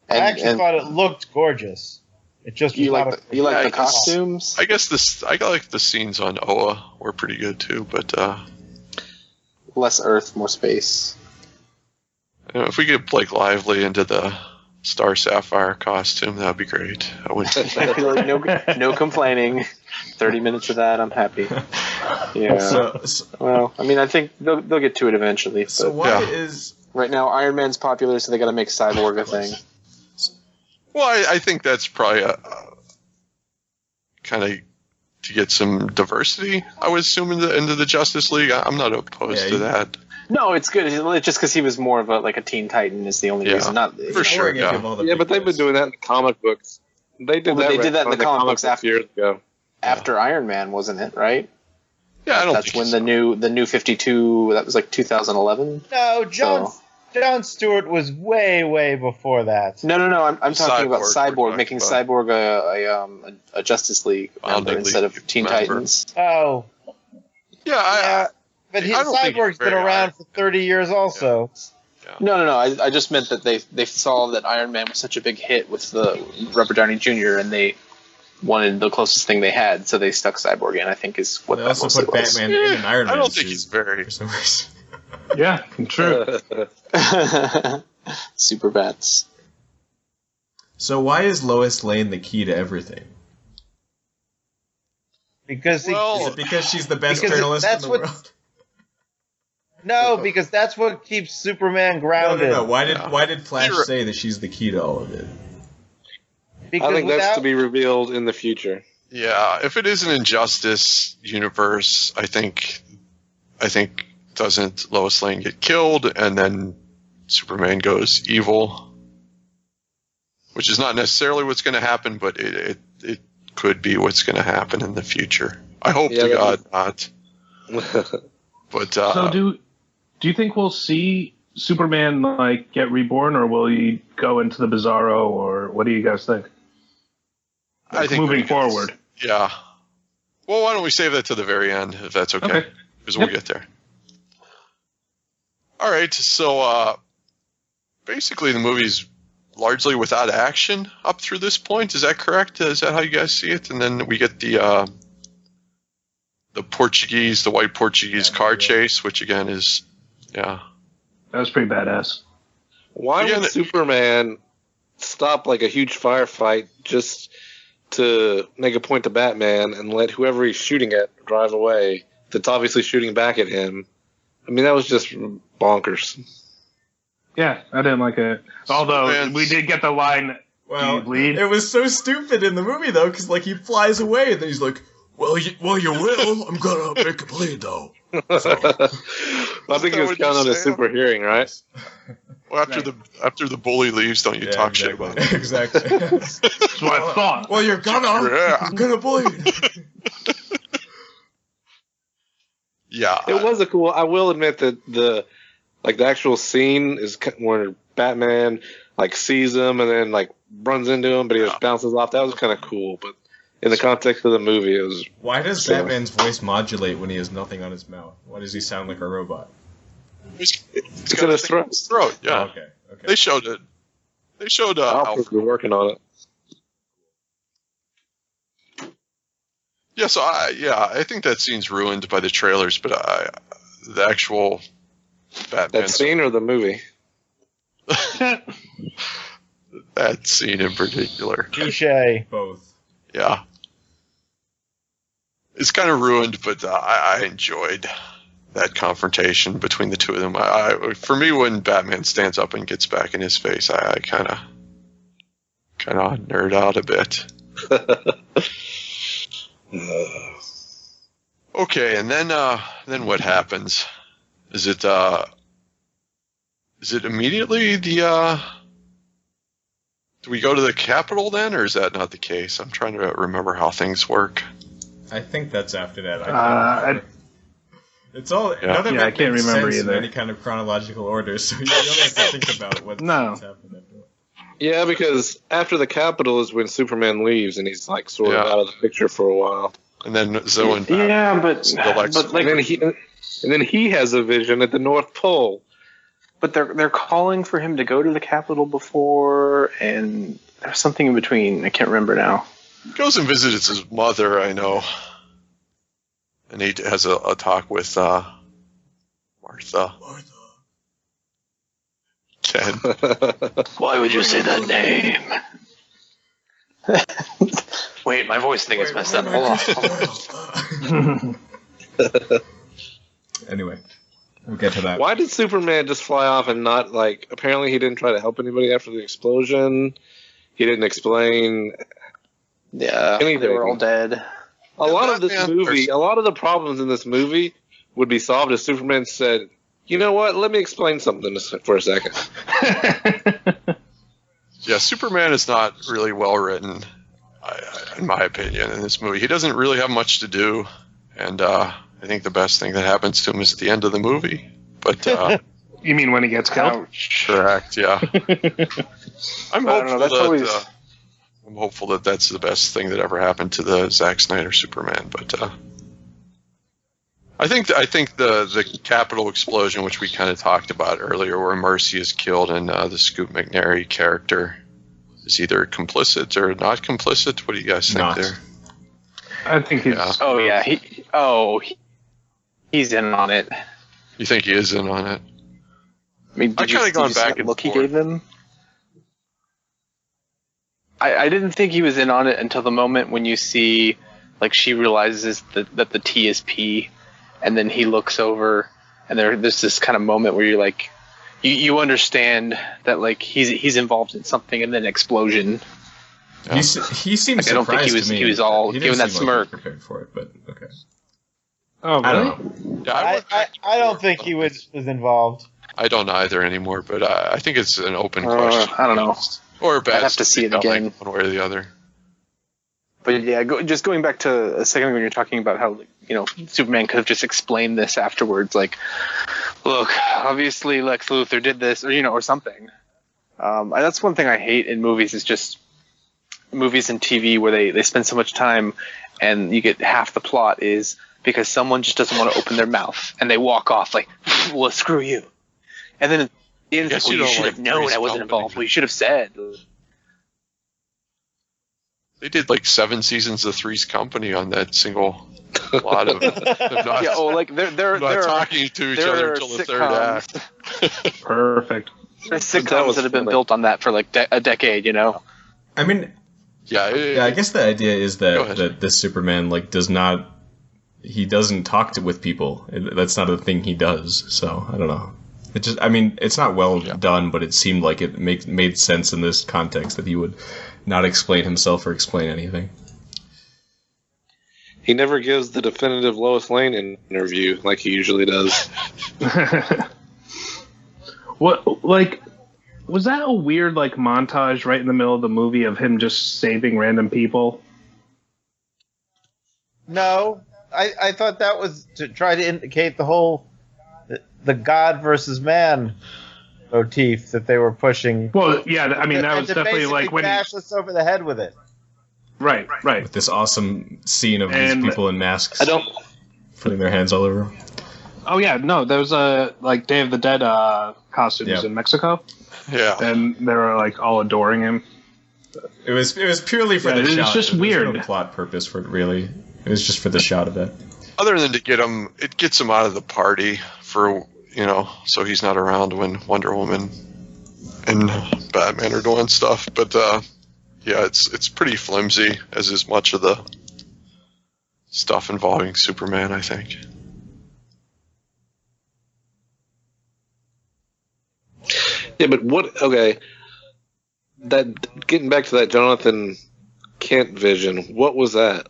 I actually thought it looked gorgeous. It just you was like not the, you like Yeah, the I guess- costumes. I guess I like the scenes on Oa were pretty good too, but Less Earth, more space. if we get Blake Lively into the Star Sapphire costume, that'd be great. I would. I feel like no complaining. 30 minutes of that, I'm happy. Yeah. Well, I mean, I think they'll get to it eventually. But So why is right now, Iron Man's popular, so they got to make Cyborg a thing. Well, I think that's probably a kind of to get some diversity. I would assume into the Justice League. I'm not opposed to that. No, it's good. It's just because he was more of a Teen Titan is the only reason. Not for sure. Give all the Yeah, big but they've been boys. doing that in the comic books. They did Well, that. but they did that in the comic books after- years ago. after Iron Man, wasn't it? Right? Yeah, I don't That's think when so. the new 52. That was like 2011. No, John Stewart was way before that. No. I'm talking about Cyborg, we're Cyborg, talking making about. Cyborg a Justice League member Founding instead League of Teen member. Titans. Oh, Yeah, but I don't think Cyborg's he's been very around Iron for 30 years also. No. I just meant that they saw that Iron Man was such a big hit with the Robert Downey Jr. and they wanted the closest thing they had, so they stuck Cyborg in. I think is what They that also mostly put was. Batman in an Iron Man I don't think suit he's very. for some reason. Yeah, true. Super bats. So why is Lois Lane the key to everything? Because Well, Is it because she's the best Because journalist in that's the what- world? no, because that's what keeps Superman grounded. No. Why did Flash You're- say that she's the key to all of it? Because I think that's without- to be revealed in the future. Yeah, if it is an Injustice universe, I think doesn't Lois Lane get killed and then Superman goes evil, which is not necessarily what's going to happen, but it could be what's going to happen in the future. I hope Yeah, to that God not. But So do you think we'll see Superman get reborn, or will he go into the Bizarro, or what do you guys think? I think moving we can- forward. Yeah. Well, why don't we save that to the very end, if that's okay? Okay. Because we'll Yep. get there. All right, so basically the movie's largely without action up through this point. Is that correct? Is that how you guys see it? And then we get the white Portuguese car chase, which again is, That was pretty badass. Why Again, would Superman stop a huge firefight just to make a point to Batman and let whoever he's shooting at drive away that's obviously shooting back at him? I mean, that was just bonkers. Yeah, I didn't like it. Although Superman's- we did get the line, Well, you bleed? it was so stupid in the movie though, because he flies away and then he's like, "Well, you will. I'm gonna make it bleed though." I think he was what counting on you his say? super hearing, right? well, after the bully leaves, don't you talk shit about it? Exactly. That's what I thought. Well, you're gonna. Yeah. I'm gonna bleed. Yeah. It was a cool. I will admit that the actual scene is where Batman sees him and then runs into him, but he just bounces off. That was kind of cool, but in the context of the movie, it was. Why does So- Batman's voice modulate when he has nothing on his mouth? Why does he sound like a robot? It's in his throat. Yeah. Oh, okay. They showed it. They showed Alfred's Alfred. been working on it. Yeah, so I think that scene's ruined by the trailers, but the actual Batman. That scene or the movie? That scene in particular. Touché. Both. Yeah. It's kind of ruined, but I enjoyed that confrontation between the two of them. For me, when Batman stands up and gets back in his face, I kind of nerd out a bit. Okay, and then what happens? Is it immediately the do we go to the Capitol then, or is that not the case? I'm trying to remember how things work. I think that's after that. It's all none of it I can't makes remember sense either. in any kind of chronological order, so you really have to think about what's happened after. Yeah, because after the Capitol is when Superman leaves, and he's like sort of out of the picture for a while. And then Zoe and Yeah, but like, and then he has a vision at the North Pole. but they're calling for him to go to the Capitol before, and there's something in between. I can't remember now. he goes and visits his mother, I know. And he has a talk with Martha. Ken. Why would you say that name? Wait, my voice thing is messed up. Hold on. Anyway, we'll get to that. Why did Superman just fly off and not, like, apparently he didn't try to help anybody after the explosion. He didn't explain Yeah, anything. they were all dead. A lot of the problems in this movie would be solved if Superman said, you know what, let me explain something for a second. Yeah, Superman is not really well written, in my opinion, in this movie. He doesn't really have much to do, and I think the best thing that happens to him is at the end of the movie. But You mean when he gets killed? correct, yeah. I'm I don't know, that's always... I'm hopeful that that's the best thing that ever happened to the Zack Snyder Superman. But I think the Capitol explosion, which we kind of talked about earlier, where Mercy is killed and the Scoop McNairy character is either complicit or not complicit. What do you guys think Not. there? I think he's... Yeah. Oh, yeah. He's in on it. You think he is in on it? I mean, I've kinda gone back and look he forth. gave them? I didn't think he was in on it until the moment when you see, like, she realizes that the T is P, and then he looks over, and there's this kind of moment where you're like, you understand that, like, he's involved in something, and then an explosion. Yeah. He seemed Like, I don't think surprised he was- to me. he was all He giving didn't that seem like he was smirk. prepared for it, but okay. Oh, I really? don't know. Yeah, I don't think he was involved. I don't either anymore, but I think it's an open question. I don't know. Or a bad I'd have to see it statement, again. like, one way or the other. But yeah, just going back to a second when you're talking about how, Superman could have just explained this afterwards, like, look, obviously Lex Luthor did this, or something. That's one thing I hate in movies, is just movies and TV where they spend so much time and you get half the plot is because someone just doesn't want to open their mouth and they walk off like, well, screw you. And then at the end, it's like, well, you should have known I wasn't involved. Well, you should have said. They did like 7 seasons of Three's Company on that single plot of them not, Yeah, like they're talking to each other until the third act. Perfect. There's sitcoms that have been built on that for like a decade, I mean, Yeah, I guess the idea is Go ahead. that this Superman he doesn't talk with people. That's not a thing he does. So I don't know. It's not well done, but it seemed like it made sense in this context that he would not explain himself or explain anything. He never gives the definitive Lois Lane interview like he usually does. Was that a weird, montage right in the middle of the movie of him just saving random people? No, I thought that was to try to indicate the whole the God versus man motif that they were pushing. Well, yeah, that was and to definitely basically when bash us over the head with it. Right. With this awesome scene of And these people in masks I don't. putting their hands all over him. Oh yeah, no, there was a Day of the Dead costumes in Mexico, Yeah. and they were all adoring him. It was purely for Yeah, the it was shot. just There was weird. no plot purpose for it, really. It was just for the shot of it. Other than to get him, it gets him out of the party for, so he's not around when Wonder Woman and Batman are doing stuff. But yeah, it's pretty flimsy, as is much of the stuff involving Superman, I think. Yeah, but okay, that getting back to that Jonathan Kent vision, what was that?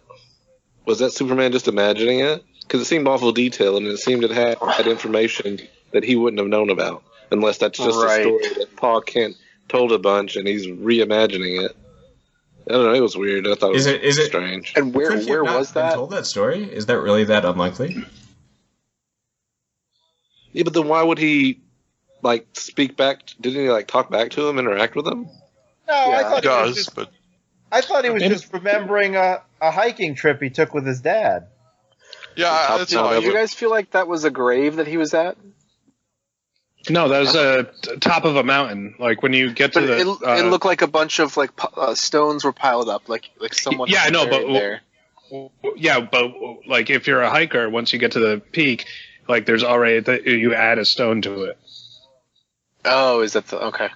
Was that Superman just imagining it? Because it seemed awful detailed, and it seemed it had information that he wouldn't have known about, unless that's just a story that Paul Kent told a bunch, and he's reimagining it. I don't know. It was weird. I thought it was strange. And where was that? Told that story? Is that really that unlikely? Yeah, but then why would he speak back? Didn't he talk back to him, interact with him? No, Yeah, I thought he does, but I thought he was just remembering a hiking trip he took with his dad. yeah, that's how I Did you guys feel like that was a grave that he was at? No, that was a top of a mountain. Like when you get to But it looked like a bunch of stones were piled up, like someone. Yeah, I know, but there. Yeah, but if you're a hiker, once you get to the peak, there's already you add a stone to it. Oh, is that okay?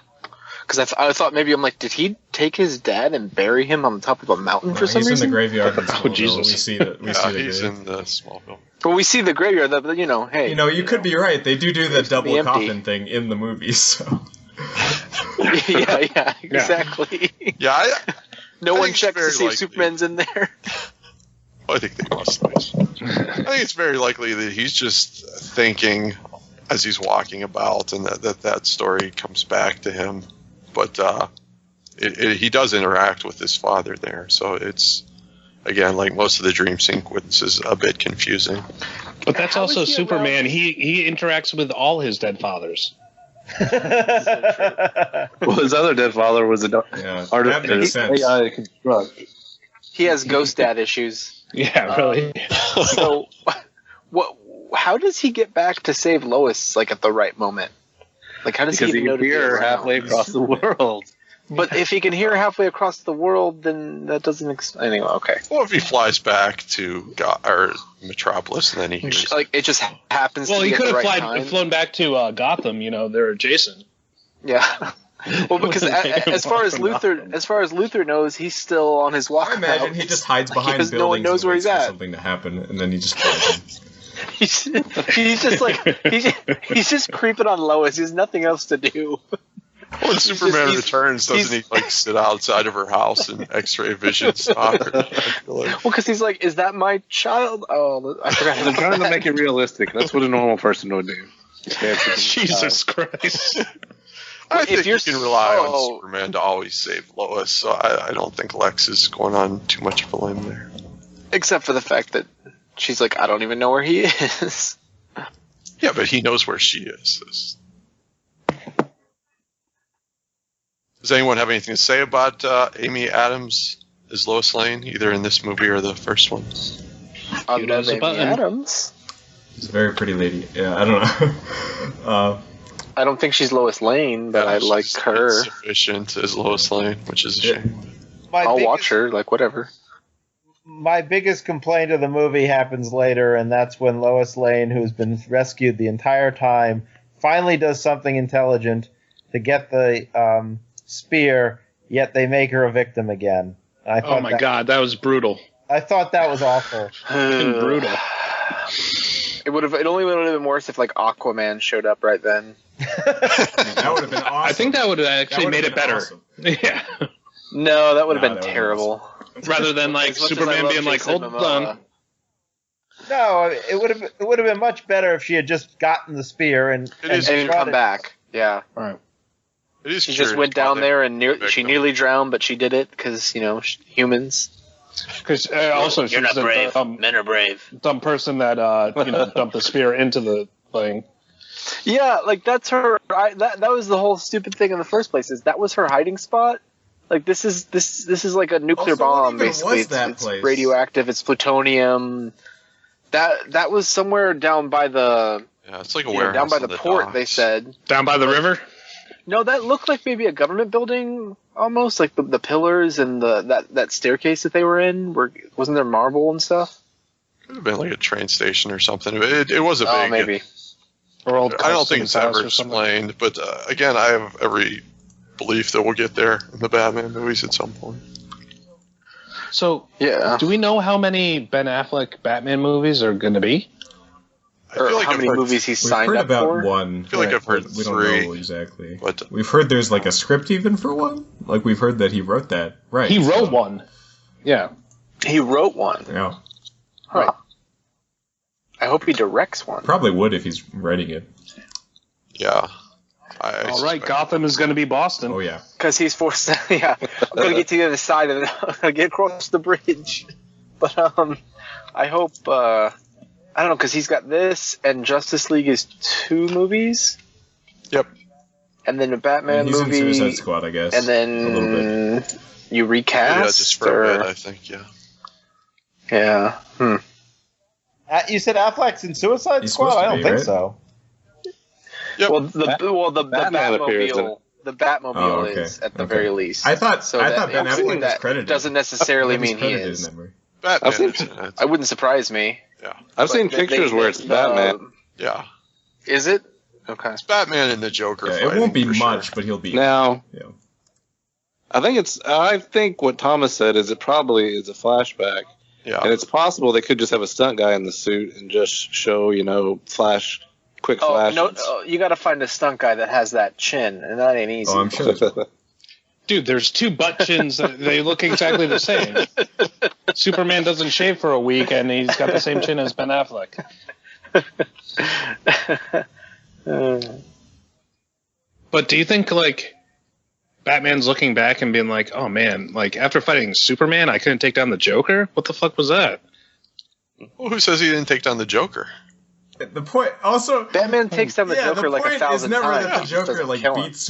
Because I thought maybe did he take his dad and bury him on the top of a mountain for some reason? He's in the graveyard. Oh, Jesus. We see the he's grave. in the Smallville. But we see the graveyard. Hey. You could be right. They do the double empty. coffin thing in the movie, so. yeah, exactly. Yeah, no I one think it's checks to very see if likely. Superman's in there. I think they must. I think it's very likely that he's just thinking as he's walking about, and that story comes back to him. But he does interact with his father there, so it's, again, like most of the dream sequences, a bit confusing. But that's also Superman. He interacts with all his dead fathers. Well, his other dead father was that makes sense. AI construct. He has ghost dad issues. Yeah, really. So, how does he get back to save Lois at the right moment? How does Because he he know can hear her halfway across the world. But if he can hear her halfway across the world, then that doesn't anyway. Okay. Well, if he flies back to Metropolis, and then he hears... it just happens. Well, to he be could at the have right time. flown back to Gotham. They're adjacent. Yeah. Well, because as far as Luthor knows, he's still on his walk. I imagine he just hides behind buildings. No one knows where he's at. Something to happen, and then he just flies in. He's just creeping on Lois. He has nothing else to do. When Superman returns, doesn't he sit outside of her house and X-ray vision stalk her? Well, because he's like, "Is that my child?" Oh, I forgot. They're trying to make it realistic. That's what a normal person would do. Jesus Christ. I think if you're you can rely on Superman to always save Lois, so I don't think Lex is going on too much of a limb there. Except for the fact that she's like, I don't even know where he is. Yeah, but he knows where she is. Does anyone have anything to say about Amy Adams as Lois Lane, either in this movie or the first one? Amy Adams. She's a very pretty lady. Yeah, I don't know. I don't think she's Lois Lane, but I like her. Insufficient as Lois Lane, which is a shame. I'll watch her, whatever. My biggest complaint of the movie happens later, and that's when Lois Lane, who's been rescued the entire time, finally does something intelligent to get the spear, yet they make her a victim again. Oh my God, that was brutal. I thought that was awful. Brutal. It only would have been worse if Aquaman showed up right then. That would have been awesome. I think that would have actually made it better. Awesome. Yeah. No, that would have been terrible. Rather than Superman being hold on. No, it would have been much better if she had just gotten the spear and come back. Yeah. All right. She just went down there and she nearly drowned, but she did it because humans. Because also You're not brave. Men are brave. Dumb person that dumped the spear into the thing. Yeah, that's her. That was the whole stupid thing in the first place. Is that was her hiding spot? This is like a nuclear bomb basically. It's radioactive. It's plutonium. That was somewhere down by the. Yeah, it's like a warehouse down by the port. docks. They said down by the river. No, that looked like maybe a government building almost, like the pillars and that staircase that they were in. Wasn't there marble and stuff? Could have been like a train station or something. It was a big. Maybe. Or old I don't think it's Custom's ever house or something. explained, but again, I have every belief that we'll get there in the Batman movies at some point. So, Yeah. do we know how many Ben Affleck Batman movies are going to be? I feel Or like how I've many heard- movies he's We've signed heard up about for? one. I feel like I've heard we don't 3, know exactly. but We've heard there's like a script even for one. Like we've heard that he wrote that. Right. He wrote so- one. Yeah. He wrote one. Yeah. Huh. I hope he directs one. Probably would if he's writing it. yeah. I All right, suspect- Gotham is going to be Boston. Oh yeah. Because he's forced to, yeah. I'm going to get to the other side of it. I'm going to get across the bridge. But, I hope, I don't know, because he's got this, and Justice League is 2 movies. Yep. And then a Batman He's movie. in Suicide Squad, I guess. And a little then bit. you recast? Yeah, just for a bit, I think. Yeah. Yeah. You said Affleck's in Suicide He's Squad? supposed to I don't be, think right? so. Yep. Well, the Batman appears in it. Batmobile Oh, okay. is at the Okay. very least. I thought So Ben that- Affleck was that credited. doesn't necessarily He's mean he credited is. in that movie. Batman. I've seen- is in it. I wouldn't surprise me. I've seen But pictures where it's Batman. Yeah. Is it? Okay. It's Batman and the Joker. Yeah, it fighting, won't be for much, sure. but he'll be. Now, Yeah. I think what Thomas said is it probably is a flashback. Yeah. And it's possible they could just have a stunt guy in the suit and just show, quick Oh, flashes. no, you got to find a stunt guy that has that chin, and that ain't easy. Oh, I'm sure. Dude, there's 2 butt chins. They look exactly the same. Superman doesn't shave for a week, and he's got the same chin as Ben Affleck. But do you think, like, Batman's looking back and being like, oh, man, like, after fighting Superman, I couldn't take down the Joker? What the fuck was that? Well, who says he didn't take down the Joker? The point also. Batman takes down the Joker the like point 1,000 is never times. that the He just Joker doesn't like kill him. beats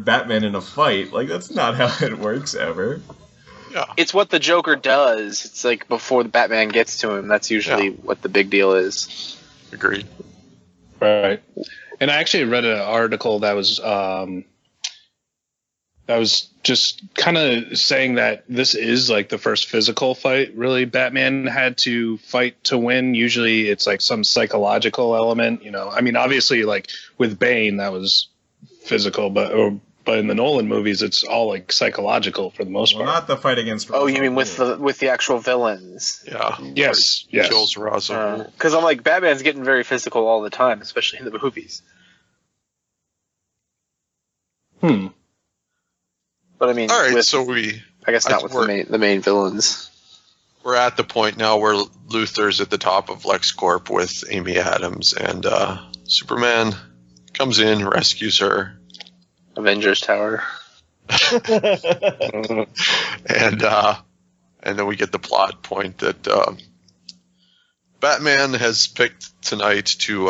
Batman in a fight. Like that's not how it works ever. Yeah. It's what the Joker does. It's like before the Batman gets to him. That's usually what the big deal is. Agreed. Right. And I actually read an article that was just kind of saying that this is like the first physical fight really Batman had to fight to win. Usually it's like some psychological element, I mean, obviously like with Bane that was physical, but in the Nolan movies it's all like psychological for the most Well, part. not the fight against. Oh, you Ra's mean al with Ghul. the actual villains? Yeah. Yes. He kills Ra's al Ghul. Because I'm like, Batman's getting very physical all the time, especially in the movies. But I mean, All right, with, so I guess not with the main villains. we're at the point now where Luthor's at the top of LexCorp with Amy Adams, and Superman comes in, rescues her, Avengers Tower. and then we get the plot point that Batman has picked tonight to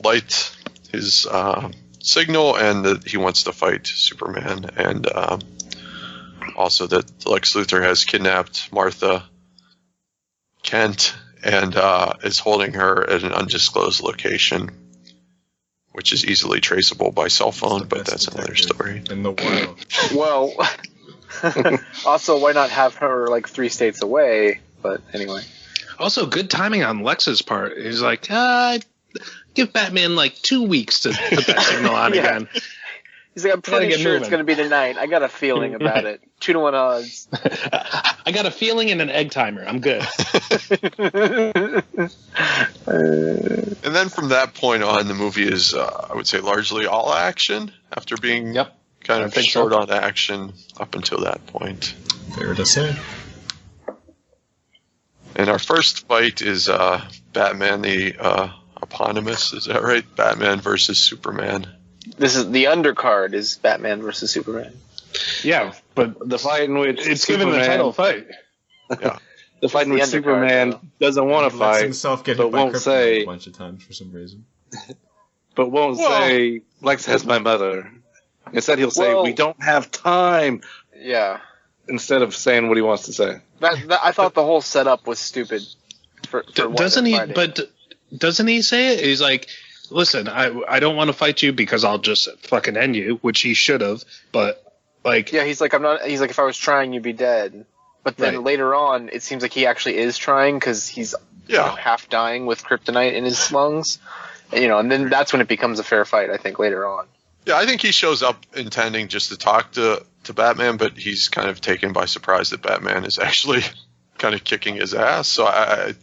light his signal, and that he wants to fight Superman, and also that Lex Luthor has kidnapped Martha Kent and is holding her at an undisclosed location, which is easily traceable by cell phone, but that's another story. In the world. Well, also, why not have her like 3 states away? But anyway. Also, good timing on Lex's part. He's like, give Batman like 2 weeks to put that signal on Yeah. again. He's like, I'm pretty get sure it's moving. going to be tonight. I got a feeling about it. 2-1 odds. I got a feeling and an egg timer. I'm good. And then from that point on, the movie is, I would say, largely all action, after being kind I of think short so. on action up until that point. Fair to say. And our first fight is Batman the eponymous, is that right? Batman versus Superman. This is the undercard is Batman versus Superman. Yeah, but The fight in which it's given the title fight. the fight in which It's the undercard, Superman though. doesn't want to He lets fight, himself get but hit by won't kryptonite say- a bunch of times for some reason. but won't Well- say Lex has my mother. Instead, he'll say Well- we don't have time. Yeah. Instead of saying what he wants to say. That I thought the whole setup was stupid. For why Doesn't they're he? fighting. But doesn't he say it? He's like, listen, I don't want to fight you because I'll just fucking end you, which he should have. But like, yeah, he's like, I'm not. He's like, if I was trying, you'd be dead. But then later on, it seems like he actually is trying because he's half dying with kryptonite in his lungs. And then that's when it becomes a fair fight, I think, later on. Yeah, I think he shows up intending just to talk to Batman, but he's kind of taken by surprise that Batman is actually kind of kicking his ass. So I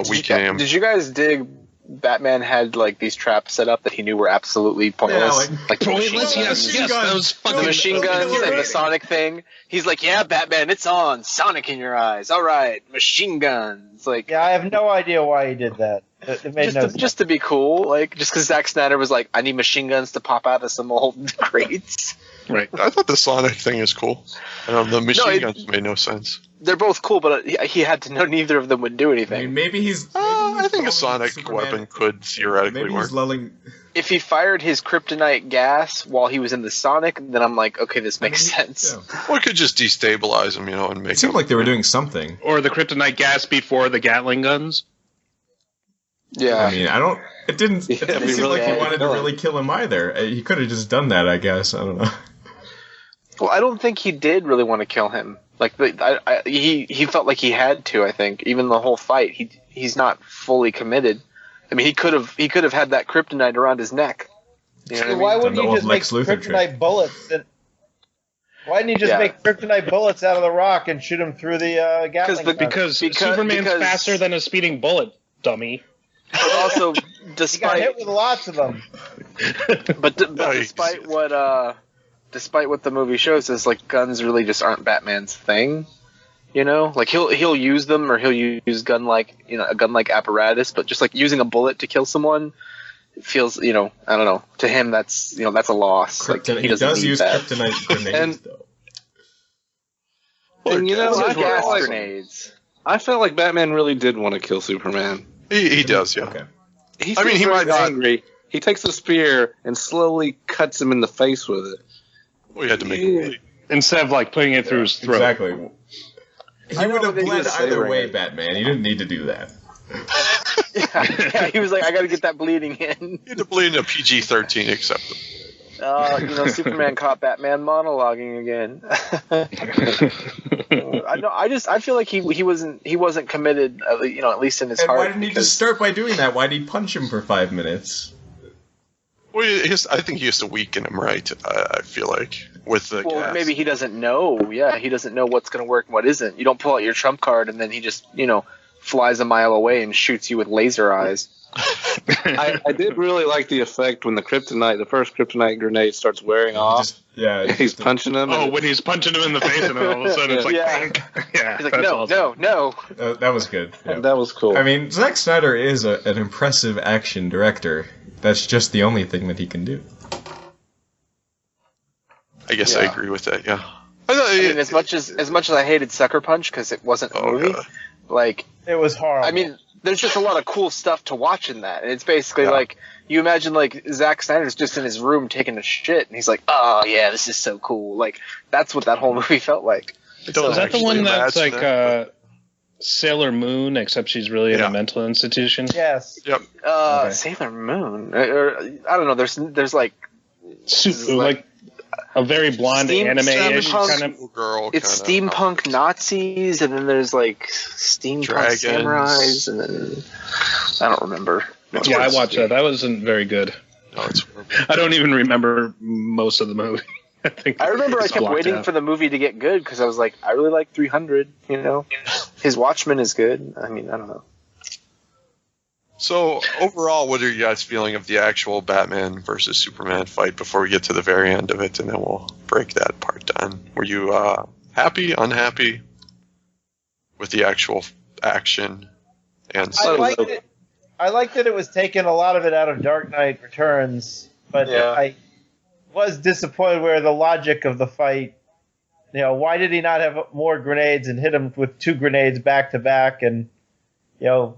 weakening him. Did you guys dig Batman had like these traps set up that he knew were absolutely pointless? Yeah, like pointless. Yes, that was fucking the machine guns and the Sonic thing. He's like, yeah, Batman, it's on. Sonic in your eyes. All right, machine guns. Like, yeah, I have no idea why he did that. It made no sense. Just to be cool, like, just because Zack Snyder was like, I need machine guns to pop out of some old crates. Right. I thought the Sonic thing is cool. The machine guns made no sense. They're both cool, but he had to know neither of them would do anything. I mean, maybe he's. I think a Sonic weapon could theoretically work. If he fired his kryptonite gas while he was in the Sonic, then I'm like, okay, this makes sense. Yeah. Or it could just destabilize him, and make. It seemed like they were doing something. Or the kryptonite gas before the Gatling guns. Yeah. I mean, It didn't seem like he wanted to really kill him either. He could have just done that, I guess. I don't know. Well, I don't think he did really want to kill him. Like he felt like he had to. I think even the whole fight, he's not fully committed. I mean, he could have had that kryptonite around his neck. Why wouldn't he just make kryptonite bullets? Why didn't he just make kryptonite bullets out of the rock and shoot him through the Gatling gun? Because Superman's faster than a speeding bullet, dummy. But also, despite he got hit with lots of them. But despite what the movie shows us, like, guns really just aren't Batman's thing. Like he'll use them, or he'll use a gun-like apparatus, but just like using a bullet to kill someone, it feels, I don't know. To him, that's a loss. Like, he does use kryptonite grenades, though. And gas grenades. I felt like Batman really did want to kill Superman. He does, yeah. Okay. He might be angry. He takes a spear and slowly cuts him in the face with it. We had to make him bleed. Instead of like putting it through his throat. Exactly. He would have bled either way, Batman. You didn't need to do that. yeah, he was like, I got to get that bleeding in. You had to bleed in a PG-13 acceptable. Superman caught Batman monologuing again. I feel like he wasn't committed. At least in his heart. Why didn't he just start by doing that? Why did he punch him for 5 minutes? Well, I think he has to weaken him, right? I feel like with the gas. Maybe he doesn't know. Yeah, he doesn't know what's going to work and what isn't. You don't pull out your trump card and then he just flies a mile away and shoots you with laser eyes. I did really like the effect when the first kryptonite grenade starts wearing off. He's punching him. Oh, when he's punching him in the face, and then all of a sudden it's like, yeah. He's like, no. That was good. Yeah. That was cool. I mean, Zack Snyder is an impressive action director. That's just the only thing that he can do. I guess I agree with that. Yeah. As much as I hated Sucker Punch because it wasn't a movie, like it was horrible. I mean, there's just a lot of cool stuff to watch in that, and it's basically like you imagine like Zack Snyder's just in his room taking a shit, and he's like, "Oh yeah, this is so cool." Like that's what that whole movie felt like. Is that the one that's like Sailor Moon, except she's really in a mental institution? Yes. Yep. Sailor Moon, or I don't know. There's like a very blonde anime-ish kind of girl. It's steampunk Nazis, and then there's like steampunk samurais, and then I don't remember. Yeah, I watched that. That wasn't very good. No, it's horrible. I don't even remember most of the movie. I remember I kept waiting for the movie to get good because I was like, I really like 300. His Watchmen is good. I mean, I don't know. So, overall, what are you guys feeling of the actual Batman versus Superman fight before we get to the very end of it, and then we'll break that part down? Were you happy, unhappy with the actual action? And I liked that it was taking a lot of it out of Dark Knight Returns, but I was disappointed where the logic of the fight, why did he not have more grenades and hit him with 2 grenades back to back, and, there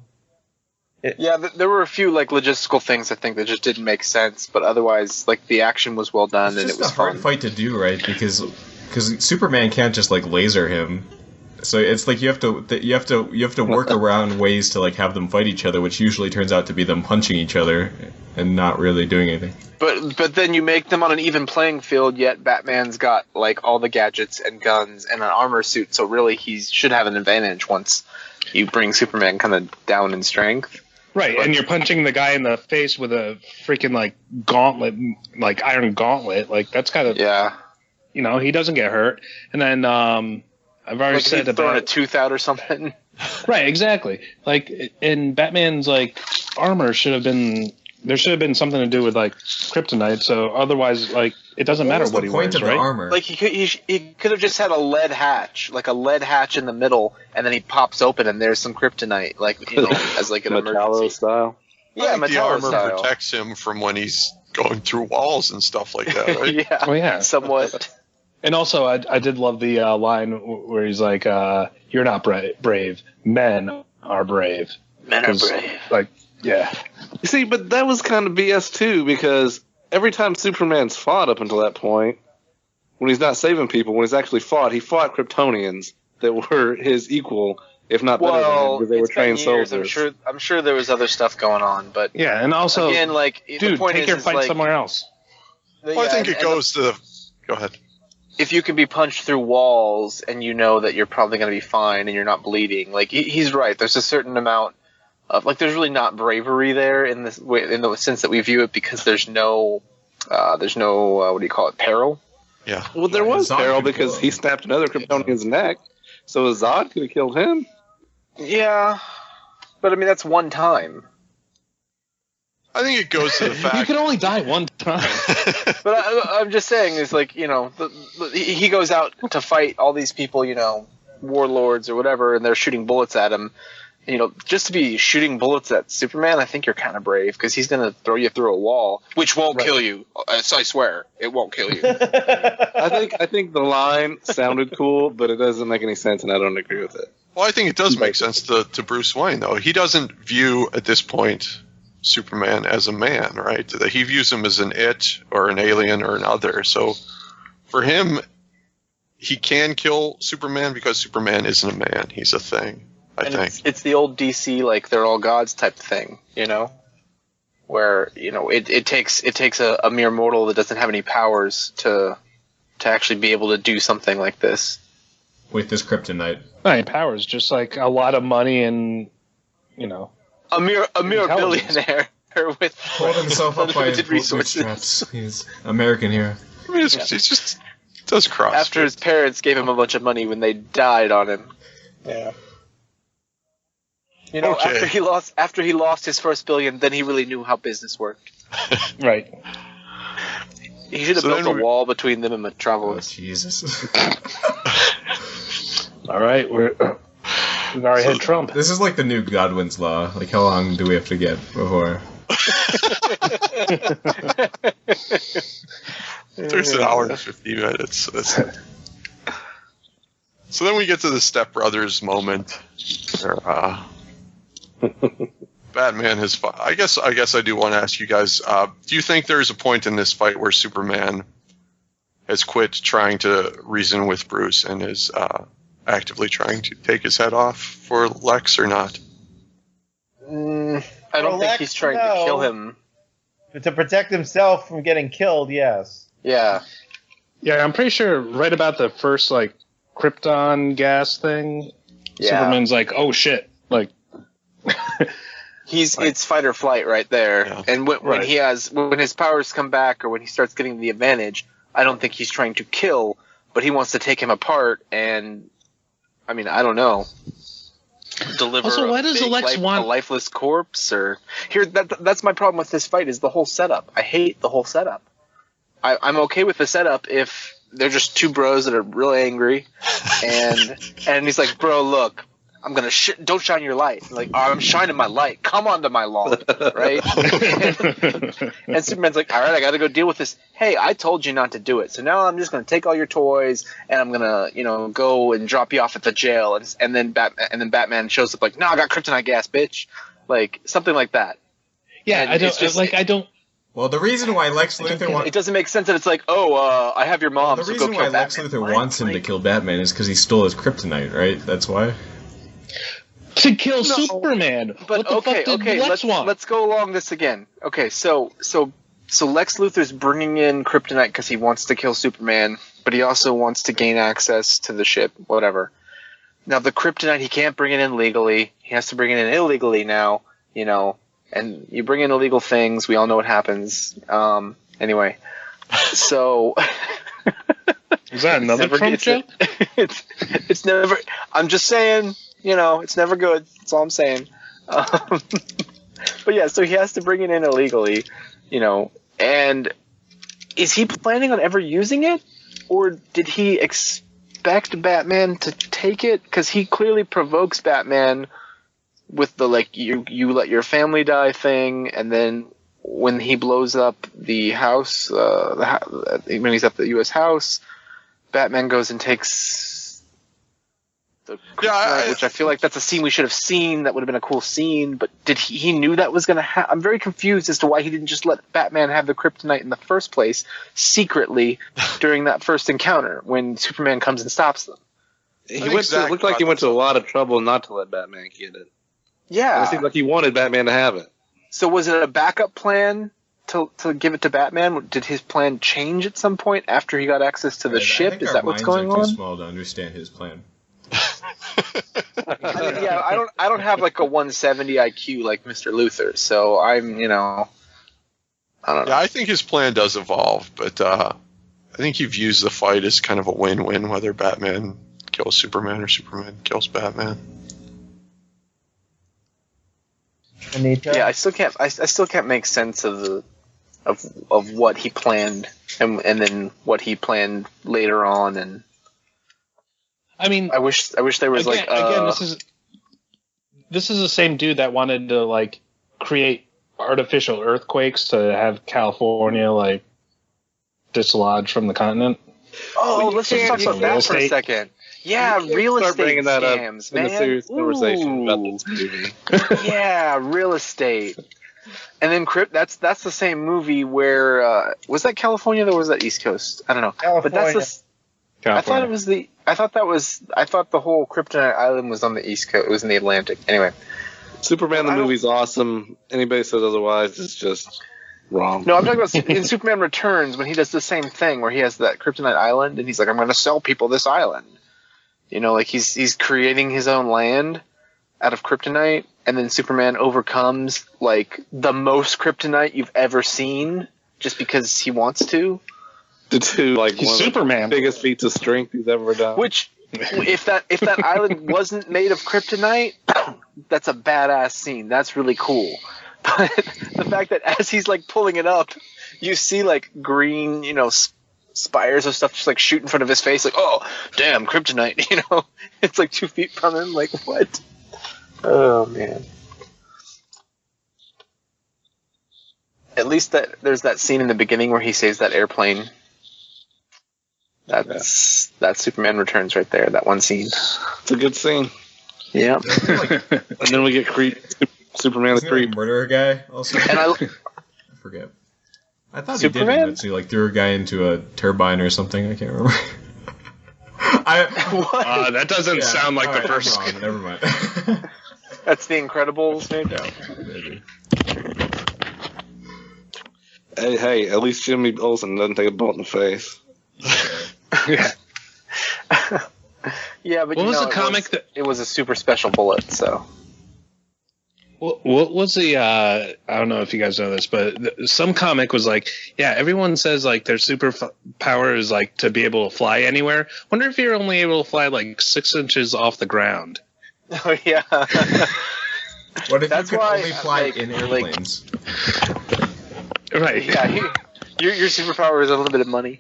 were a few like logistical things I think that just didn't make sense, but otherwise, like the action was well done and it was a hard fight to do, right? Because Superman can't just like laser him, so it's like you have to work around ways to like have them fight each other, which usually turns out to be them punching each other. and not really doing anything. But then you make them on an even playing field, yet Batman's got like all the gadgets and guns and an armor suit, so really he should have an advantage once you bring Superman kind of down in strength. Right, and you're punching the guy in the face with a freaking like gauntlet, like iron gauntlet. Like that's kind of he doesn't get hurt. And then I've already said about throwing a tooth out or something. Right, exactly. Like in Batman's like armor there should have been something to do with like kryptonite. So otherwise, like it doesn't matter what he wears, right? Armor? Like he could have just had a lead hatch, like a lead hatch in the middle, and then he pops open and there's some kryptonite, like as like an emergency style. Yeah, the armor protects him from when he's going through walls and stuff like that, right? Yeah, oh yeah, somewhat. And also, I did love the line where he's like, "You're not brave. Men are brave. Men are brave." Like, yeah. You see, but that was kind of BS too, because every time Superman's fought up until that point, when he's not saving people, when he's actually fought, he fought Kryptonians that were his equal, if not better than him, because they were trained soldiers. I'm sure there was other stuff going on, but yeah, and also, again, like, dude, the point take your fight like, somewhere else. Well, I think it goes to. Go ahead. If you can be punched through walls and you know that you're probably going to be fine and you're not bleeding, like he's right. There's a certain amount of like there's really not bravery there in this way, in the sense that we view it, because there's no what do you call it, peril. Yeah. Well, there was peril because he snapped another Kryptonian's neck, so Zod could have killed him. Yeah, but I mean that's one time. I think it goes to the fact you can only die one time. But I'm just saying, is like he goes out to fight all these people, warlords or whatever, and they're shooting bullets at him. Just to be shooting bullets at Superman, I think you're kind of brave, because he's going to throw you through a wall, which won't kill you. I swear, it won't kill you. I think the line sounded cool, but it doesn't make any sense, and I don't agree with it. Well, I think it does make sense to Bruce Wayne, though. He doesn't view at this point Superman as a man, right? He views him as an it or an alien or an other. So for him, he can kill Superman because Superman isn't a man. He's a thing, I think. It's the old DC, like, they're all gods type thing, where, it takes a mere mortal that doesn't have any powers to actually be able to do something like this. With this kryptonite. Not any powers, just like a lot of money and, A mere billionaire with hold himself up by his resources. He's American hero. I mean, he just does cross. After his parents gave him a bunch of money when they died on him. Yeah. Okay. After he lost his first billion, then he really knew how business worked. Right. He should have built a wall between them and Metropolis. Oh, Jesus. All right, we've already had Trump. This is like the new Godwin's Law. Like, how long do we have to get before? There's an hour and 50 minutes. So then we get to the Step Brothers moment. Where, Batman has. I guess I do want to ask you guys. Do you think there's a point in this fight where Superman has quit trying to reason with Bruce and is actively trying to take his head off for Lex, or not? I don't think he's trying to kill him. To protect himself from getting killed, yes. Yeah. Yeah, I'm pretty sure right about the first, like, Krypton gas thing, Superman's like, oh shit. Like, it's fight or flight right there. Yeah. And when his powers come back, or when he starts getting the advantage, I don't think he's trying to kill, but he wants to take him apart and, I mean, I don't know, deliver also, why does a lifeless corpse, or that's my problem with this fight, is the whole setup. I hate the whole setup. I'm okay with the setup if they're just two bros that are real angry, and he's like, bro, look, I'm gonna don't shine your light. I'm like, oh, I'm shining my light. Come onto my lawn, right? and Superman's like, all right, I got to go deal with this. Hey, I told you not to do it, so now I'm just gonna take all your toys and I'm gonna, go and drop you off at the jail. And then Batman shows up like, no, I got kryptonite gas, bitch. Like something like that. Yeah, and I don't. Well, the reason why Lex Luthor it doesn't make sense that it's like, I have your mom. The so reason go kill why Lex Batman. Luthor wants him to kill Batman is because he stole his kryptonite, right? That's why. To kill Superman. But what the fuck did Lex want? Let's go along this again. Okay, so Lex Luthor's bringing in kryptonite because he wants to kill Superman, but he also wants to gain access to the ship, whatever. Now the kryptonite, he can't bring it in legally. He has to bring it in illegally now, and you bring in illegal things, we all know what happens. Anyway, so... Is that another Trump joke? It's never... I'm just saying, it's never good. That's all I'm saying. But yeah, so he has to bring it in illegally, and is he planning on ever using it? Or did he expect Batman to take it? Because he clearly provokes Batman with the, you let your family die thing, and then when he blows up the house, when he's at the U.S. house, Batman goes and takes the kryptonite, which I feel like that's a scene we should have seen. That would have been a cool scene, but did he knew that was going to happen? I'm very confused as to why he didn't just let Batman have the kryptonite in the first place, secretly, during that first encounter, when Superman comes and stops them. It looked like he went to a lot of trouble not to let Batman get it. Yeah. And it seemed like he wanted Batman to have it. So was it a backup plan to give it to Batman? Did his plan change at some point after he got access to the ship? Is that what's going on? Are too small to understand his plan. I don't have like a 170 IQ like Mr. Luthor, so I'm, I don't know. Yeah, I think his plan does evolve, but I think he views the fight as kind of a win-win, whether Batman kills Superman or Superman kills Batman. Anita? Yeah, I still can't make sense of what he planned and then what he planned later on, and I mean, I wish there was again, this is the same dude that wanted to create artificial earthquakes to have California dislodged from the continent. Oh, let's just talk about that for a second. Yeah, real estate scams, man. In a serious conversation about this movie. Yeah, real estate. And then that's the same movie where was that California or was that East Coast? I don't know. California. But that's California. I thought the whole Kryptonite Island was on the East Coast. It was in the Atlantic. Anyway, Superman the movie's awesome. Anybody says otherwise is just wrong. No, I'm talking about in Superman Returns when he does the same thing where he has that Kryptonite Island and he's like, I'm going to sell people this island. He's creating his own land out of kryptonite, and then Superman overcomes the most kryptonite you've ever seen just because he wants to. To do he's Superman. Of the biggest feats of strength he's ever done. Which, if that island wasn't made of kryptonite, that's a badass scene. That's really cool. But the fact that as he's pulling it up, you see green, spires of stuff just shoot in front of his face, oh damn, kryptonite, it's 2 feet from him, what? Oh man. At least there's that scene in the beginning where he saves that airplane. That's Superman Returns right there, that one scene. It's a good scene. Yeah. And then we get Superman the Creep. Murderer guy also. And I forget. I thought Superman? he did eventually threw a guy into a turbine or something. I can't remember. That doesn't sound like the first. Wrong, never mind. That's The Incredibles, maybe. Maybe. Hey, at least Jimmy Olsen doesn't take a bullet in the face. Yeah. Yeah, but what was the comic it was a super special bullet, so. What was the, I don't know if you guys know this, but some comic was everyone says their superpower is to be able to fly anywhere. Wonder if you're only able to fly 6 inches off the ground. Oh, yeah. What if you could only fly in airplanes? Right. Yeah, your superpower is a little bit of money.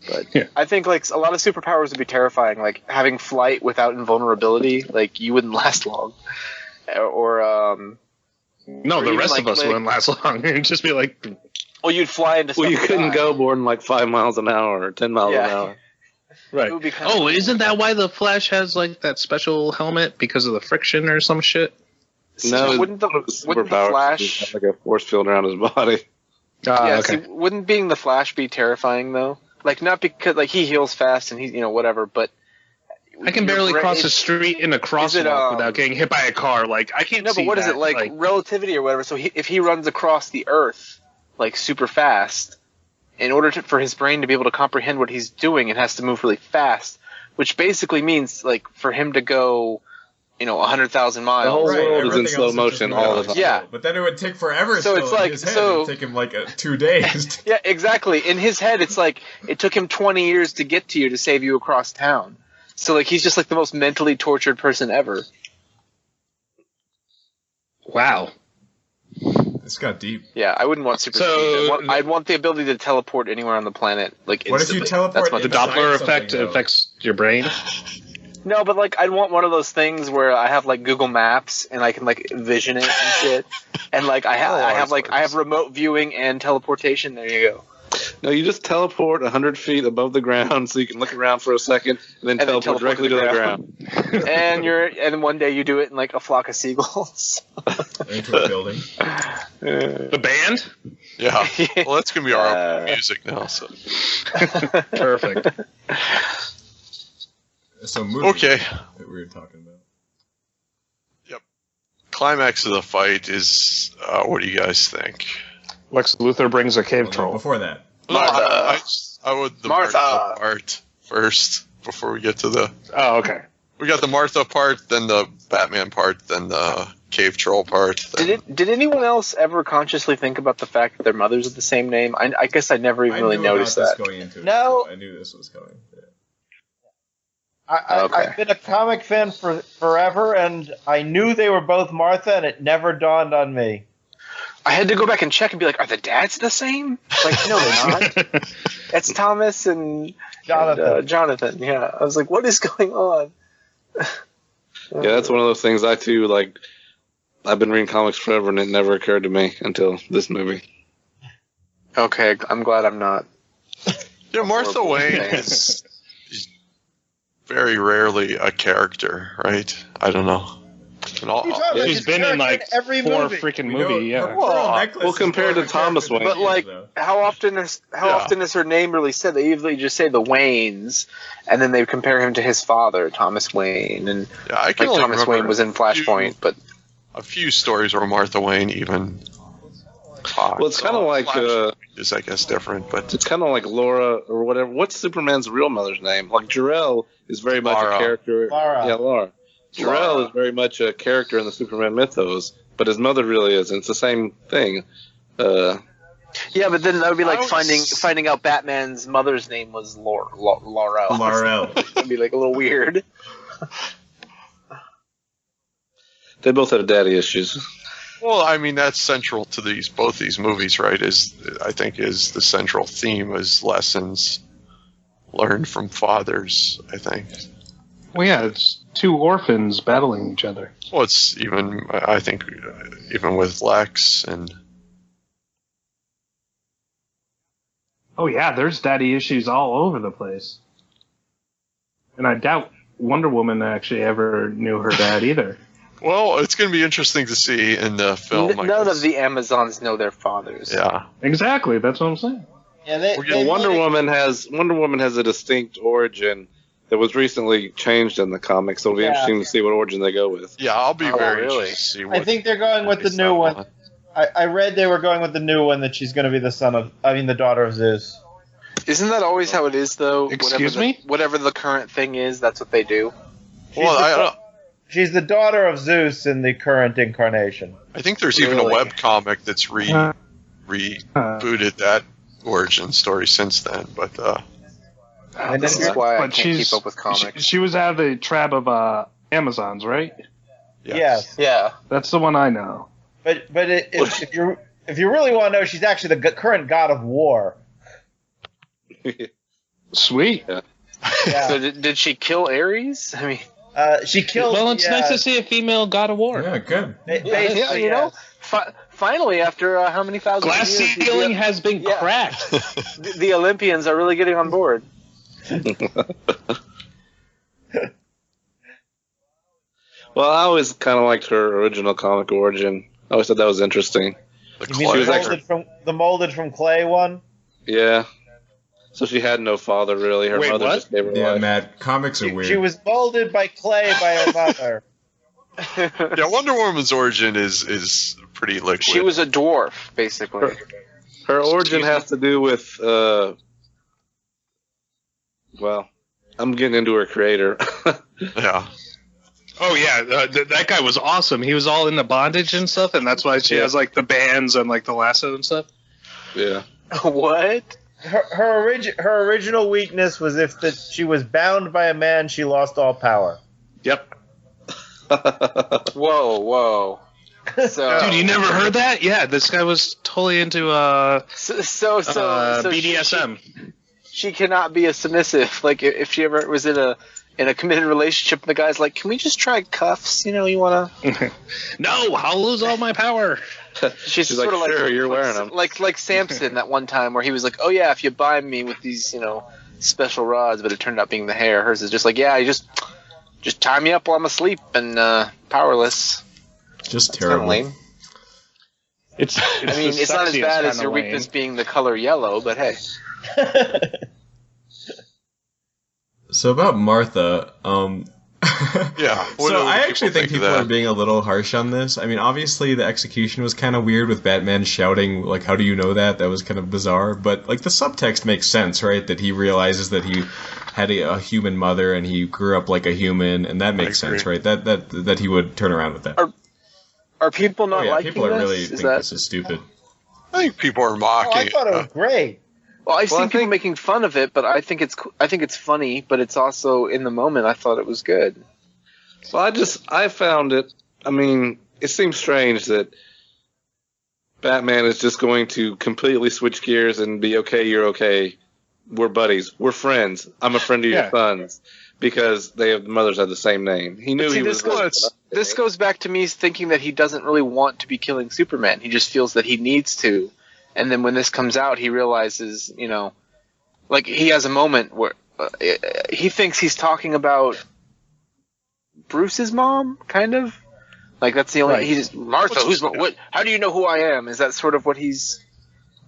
But yeah. I think a lot of superpowers would be terrifying. Having flight without invulnerability, you wouldn't last long. Or no, the rest of us wouldn't last long. It'd just be well, you'd fly into stuff. Well, you couldn't go more than 5 miles an hour or 10 miles an hour. Right. Isn't that why the Flash has that special helmet because of the friction or some shit? No, wouldn't the Flash have a force field around his body? Okay. See, wouldn't being the Flash be terrifying though? Not because he heals fast and he's whatever, but I can barely cross the street in a crosswalk without getting hit by a car. Like, I can't. No, see but what is that. it like relativity or whatever? So if he runs across the Earth like super fast, in order for his brain to be able to comprehend what he's doing, it has to move really fast, which basically means like for him to go, 100,000 miles. The whole Right, world is in everything slow else is motion just all the moving. time. Yeah. But then it would take forever. So still it's like- in his head. so- It would take him like 2 days. Yeah, exactly. In his head, it's like it took him 20 years to get to you to save you across town. So like he's just like the most mentally tortured person ever. Wow. This got deep. Yeah, I wouldn't want super speed. I'd want the ability to teleport anywhere on the planet, like What if you instantly. teleport That's The my- inside Doppler something, effect though? affects your brain. No, but like I'd want one of those things where I have like Google Maps and I can like vision it and shit, and like I have remote viewing and teleportation. There you go. No, you just teleport 100 feet above the ground so you can look around for a second and then teleport directly to the ground. And and one day you do it in like a flock of seagulls. Into a building. The band? Yeah. Well, that's gonna be our own music now. So Perfect. So movie Okay. that we were talking about. climax of the fight is. What do you guys think? Lex Luthor brings a cave Well, no, troll. before that. Martha. I would the Martha. Martha part first before we get to the. Oh, okay. We got the Martha part, then the Batman part, then the cave troll part. Then... Did anyone else ever consciously think about the fact that their mothers are the same name? I guess I never even really knew noticed about that. this going into it, No. so I knew this was coming. Yeah. Okay. I've been a comic fan for forever, and I knew they were both Martha, and it never dawned on me. I had to go back and check and be like, are the dads the same? Like, no, they're not. It's Thomas and Jonathan. Jonathan. Yeah, I was like, what is going on? Yeah, that's one of those things I too like. I've been reading comics forever, and it never occurred to me until this movie. Okay, I'm glad I'm not. Yeah, Martha Wayne is very rarely a character, right? I don't know. And all, She's been in like every 4 movie. freaking We know movie, yeah. her pearl necklace well, is compared more to of a Thomas character Wayne. than But he is, like, though. how often is her name really said? They usually just say the Waynes, and then they compare him to his father, Thomas Wayne, and yeah, I can like only Thomas remember Wayne was in Flashpoint, but a few stories where Martha Wayne even talks. Well, it's kind of like is I guess different, but it's kind of like Laura or whatever. What's Superman's real mother's name? Like Jor-El is very much Lara. a character. Lara. Yeah, Laura. Jor-El Lara. is very much a character in the Superman mythos, but his mother really isn't. It's the same thing. yeah, but then that would be like I was- finding out Batman's mother's name was Laurel. Laurel. It'd be like a little weird. They both have daddy issues. well, I mean that's central to both these movies, right? Is the central theme is lessons learned from fathers. I think. Well, yeah, it's 2 orphans battling each other. Well, it's even I think even with Lex and Oh, yeah, there's daddy issues all over the place. And I doubt Wonder Woman actually ever knew her dad either. well, it's going to be interesting to see in the film. I None guess. of the Amazons know their fathers. Yeah. Exactly, that's what I'm saying. Yeah, they Well, Wonder Woman has a distinct origin that was recently changed in the comics, so it'll be Yeah. interesting to see what origin they go with. Yeah, I'll be very really? interested to see what I think they're going with the they new settle one. on. I read they were going with the new one that she's going to be the daughter of Zeus. Isn't that always how it is, though? Excuse me? Whatever the current thing is, that's what they do. Well, She's the daughter of Zeus in the current incarnation. I think there's even a Really? webcomic that's rebooted that origin story since then. But And This then is you're- why I But can't keep up with comics. She was out of the tribe of Amazons, right? Yes. Yeah. That's the one I know. But if you really want to know, she's actually the current god of war. Sweet. Yeah. So did she kill Ares? I mean, She killed. Well, it's nice to see a female god of war. Yeah, good. yeah, you know, finally, after how many thousand Glass years, ceiling has been Yeah. cracked. the Olympians are really getting on board. Well, I always kind of liked her original comic origin. I always thought that was interesting. the You mean Clark- was actually- the molded from clay one? Yeah. So she had no father, really. Her Wait, mother what? just gave her Yeah, life. Matt, comics are weird. She was molded by clay by her mother. Yeah, Wonder Woman's origin is pretty liquid. She was a dwarf, basically. Her origin has to do with, well, I'm getting into her creator. Yeah. Oh yeah, that guy was awesome. He was all into bondage and stuff, and that's why she has like the bands and like the lasso and stuff. Yeah. What? Her original weakness was if she was bound by a man, she lost all power. Yep. Whoa. So, Dude, you never heard that? Yeah, this guy was totally into so BDSM. She cannot be a submissive. Like if she ever was in a committed relationship, and the guy's like, "Can we just try cuffs? You know, you wanna?" No, I'll lose all my power. She's like, sort of "Sure, you're wearing them." Like Samson that one time where he was like, "Oh yeah, if you bind me with these, special rods," but it turned out being the hair. Hers is just like, "Yeah, you just tie me up while I'm asleep and powerless." Just That's kinda terrible. lame. It's I mean, it's not as bad as your weakness being the color yellow, but hey. So about Martha, Yeah. so I actually think of people that? are being a little harsh on this. I mean, obviously the execution was kind of weird with Batman shouting, like, "How do you know that?" That was kind of bizarre. But, like, the subtext makes sense, right? That he realizes that he had a human mother and he grew up like a human, and that makes sense, right? That he would turn around with that. Are people not liking people this? really think this is stupid. I think people are Oh, mocking I thought it was great. Well, I've seen people making fun of it, but I think it's funny. But it's also in the moment. I thought it was good. Well, I found it. I mean, it seems strange that Batman is just going to completely switch gears and be okay. You're okay. We're buddies. We're friends. I'm a friend of your sons because mothers have the same name. He knew he was. This goes back to me thinking that he doesn't really want to be killing Superman. He just feels that he needs to. And then when this comes out, he realizes, like he has a moment where he thinks he's talking about Bruce's mom, kind of. Like that's the only. Right. He's Martha. What? How do you know who I am? Is that sort of what he's?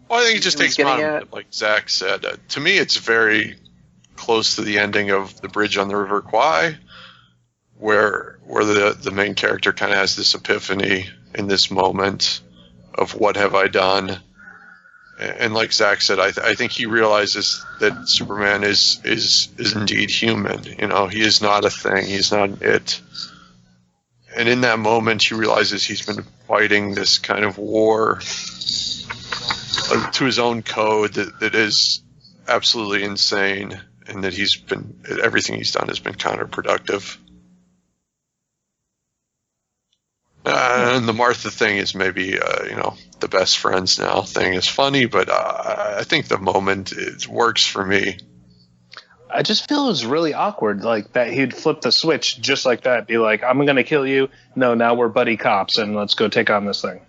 Well, I think it just takes getting time. at? Like Zach said, to me, it's very close to the ending of The Bridge on the River Kwai, where the main character kind of has this epiphany in this moment of what have I done. And like Zach said, I think he realizes that Superman is indeed human. He is not a thing. He's not an it. And in that moment, he realizes he's been fighting this kind of war to his own code that is absolutely insane, and that everything he's done has been counterproductive. And the Martha thing is maybe, the best friends now thing is funny, but I think the moment it works for me. I just feel it was really awkward, like that he'd flip the switch just like that, be like, "I'm going to kill you. No, now we're buddy cops, and let's go take on this thing."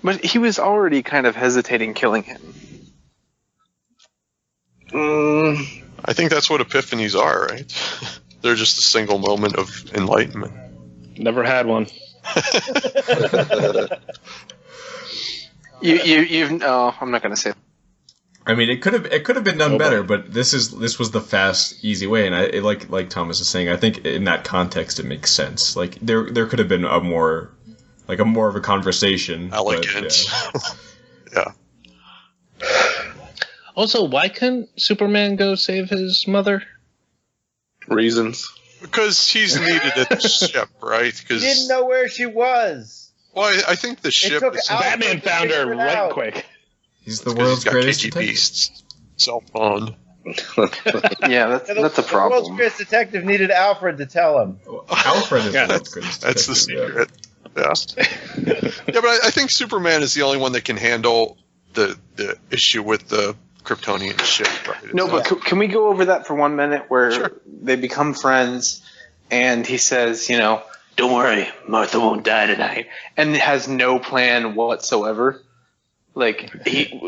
But he was already kind of hesitating killing him. I think that's what epiphanies are, right? They're just a single moment of enlightenment. Never had one. I'm not going to say. I mean, it could have been done better, but this was the fast, easy way, and like Thomas is saying, I think in that context it makes sense. Like there could have been a more of a conversation. Elegant. But, Yeah. Also, why couldn't Superman go save his mother? Reasons. Because he's needed at the ship, right? He didn't know where she was. Well, I think the ship took is... Alfred Batman to found her figure it right out. quick. He's the It's 'cause world's he's got greatest KG detective. Beast's cell phone. Yeah, that's a The world's problem. greatest detective needed Alfred to tell him. Alfred is Yeah, the world's greatest That's the detective, yeah. secret. Yeah, but I think Superman is the only one that can handle the issue with the Kryptonian ship. Right? No, but can we go over that for 1 minute where Sure. they become friends and he says, "Don't worry, Martha won't die tonight," and has no plan whatsoever? Like,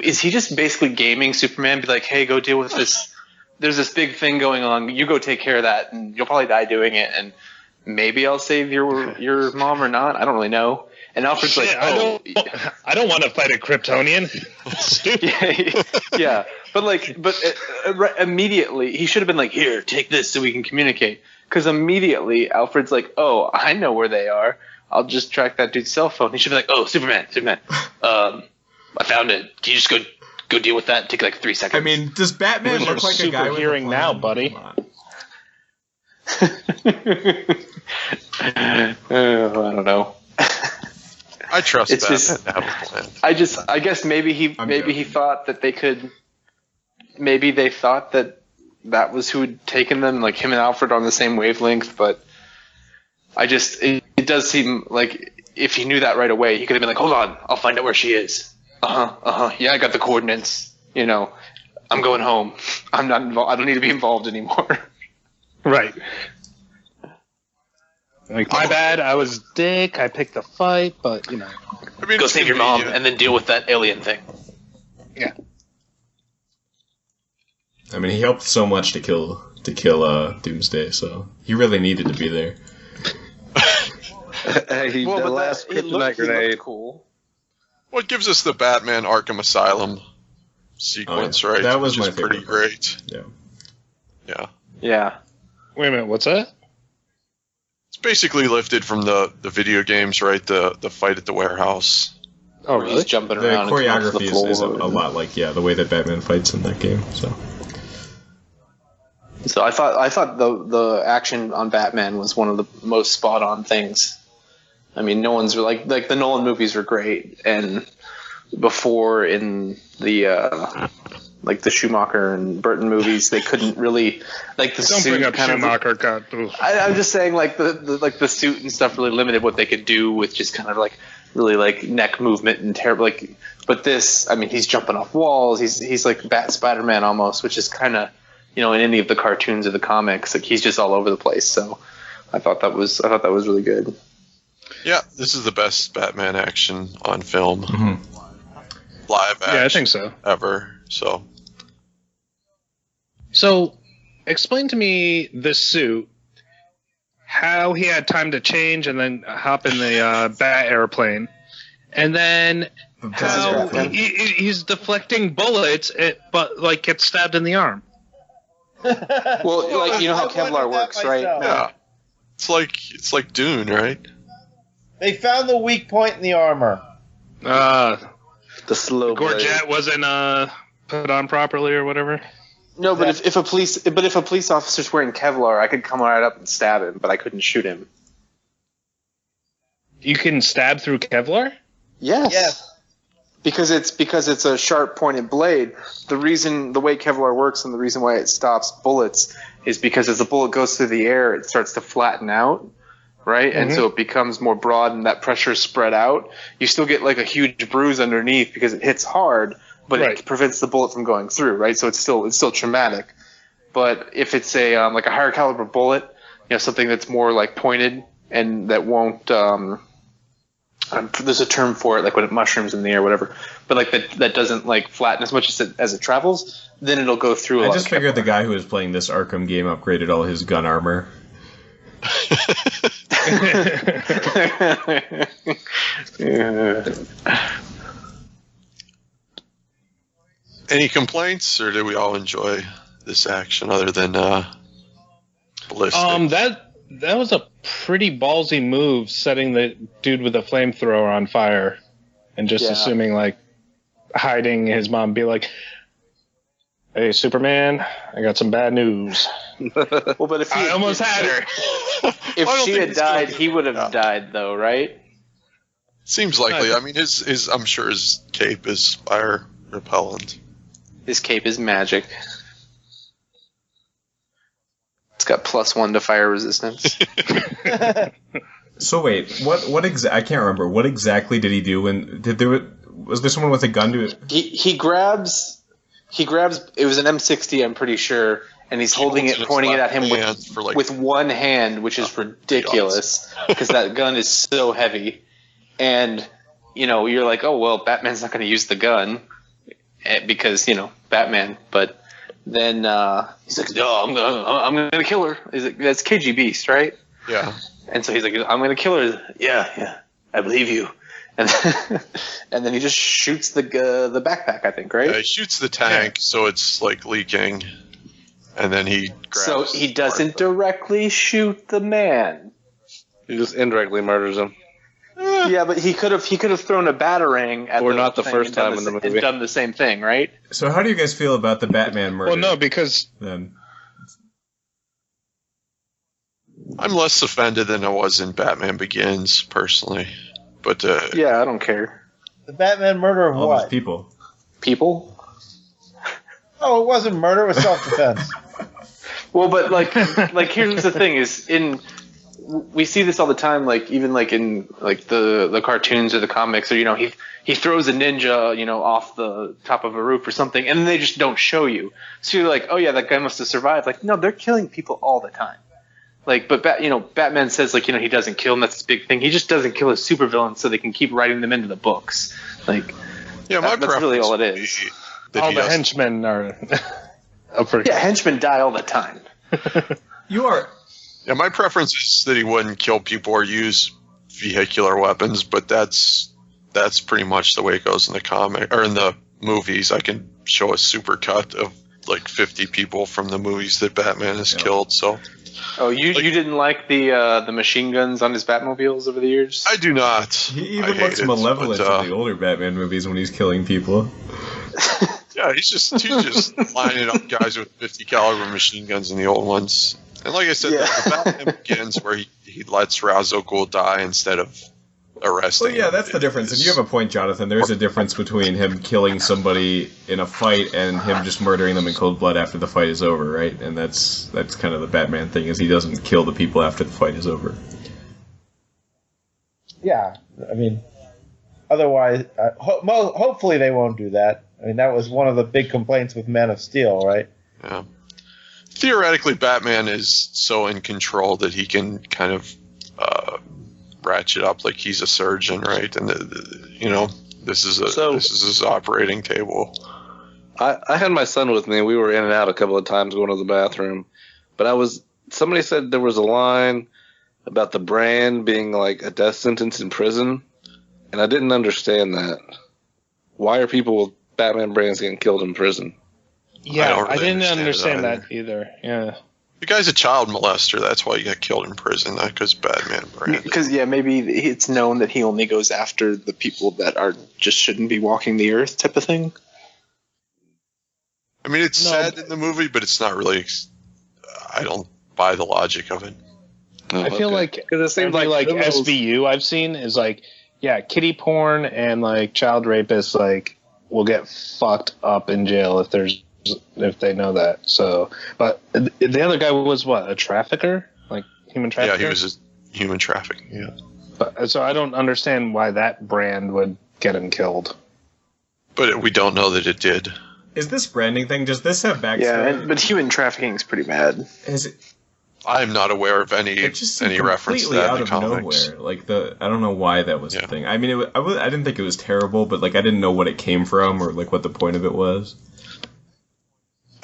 is he just basically gaming Superman? Be like, "Hey, go deal with this. There's this big thing going on. You go take care of that, and you'll probably die doing it. And maybe I'll save your mom or not. I don't really know." And Alfred's Shit, like, "Oh, I don't want to fight a Kryptonian. Stupid. yeah." Immediately he should have been like, "Here, take this so we can communicate." Because immediately Alfred's like, "Oh, I know where they are. I'll just track that dude's cell phone." He should be like, "Oh, Superman. I found it. Can you just go deal with that? Take like 3 seconds." I mean, does Batman look like a guy with hearing a now, plan? buddy? I don't know. I trust It's Batman just- to have a plan. I guess maybe he joking. thought that they could. Maybe they thought that was who had taken them, like him and Alfred are on the same wavelength. But it does seem like if he knew that right away, he could have been like, "Hold on, I'll find out where she is." Yeah, I got the coordinates. I'm going home. I'm not involved. I don't need to be involved anymore. Right. Like, my bad, I was dick, I picked the fight, but, I mean, Go it's save your mom convenient. and then deal with that alien thing. yeah. I mean, he helped so much to kill Doomsday, so he really needed to be there. Hey, the last kryptonite grenade. Cool. What gives us the Batman Arkham Asylum sequence, Oh, yeah. right? That was Which my is pretty favorite part. great. Yeah. Yeah. Yeah. Wait a minute, what's that? It's basically lifted from the video games, right? The fight at the warehouse. Oh, Where he's jumping The around. and coming off the choreography is a floor. lot like the way that Batman fights in that game. So I thought the action on Batman was one of the most spot on things. I mean, no one's like the Nolan movies were great, and before in the like the Schumacher and Burton movies, they couldn't really like the Don't suit bring up kind of. Schumacher, God. Oof. I'm just saying, like the suit and stuff really limited what they could do with just kind of like really like neck movement and terrible. Like, but this, I mean, he's jumping off walls. He's like Bat Spider-Man almost, which is kind of in any of the cartoons or the comics, like he's just all over the place. So I thought that was really good. Yeah, this is the best Batman action on film. Mm-hmm. Live action Yeah, I think so. ever. So, explain to me this suit, how he had time to change and then hop in the bat airplane, and then how he's deflecting bullets, but like gets stabbed in the arm. Well, like you know how I wondered Kevlar that works, right? myself. Yeah. It's like Dune, right? They found the weak point in the armor. The slow blade. Gorget wasn't put on properly or whatever. No, but if a police officer's wearing Kevlar, I could come right up and stab him, but I couldn't shoot him. You can stab through Kevlar? Yes. Yes. Because it's a sharp pointed blade. The way Kevlar works and the reason why it stops bullets is because as the bullet goes through the air, it starts to flatten out, right? And so it becomes more broad and that pressure is spread out. You still get like a huge bruise underneath because it hits hard, but Right. it prevents the bullet from going through, right? So it's still traumatic. But if it's a like a higher caliber bullet, something that's more like pointed and that won't there's a term for it, like when it mushrooms in the air, whatever. But like that doesn't like flatten as much as it travels. Then it'll go through. I just figured the guy who was playing this Arkham game upgraded all his gun armor. Any complaints, or did we all enjoy this action other than ballistic? That was a pretty ballsy move, setting the dude with the flamethrower on fire, and just assuming like hiding his mom, be like, "Hey, Superman, I got some bad news." Well, but if I almost had her. If I don't she think had he's gonna died, do he would have that. died, though, right? Seems likely. I mean, his I'm sure his cape is fire repellent. His cape is magic. It's got +1 to fire resistance. So wait, I can't remember. What exactly did he do when was there someone with a gun to it? He grabs. It was an M60, I'm pretty sure, and he's holding it, pointing it at him with one hand, which is ridiculous because that gun is so heavy. And you're like, oh well, Batman's not going to use the gun because Batman. But then he's like, no, I'm gonna kill her. He's like, that's KG Beast, right? Yeah. And so he's like, I'm gonna kill her. Yeah, I believe you. and and then he just shoots the backpack, I think, right? Yeah, he shoots the tank, so it's like leaking, and then he grabs. So he doesn't directly shoot the man. He just indirectly murders him. Yeah, but he could have thrown a batarang at not the first time in the movie. and done the same thing, right? So how do you guys feel about the Batman murder? Well, no, because then I'm less offended than I was in Batman Begins, personally. But yeah, I don't care. The Batman murder of all what? those people. People? Oh, it wasn't murder. It was self-defense. Well, but like here's the thing: is we see this all the time. Like even like in like the cartoons or the comics, or he throws a ninja off the top of a roof or something, and then they just don't show you. So you're like, oh yeah, that guy must have survived. Like no, they're killing people all the time. Like, but Batman says like he doesn't kill, and that's his big thing. He just doesn't kill his supervillains so they can keep writing them into the books. Like, yeah, that's really all it is. all the henchmen are. Yeah, henchmen die all the time. You are. Yeah, my preference is that he wouldn't kill people or use vehicular weapons, but that's pretty much the way it goes in the comic or in the movies. I can show a super cut of like 50 people from the movies that Batman has killed. So. Oh, you didn't like the machine guns on his Batmobiles over the years? I do not. He even looks malevolent in the older Batman movies when he's killing people. Yeah, he's just lining up guys with 50 caliber machine guns in the old ones. And like I said, the Batman Begins where he lets Ra's al Ghul die instead of arresting. Well, yeah, that's the difference. And you have a point, Jonathan. There's a difference between him killing somebody in a fight and him just murdering them in cold blood after the fight is over, right? And that's kind of the Batman thing, is he doesn't kill the people after the fight is over. Yeah, I mean, otherwise, hopefully they won't do that. I mean, that was one of the big complaints with Man of Steel, right? Yeah. Theoretically, Batman is so in control that he can kind of ratchet up like he's a surgeon, right? And this is his operating table. I had my son with me. We were in and out a couple of times going to the bathroom, but somebody said there was a line about the brand being like a death sentence in prison, and I didn't understand that. Why are people with Batman brands getting killed in prison? Yeah, I didn't understand that either. Yeah. The guy's a child molester. That's why he got killed in prison, not because Batman brand. Because maybe it's known that he only goes after the people that just shouldn't be walking the earth, type of thing. I mean, it's said in the movie, but it's not really. I don't buy the logic of it. I feel like because it seems like SVU I've seen is like, yeah, kiddie porn and like child rapists like will get fucked up in jail if they know that. So, but the other guy was what, a trafficker, like human trafficker? Yeah, he was a human trafficking. Yeah. But, so I don't understand why that brand would get him killed. But we don't know that it did. Is this branding thing? Does this have backstory? Yeah, but human trafficking is pretty bad. Is it? I'm not aware of any reference to that in the comics. Nowhere. Like I don't know why that was a thing. I mean, I didn't think it was terrible, but like I didn't know what it came from or like what the point of it was.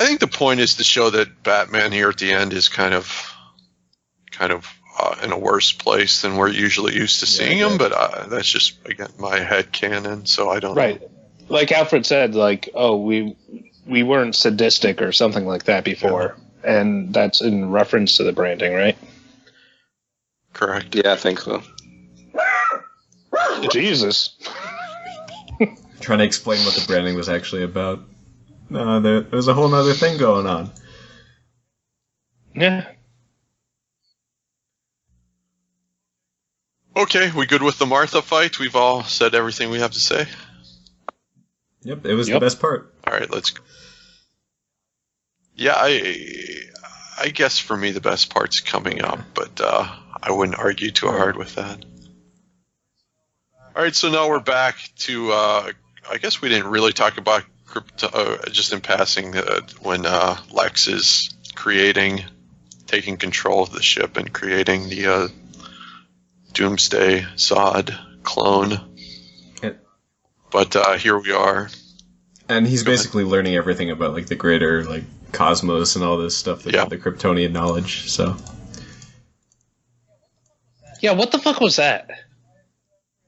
I think the point is to show that Batman here at the end is kind of in a worse place than we're usually used to seeing him. But that's just again my head canon, so I don't know. Like Alfred said, like we weren't sadistic or something like that before, and that's in reference to the branding, right? Correct. Yeah, I think so. Jesus. Trying to explain what the branding was actually about. No, there was a whole other thing going on. Yeah. Okay, we good with the Martha fight? We've all said everything we have to say? Yep, it was the best part. All right, let's... Yeah, I guess for me the best part's coming up, but I wouldn't argue too hard with that. All right, so now we're back to... I guess we didn't really talk about just in passing, when Lex is taking control of the ship and creating the Doomsday Zod clone. But here we are. And he's basically learning everything about like the greater like cosmos and all this stuff, the Kryptonian knowledge. So yeah, what the fuck was that?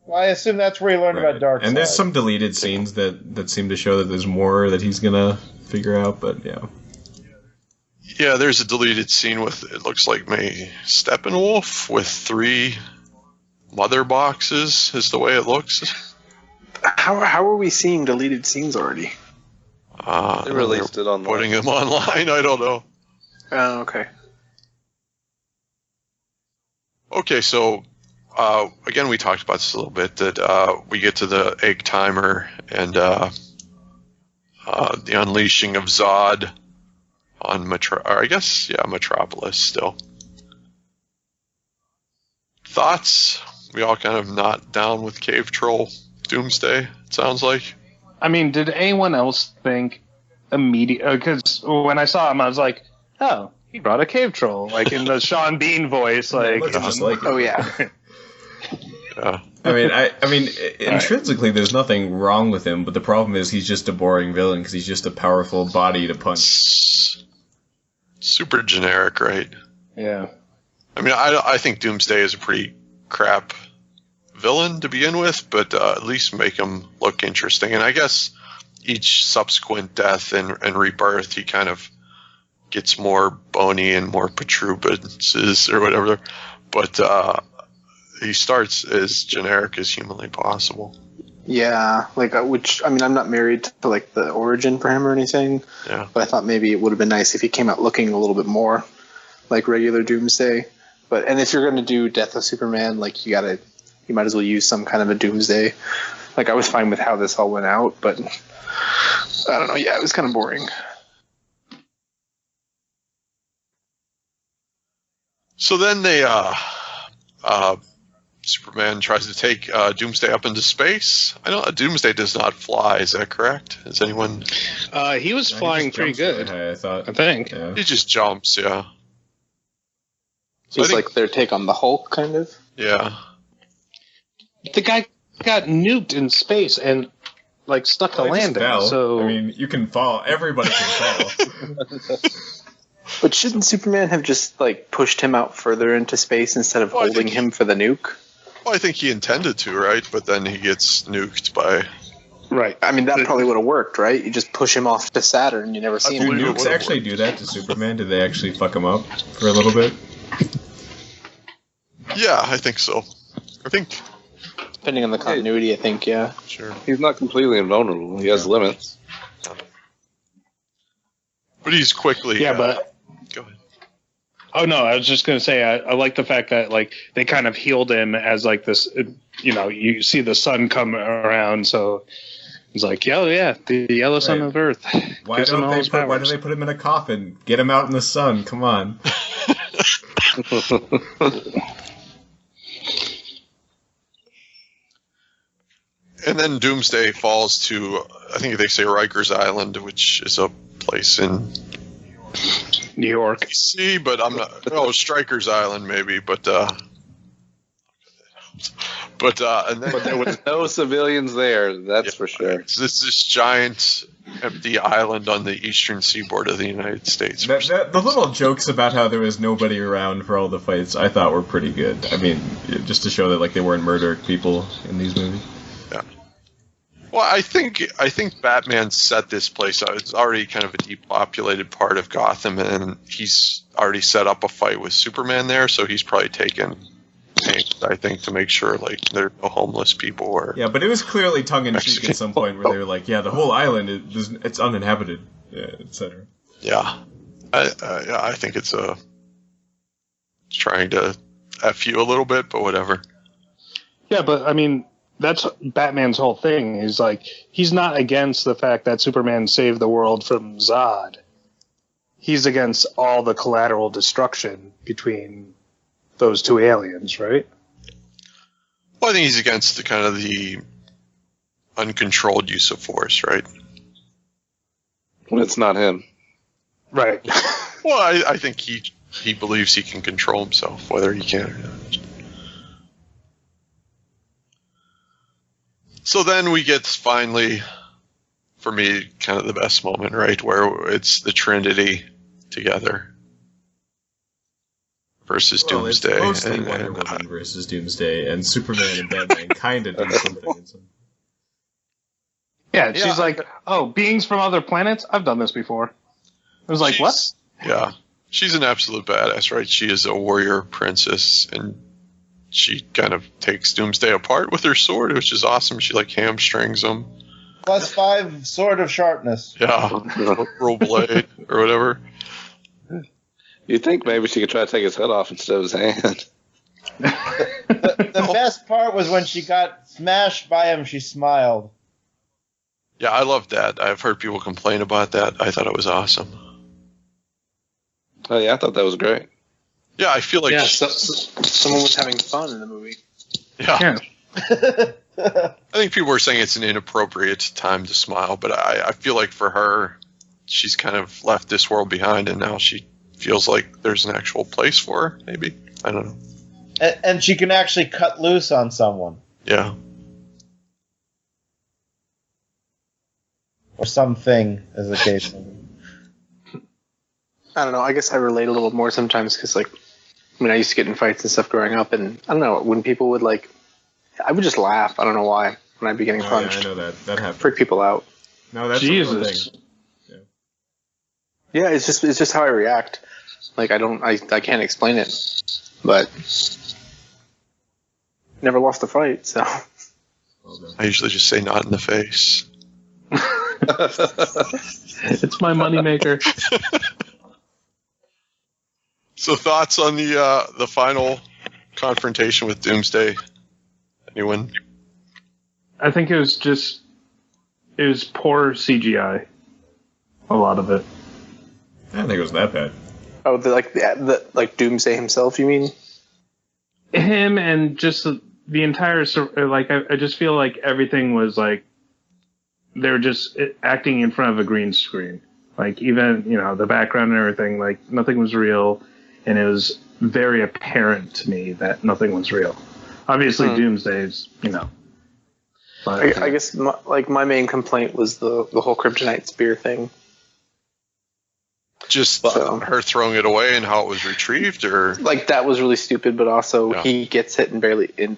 Well, I assume that's where he learned about Darkseid. And there's some deleted scenes that seem to show that there's more that he's gonna figure out, but yeah. Yeah, there's a deleted scene with, it looks like May Steppenwolf with 3 mother boxes, is the way it looks. How are we seeing deleted scenes already? They released it online. Putting them online, I don't know. Oh, okay. Okay, so again, we talked about this a little bit, that we get to the egg timer and the unleashing of Zod on Metropolis still. Thoughts? We all kind of not down with Cave Troll Doomsday, it sounds like. I mean, did anyone else think immediately? Because when I saw him, I was like, oh, he brought a cave troll, like in the Sean Bean voice, like, Just like Oh yeah. Yeah. I mean, intrinsically, there's nothing wrong with him, but the problem is he's just a boring villain because he's just a powerful body to punch. Super generic, right? yeah. I mean, I think Doomsday is a pretty crap villain to begin with, but at least make him look interesting. And I guess each subsequent death and rebirth, he kind of gets more bony and more protuberances or whatever. But he starts as generic as humanly possible. Yeah, like I'm not married to like the origin for him or anything. Yeah. But I thought maybe it would have been nice if he came out looking a little bit more like regular Doomsday. And if you're going to do Death of Superman, like you might as well use some kind of a Doomsday. Like I was fine with how this all went out, but I don't know. Yeah, it was kind of boring. So then they, Superman tries to take Doomsday up into space. I know Doomsday does not fly. Is that correct? Is anyone? He was flying pretty good, I thought. I think. Yeah. He just jumps. Yeah. So it's like their take on the Hulk, kind of. Yeah. The guy got nuked in space and like stuck to landing. So I mean, you can fall. Everybody can fall. But shouldn't Superman have just like pushed him out further into space instead of holding him for the nuke? Well, I think he intended to, right? But then he gets nuked by. right. I mean, that probably would have worked, right? You just push him off to Saturn. You never see him. Do nukes actually do that to Superman? Did they actually fuck him up for a little bit? Yeah, I think so. I think. Depending on the continuity, I think, yeah. Sure. He's not completely invulnerable. He has limits. But he's quickly. Yeah, but. Go ahead. Oh no, I was just gonna say I like the fact that like they kind of healed him as like this, you see the sun come around, so he's like, yeah, the yellow sun of Earth. Why do they put him in a coffin? Get him out in the sun. Come on. And then Doomsday falls to, I think they say Rikers Island, which is a place in New York. DC, but I'm not. Oh, Strikers Island maybe, but and then But there was no civilians there, that's for sure. It's this giant empty island on the eastern seaboard of the United States. The little jokes about how there was nobody around for all the fights, I thought were pretty good. I mean, just to show that like they weren't murdering people in these movies. Yeah. Well, I think Batman set this place out. It's already kind of a depopulated part of Gotham, and he's already set up a fight with Superman there, so he's probably taken pains, I think, to make sure like there are no homeless people or. Yeah, but it was clearly tongue in cheek at some point where they were like, "Yeah, the whole island it's uninhabited, etc." Yeah, I think it's trying to F you a little bit, but whatever. Yeah, but I mean, that's Batman's whole thing. Is like he's not against the fact that Superman saved the world from Zod. He's against all the collateral destruction between those two aliens, right? Well, I think he's against the uncontrolled use of force, right? When it's not him. Right. Well, I think he believes he can control himself, whether he can or not. So then we get finally, for me, kind of the best moment, right, where it's the Trinity together. versus Doomsday. It's mostly Wonder Woman versus Doomsday, and Superman and Batman kind of do something. Yeah, she's like, oh, beings from other planets? I've done this before. I was like, what? Yeah. She's an absolute badass, right? She is a warrior princess, and she kind of takes Doomsday apart with her sword, which is awesome. She, like, hamstrings him. +5 sword of sharpness. Yeah. Roll blade, or whatever. You'd think maybe she could try to take his head off instead of his hand. The best part was when she got smashed by him, she smiled. Yeah, I love that. I've heard people complain about that. I thought it was awesome. Oh, yeah, I thought that was great. Yeah, I feel like... someone was having fun in the movie. Yeah. I think people were saying it's an inappropriate time to smile, but I feel like for her, she's kind of left this world behind, and now she feels like there's an actual place for her, maybe. I don't know. And she can actually cut loose on someone. Yeah. Or something, as the case may be. I don't know. I guess I relate a little more sometimes because, like, I used to get in fights and stuff growing up, and I don't know, when people would, like, I would just laugh. I don't know why when I'd be getting punched. Yeah, I know that happens. Freak people out. No, that's Jesus. a thing. Yeah, it's just how I react. Like, I can't explain it, but never lost a fight, so. I usually just say not in the face. It's my moneymaker. So thoughts on the final confrontation with Doomsday? Anyone? I think it was poor CGI. A lot of it. I don't think it was that bad. Oh, like Doomsday himself, you mean? Him and just the entire, like, I just feel like everything was like, they were just acting in front of a green screen. Like, even, the background and everything, like, nothing was real, and it was very apparent to me that nothing was real. Obviously, Doomsday's, But, I guess, my main complaint was the whole kryptonite spear thing. Just her throwing it away and how it was retrieved, or like that was really stupid. But also, he gets it and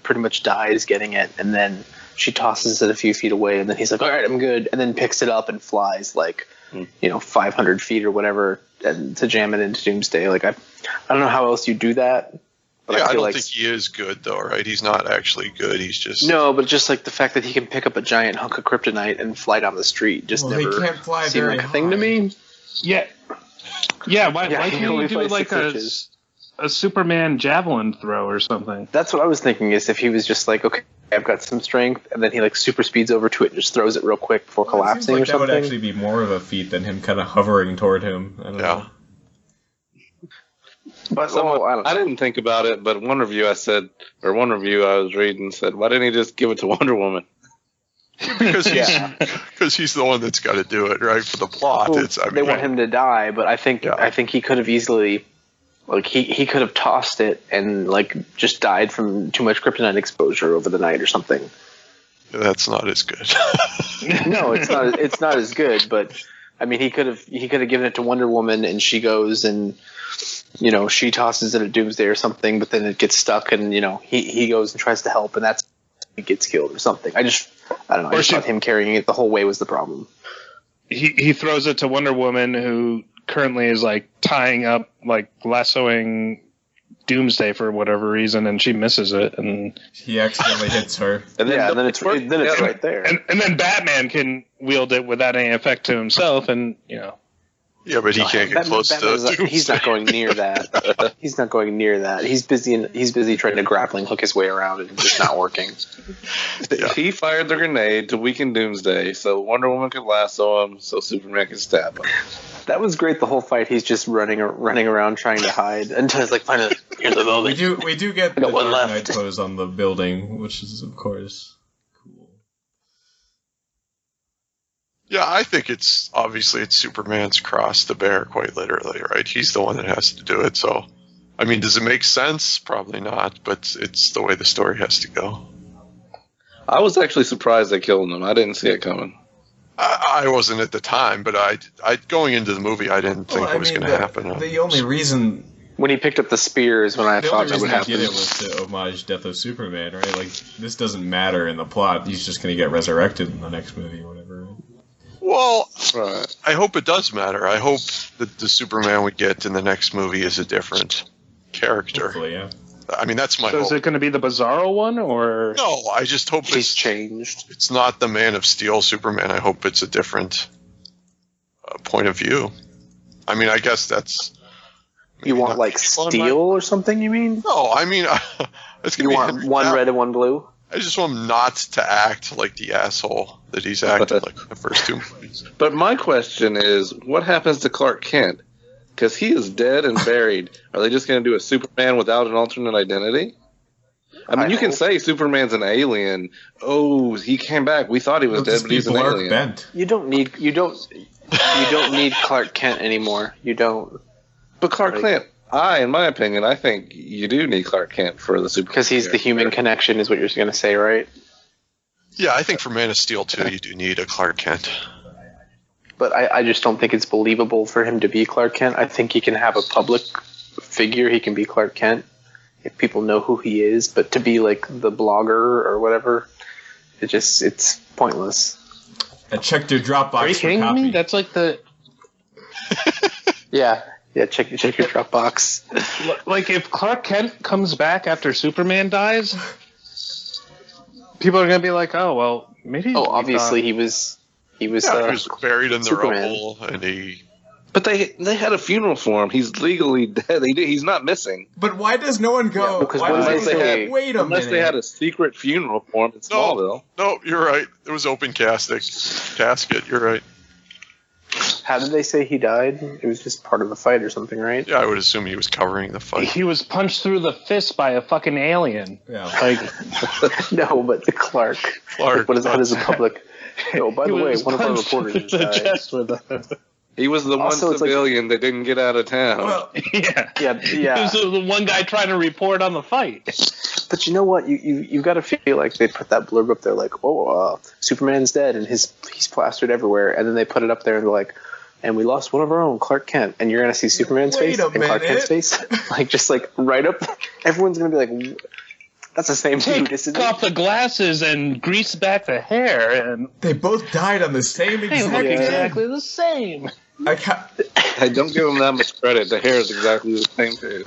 pretty much dies getting it, and then she tosses it a few feet away, and then he's like, "All right, I'm good," and then picks it up and flies like 500 feet or whatever, and to jam it into Doomsday. Like I don't know how else you do that. But I don't think he is good though, right? He's not actually good. He's just but just like the fact that he can pick up a giant hunk of kryptonite and fly down the street just never seemed like a thing to me. Yeah. Yeah, why can't you do like a Superman javelin throw or something? That's what I was thinking, is if he was just like, okay, I've got some strength, and then he like super speeds over to it and just throws it real quick before collapsing or something. That would actually be more of a feat than him kind of hovering toward him. I don't know. But I didn't think about it, but one review I was reading said, why didn't he just give it to Wonder Woman? Because he's the one that's got to do it, right? For the plot, well, they want him to die, but I think he could have easily, like he could have tossed it and like just died from too much kryptonite exposure over the night or something. That's not as good. No, it's not. It's not as good. But I mean, he could have given it to Wonder Woman, and she goes and she tosses it at Doomsday or something, but then it gets stuck, and he goes and tries to help, and he gets killed or something. I don't know. I just thought him carrying it the whole way was the problem. He throws it to Wonder Woman, who currently is like tying up, like lassoing Doomsday for whatever reason, and she misses it, and he accidentally hits her. And then it's right there. And then Batman can wield it without any effect to himself, and Yeah, but he can't get close to Doomsday. He's not going near that. He's not going near that. He's busy trying to grappling hook his way around it, and it's just not working. He fired the grenade to weaken Doomsday, so Wonder Woman could lasso him, so Superman could stab him. That was great. The whole fight, he's just running around trying to hide until it's like, finally, here's the moment. We do get the Dark Knight pose on the building, which is of course cool. Yeah, I think it's Superman's cross to bear, quite literally, right? He's the one that has to do it. So, I mean, does it make sense? Probably not, but it's the way the story has to go. I was actually surprised they killed him. I didn't see it coming. I wasn't at the time, but I going into the movie, I didn't think it was going to happen. The only reason When he picked up the spears, when I The thought only that would reason I did happen. it was to homage Death of Superman, right? Like, this doesn't matter in the plot. He's just going to get resurrected in the next movie or whatever. Right? Well, Right. I hope it does matter. I hope that the Superman we get in the next movie is a different character. Hopefully, yeah. I mean, that's my So hope. is it going to be the Bizarro one, or No, I just hope He's changed. it's not the Man of Steel Superman. I hope it's a different point of view. I mean, I guess that's... You maybe want not like people in steel or something? You mean? No, I mean, it's going You to be want Henry one Cavill. red and one blue? I just want him not to act like the asshole that he's acted like in the first two movies. But my question is, what happens to Clark Kent? Because he is dead and buried. Are they just going to do a Superman without an alternate identity? I mean, you can say Superman's an alien. Oh, he came back. We thought he was It'll dead, just but be he's an Clark alien. Bent. You don't need Clark Kent anymore. You don't, But Clark Kent, in my opinion, I think you do need Clark Kent for the Superman. because he's the human connection, is what you're going to say, right? Yeah, I think for Man of Steel 2, you do need a Clark Kent. But I just don't think it's believable for him to be Clark Kent. I think he can have a public figure. He can be Clark Kent if people know who he is. But to be like the blogger or whatever, it's pointless. I checked your Dropbox are you for kidding copy. me? That's like the Yeah. Check your Dropbox. like if Clark Kent comes back after Superman dies, people are going to be like, oh well, maybe. Oh, we obviously thought- he was He was buried in the Superman. rubble, and he... But they had a funeral for him. He's legally dead. He's not missing. But why does no one go? Yeah, because why does unless no one they- go, wait a Unless minute. they had a secret funeral for him in Smallville. No, you're right. It was open casket. You're right. How did they say he died? It was just part of a fight or something, right? Yeah, I would assume he was covering the fight. he was punched through the fist by a fucking alien. Yeah. Like No, but the Clark. Clark. What is the public? Oh, by he the way, was one of our punched reporters through the died. chest with a He was the Also, one it's like- civilian that didn't get out of town. Well, yeah. Yeah. He was the one guy trying to report on the fight. But you know what? You've got to feel like they put that blurb up there, like, Superman's dead and he's plastered everywhere, and then they put it up there and they're like, and we lost one of our own, Clark Kent, and you're gonna see Superman's Wait face a and Clark minute. Kent's face, like just like right up. Everyone's gonna be like, that's the same dude, isn't Take it? off the glasses and grease back the hair, and they both died on the same they exact look day. exactly the same. I can't, I don't give him that much credit. The hair is exactly the same too.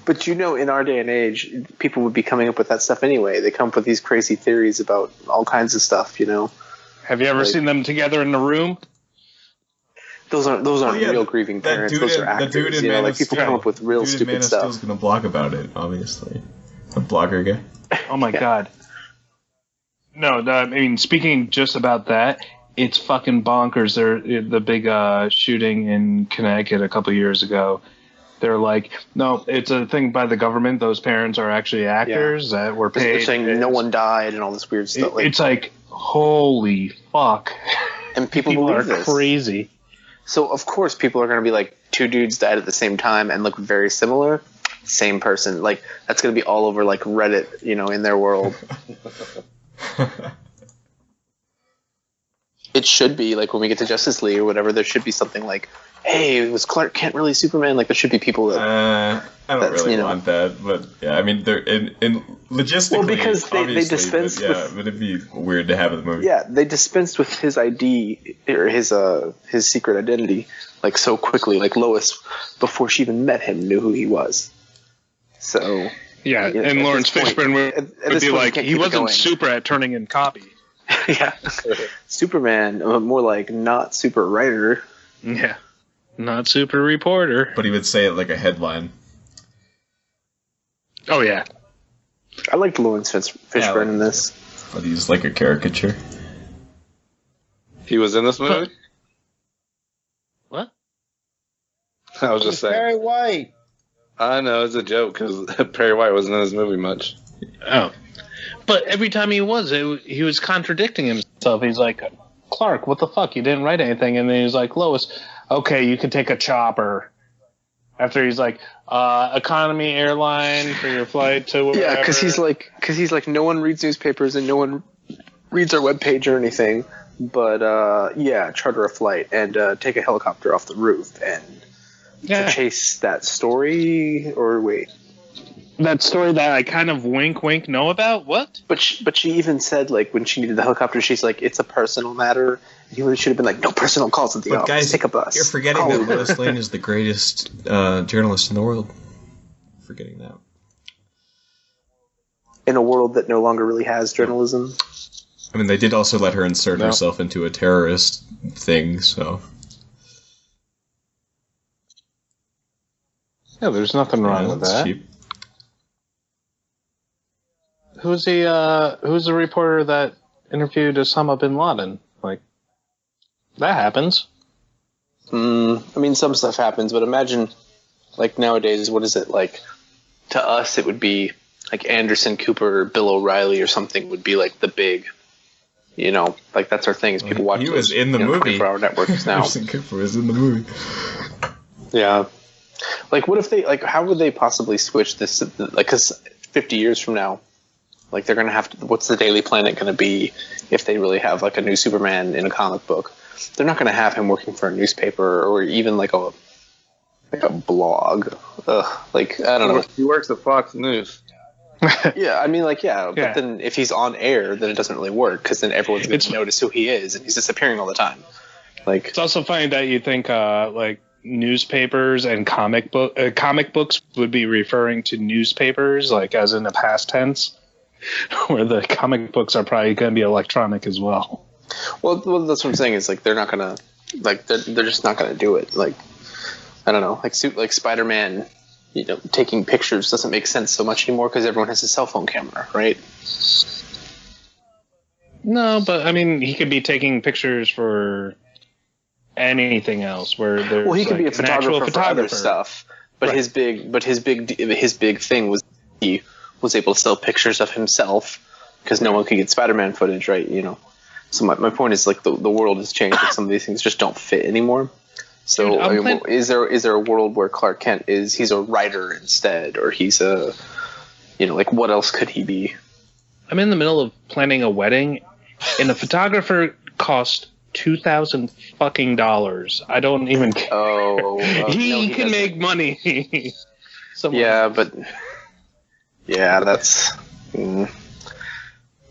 But you know, in our day and age, people would be coming up with that stuff anyway. They come up with these crazy theories about all kinds of stuff. You know, Have you ever Like- seen them together in the room? those aren't yeah, real grieving that parents. dude Those are in- the actors. dude in You know, Man like of people Steel. come up with real dude in Man stupid of stuff. Steel's gonna blog about it, obviously. A blogger guy. Oh my god. No, I mean, speaking just about that, it's fucking bonkers. The big shooting in Connecticut a couple years ago. They're like, no, it's a thing by the government. Those parents are actually actors that were They're paid. saying no one died and all this weird stuff. It's like, holy fuck. and people People are believe this. crazy. So of course people are going to be like, two dudes died at the same time and look very similar. Same person. Like that's going to be all over like Reddit, you know, in their world. It should be like when we get to Justice League or whatever, there should be something like, hey, was Clark Kent really Superman? Like there should be people that I don't That's, really you know. want that, but yeah, I mean, they're in logistically. Well, because they obviously, dispense but, yeah, with- but it'd be weird to have in the movie. yeah, they dispensed with his ID or his secret identity like so quickly. Like Lois, before she even met him, knew who he was. So Yeah, Yeah, and at Lawrence this point- Fishburne would, at would this be point, like, you can't he keep it wasn't going. super at turning in copy. yeah, Superman, more like not super writer. Yeah. Not super reporter. But he would say it like a headline. Oh, yeah. I liked Lawrence Fishburne in this. But he's like a caricature. He was in this movie? What? I was just saying. Perry White. I know, it's a joke because Perry White wasn't in this movie much. Oh. But every time he was contradicting himself. He's like, Clark, what the fuck? You didn't write anything. And then he's like, Lois, okay, you can take a chopper. After he's like, economy airline for your flight to wherever. Yeah, because he's like, no one reads newspapers and no one reads our webpage or anything. But yeah, charter a flight and take a helicopter off the roof and to chase that story, or wait? That story that I kind of wink know about? What? But she even said, like, when she needed the helicopter, she's like, it's a personal matter. And he should have been like, no personal calls at the office. Guys, take a bus. You're forgetting that Lois Lane is the greatest journalist in the world. Forgetting that. In a world that no longer really has journalism. I mean, they did also let her insert herself into a terrorist thing, so... Yeah, there's nothing wrong with that. Cheap. Who's the reporter that interviewed Osama bin Laden? Like, that happens. I mean, some stuff happens, but imagine, like, nowadays, what is it, like, to us, it would be, like, Anderson Cooper or Bill O'Reilly or something would be, like, the big, you know, like, that's our thing, is people watch He was in the movie. 24-hour networks now. Anderson Cooper was in the movie. Yeah. Like, what if they, like, how would they possibly switch this, like, because 50 years from now, like, they're going to have to, what's the Daily Planet going to be if they really have, like, a new Superman in a comic book? They're not going to have him working for a newspaper or even, like, a blog. Like, I don't know. He works at Fox News. Yeah, I mean, like, yeah, but then if he's on air, then it doesn't really work, because then everyone's going to notice who he is, and he's disappearing all the time. Like, it's also funny that you think, like, newspapers and comic books would be referring to newspapers, like, as in the past tense. Where the comic books are probably going to be electronic as well. Well, that's what I'm saying. Is like they're not gonna, like they're just not gonna do it. Like, I don't know, like Spider-Man, you know, taking pictures doesn't make sense so much anymore because everyone has a cell phone camera, right? No, but I mean, he could be taking pictures for anything else. Where there's he could be a photographer for other stuff. But right. his big thing was he was able to sell pictures of himself because no one could get Spider-Man footage, right? You know. So my point is, like, the world has changed, and some of these things just don't fit anymore. So dude, is there a world where Clark Kent he's a writer instead, or he's a, you know, like, what else could he be? I'm in the middle of planning a wedding, and the photographer cost $2,000. I don't even care. He can make money. Yeah, but that's.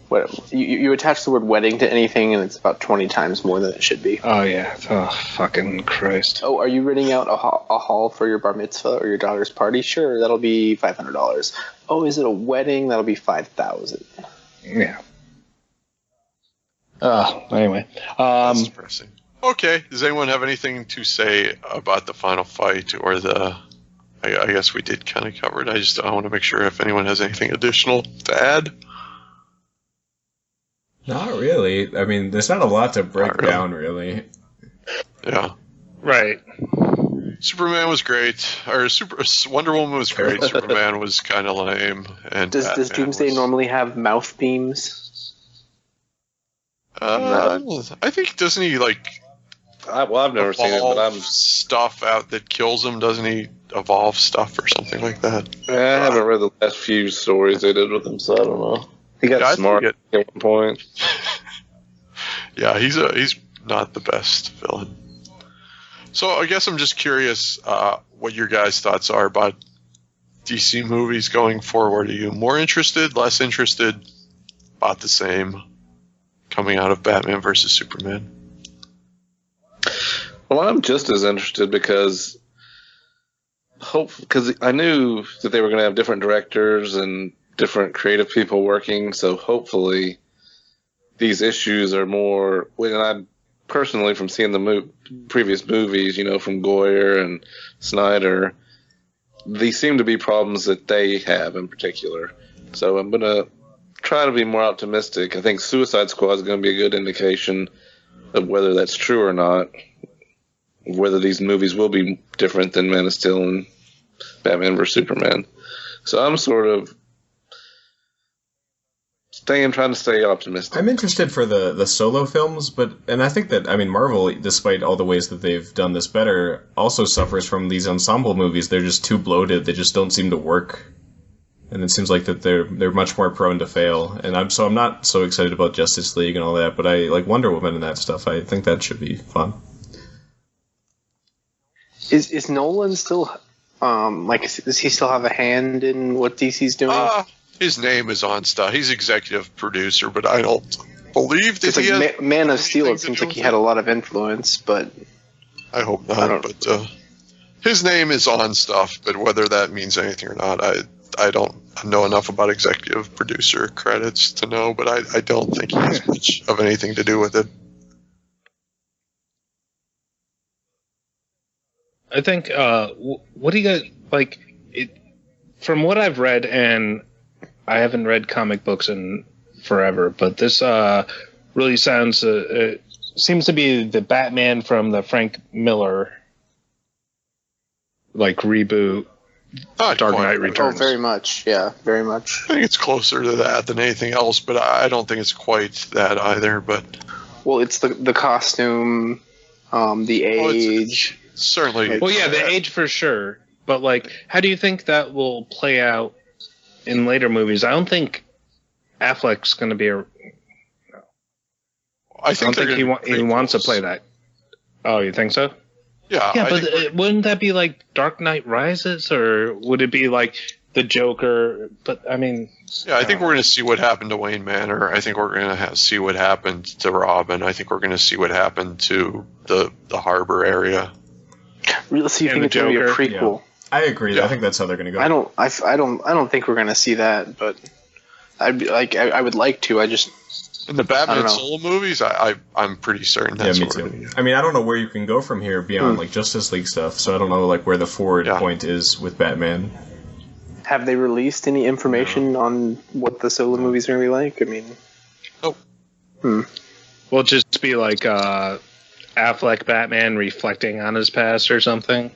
What you attach the word wedding to anything, and it's about 20 times more than it should be. Oh yeah! Oh fucking Christ! Oh, are you renting out a hall for your bar mitzvah or your daughter's party? Sure, that'll be $500. Oh, is it a wedding? That'll be $5,000. Yeah. Anyway. That's depressing. Okay, does anyone have anything to say about the final fight or the? I guess we did kind of cover it. I want to make sure if anyone has anything additional to add. Not really. I mean, there's not a lot to break down, really. Yeah. Right. Superman was great. Wonder Woman was great. Superman was kind of lame. And does Doomsday normally have mouth beams? No. I think, doesn't he, like... I've never seen it, but I'm... stuff out that kills him? Doesn't he evolve stuff or something like that? I haven't read the last few stories they did with him, so I don't know. He got smart at one point. Yeah, he's not the best villain. So I guess I'm just curious what your guys' thoughts are about DC movies going forward. Are you more interested, less interested, about the same coming out of Batman versus Superman? Well, I'm just as interested because I knew that they were going to have different directors and different creative people working, so hopefully these issues are more, and I personally, from seeing the previous movies, you know, from Goyer and Snyder, these seem to be problems that they have in particular. So I'm going to try to be more optimistic. I think Suicide Squad is going to be a good indication of whether that's true or not, whether these movies will be different than Man of Steel and Batman vs. Superman. So I'm sort of trying to stay optimistic. I'm interested for the solo films, and I think that, I mean, Marvel, despite all the ways that they've done this better, also suffers from these ensemble movies. They're just too bloated. They just don't seem to work. And it seems like that they're much more prone to fail. And I'm not so excited about Justice League and all that, but I like Wonder Woman and that stuff. I think that should be fun. Is Nolan still does he still have a hand in what DC's doing? His name is on stuff. He's executive producer, but I don't believe that he has Man of Steel. It seems like he had a lot of influence, but I hope not. But his name is on stuff, but whether that means anything or not, I don't know enough about executive producer credits to know, but I don't think he has much of anything to do with it. I think, what do you guys, like, from what I've read, and I haven't read comic books in forever, but this really sounds, seems to be the Batman from the Frank Miller, like, reboot. Not Dark quite. Knight Returns. Oh, very much. Yeah, very much. I think it's closer to that than anything else, but I don't think it's quite that either. But well, it's the costume, the age. Certainly. Well, yeah, the age for sure. But like, how do you think that will play out in later movies? I don't think Affleck's going to be a. I don't think he wants to play that. Oh, you think so? Yeah. Yeah, but wouldn't that be like Dark Knight Rises, or would it be like the Joker? But I mean, yeah, I think we're going to see what happened to Wayne Manor. I think we're going to see what happened to Robin. I think we're going to see what happened to the harbor area. Really, so you think it's going to be a prequel? Yeah. I agree. Yeah. I think that's how they're going to go. I don't think we're going to see that, but I would like to. I just. In the Batman solo movies, I'm pretty certain that's me too. I mean, I don't know where you can go from here beyond like Justice League stuff, so I don't know like where the forward point is with Batman. Have they released any information on what the solo movies are going to be like? I mean, nope. Will it just be like Affleck Batman reflecting on his past or something?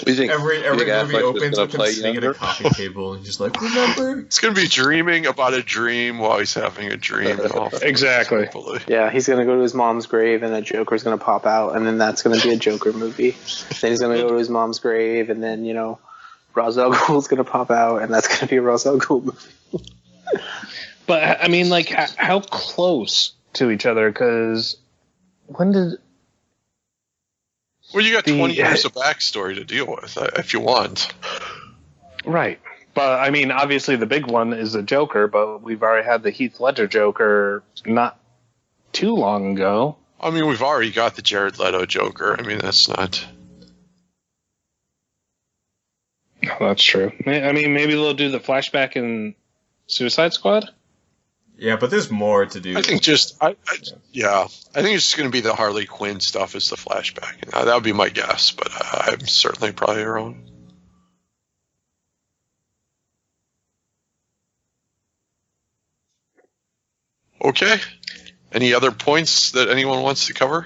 We think every movie opens with him sitting at a coffee table and just like, remember? It's going to be dreaming about a dream while he's having a dream. Exactly. Yeah, he's going to go to his mom's grave and a Joker's going to pop out, and then that's going to be a Joker movie. Then he's going to go to his mom's grave, and then, Ra's al Ghul's going to pop out, and that's going to be a Ra's al Ghul movie. But, I mean, like, how close to each other? Because when did... Well, you got 20 years of backstory to deal with, if you want. Right. But, I mean, obviously the big one is the Joker, but we've already had the Heath Ledger Joker not too long ago. I mean, we've already got the Jared Leto Joker. I mean, that's not... That's true. I mean, maybe they'll do the flashback in Suicide Squad? Yeah, but there's more to do. I think I think it's just going to be the Harley Quinn stuff as the flashback. That would be my guess, but I'm certainly probably wrong. Okay. Any other points that anyone wants to cover?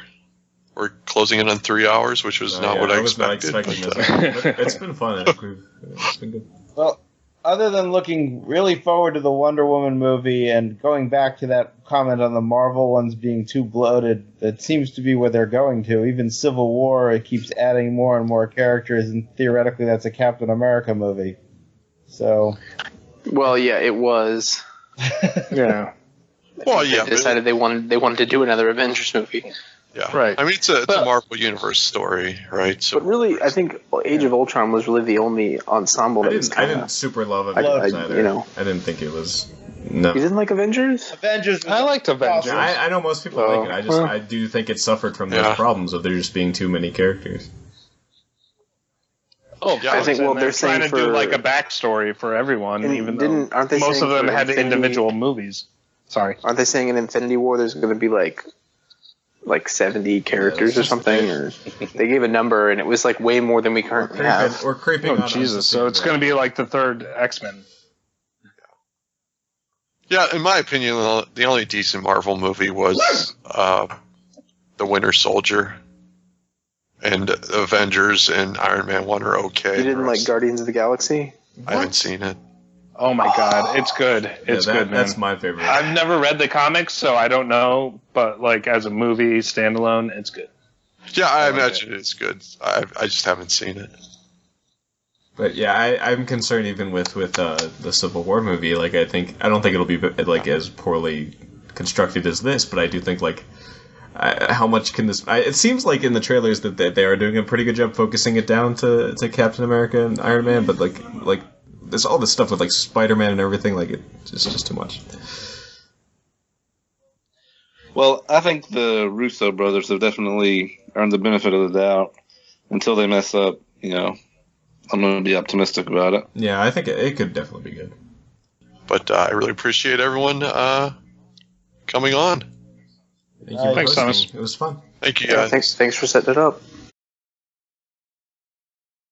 We're closing in on 3 hours, which was not what I expected. Not expecting this. It's been fun. It's been good. Well, other than looking really forward to the Wonder Woman movie and going back to that comment on the Marvel ones being too bloated, that seems to be where they're going to. Even Civil War, it keeps adding more and more characters, and theoretically that's a Captain America movie. So. Well, yeah, it was. Yeah. Well, yeah. They decided they wanted to do another Avengers movie. Yeah. Right. I mean, it's a Marvel Universe story, right? So. But really, I think Age of Ultron was really the only ensemble that I didn't super love Avengers either. I didn't think it was. No. You didn't like Avengers? Avengers. I liked Avengers. I know most people like it. I do think it suffered from those problems of there just being too many characters. Oh, yeah. I think they're saying trying to do like a backstory for everyone, even though aren't they most of them had Infinity, individual movies. Sorry. Aren't they saying in Infinity War there's going to be like 70 characters or something? Or they gave a number and it was like way more than we currently have. We're creeping. Oh Jesus! So it's going to be like the third X-Men. Yeah, in my opinion, the only decent Marvel movie was The Winter Soldier. And Avengers and Iron Man 1 are okay. You didn't like Guardians of the Galaxy? I haven't seen it. Oh my God, it's good. It's good, man. That's my favorite. I've never read the comics, so I don't know. But like as a movie standalone, it's good. Yeah, I imagine it's good. I just haven't seen it. But yeah, I'm concerned even with the Civil War movie. Like I don't think it'll be like as poorly constructed as this, but I do think like how much can this? It seems like in the trailers that they are doing a pretty good job focusing it down to Captain America and Iron Man, but like there's all this stuff with like Spider-Man and everything. Like it's just too much. Well, I think the Russo brothers have definitely earned the benefit of the doubt. Until they mess up, I'm going to be optimistic about it. Yeah, I think it could definitely be good. But I really appreciate everyone coming on. Thank you. Thanks, Thomas. It was fun. Thank you, Yeah, guys. thanks for setting it up.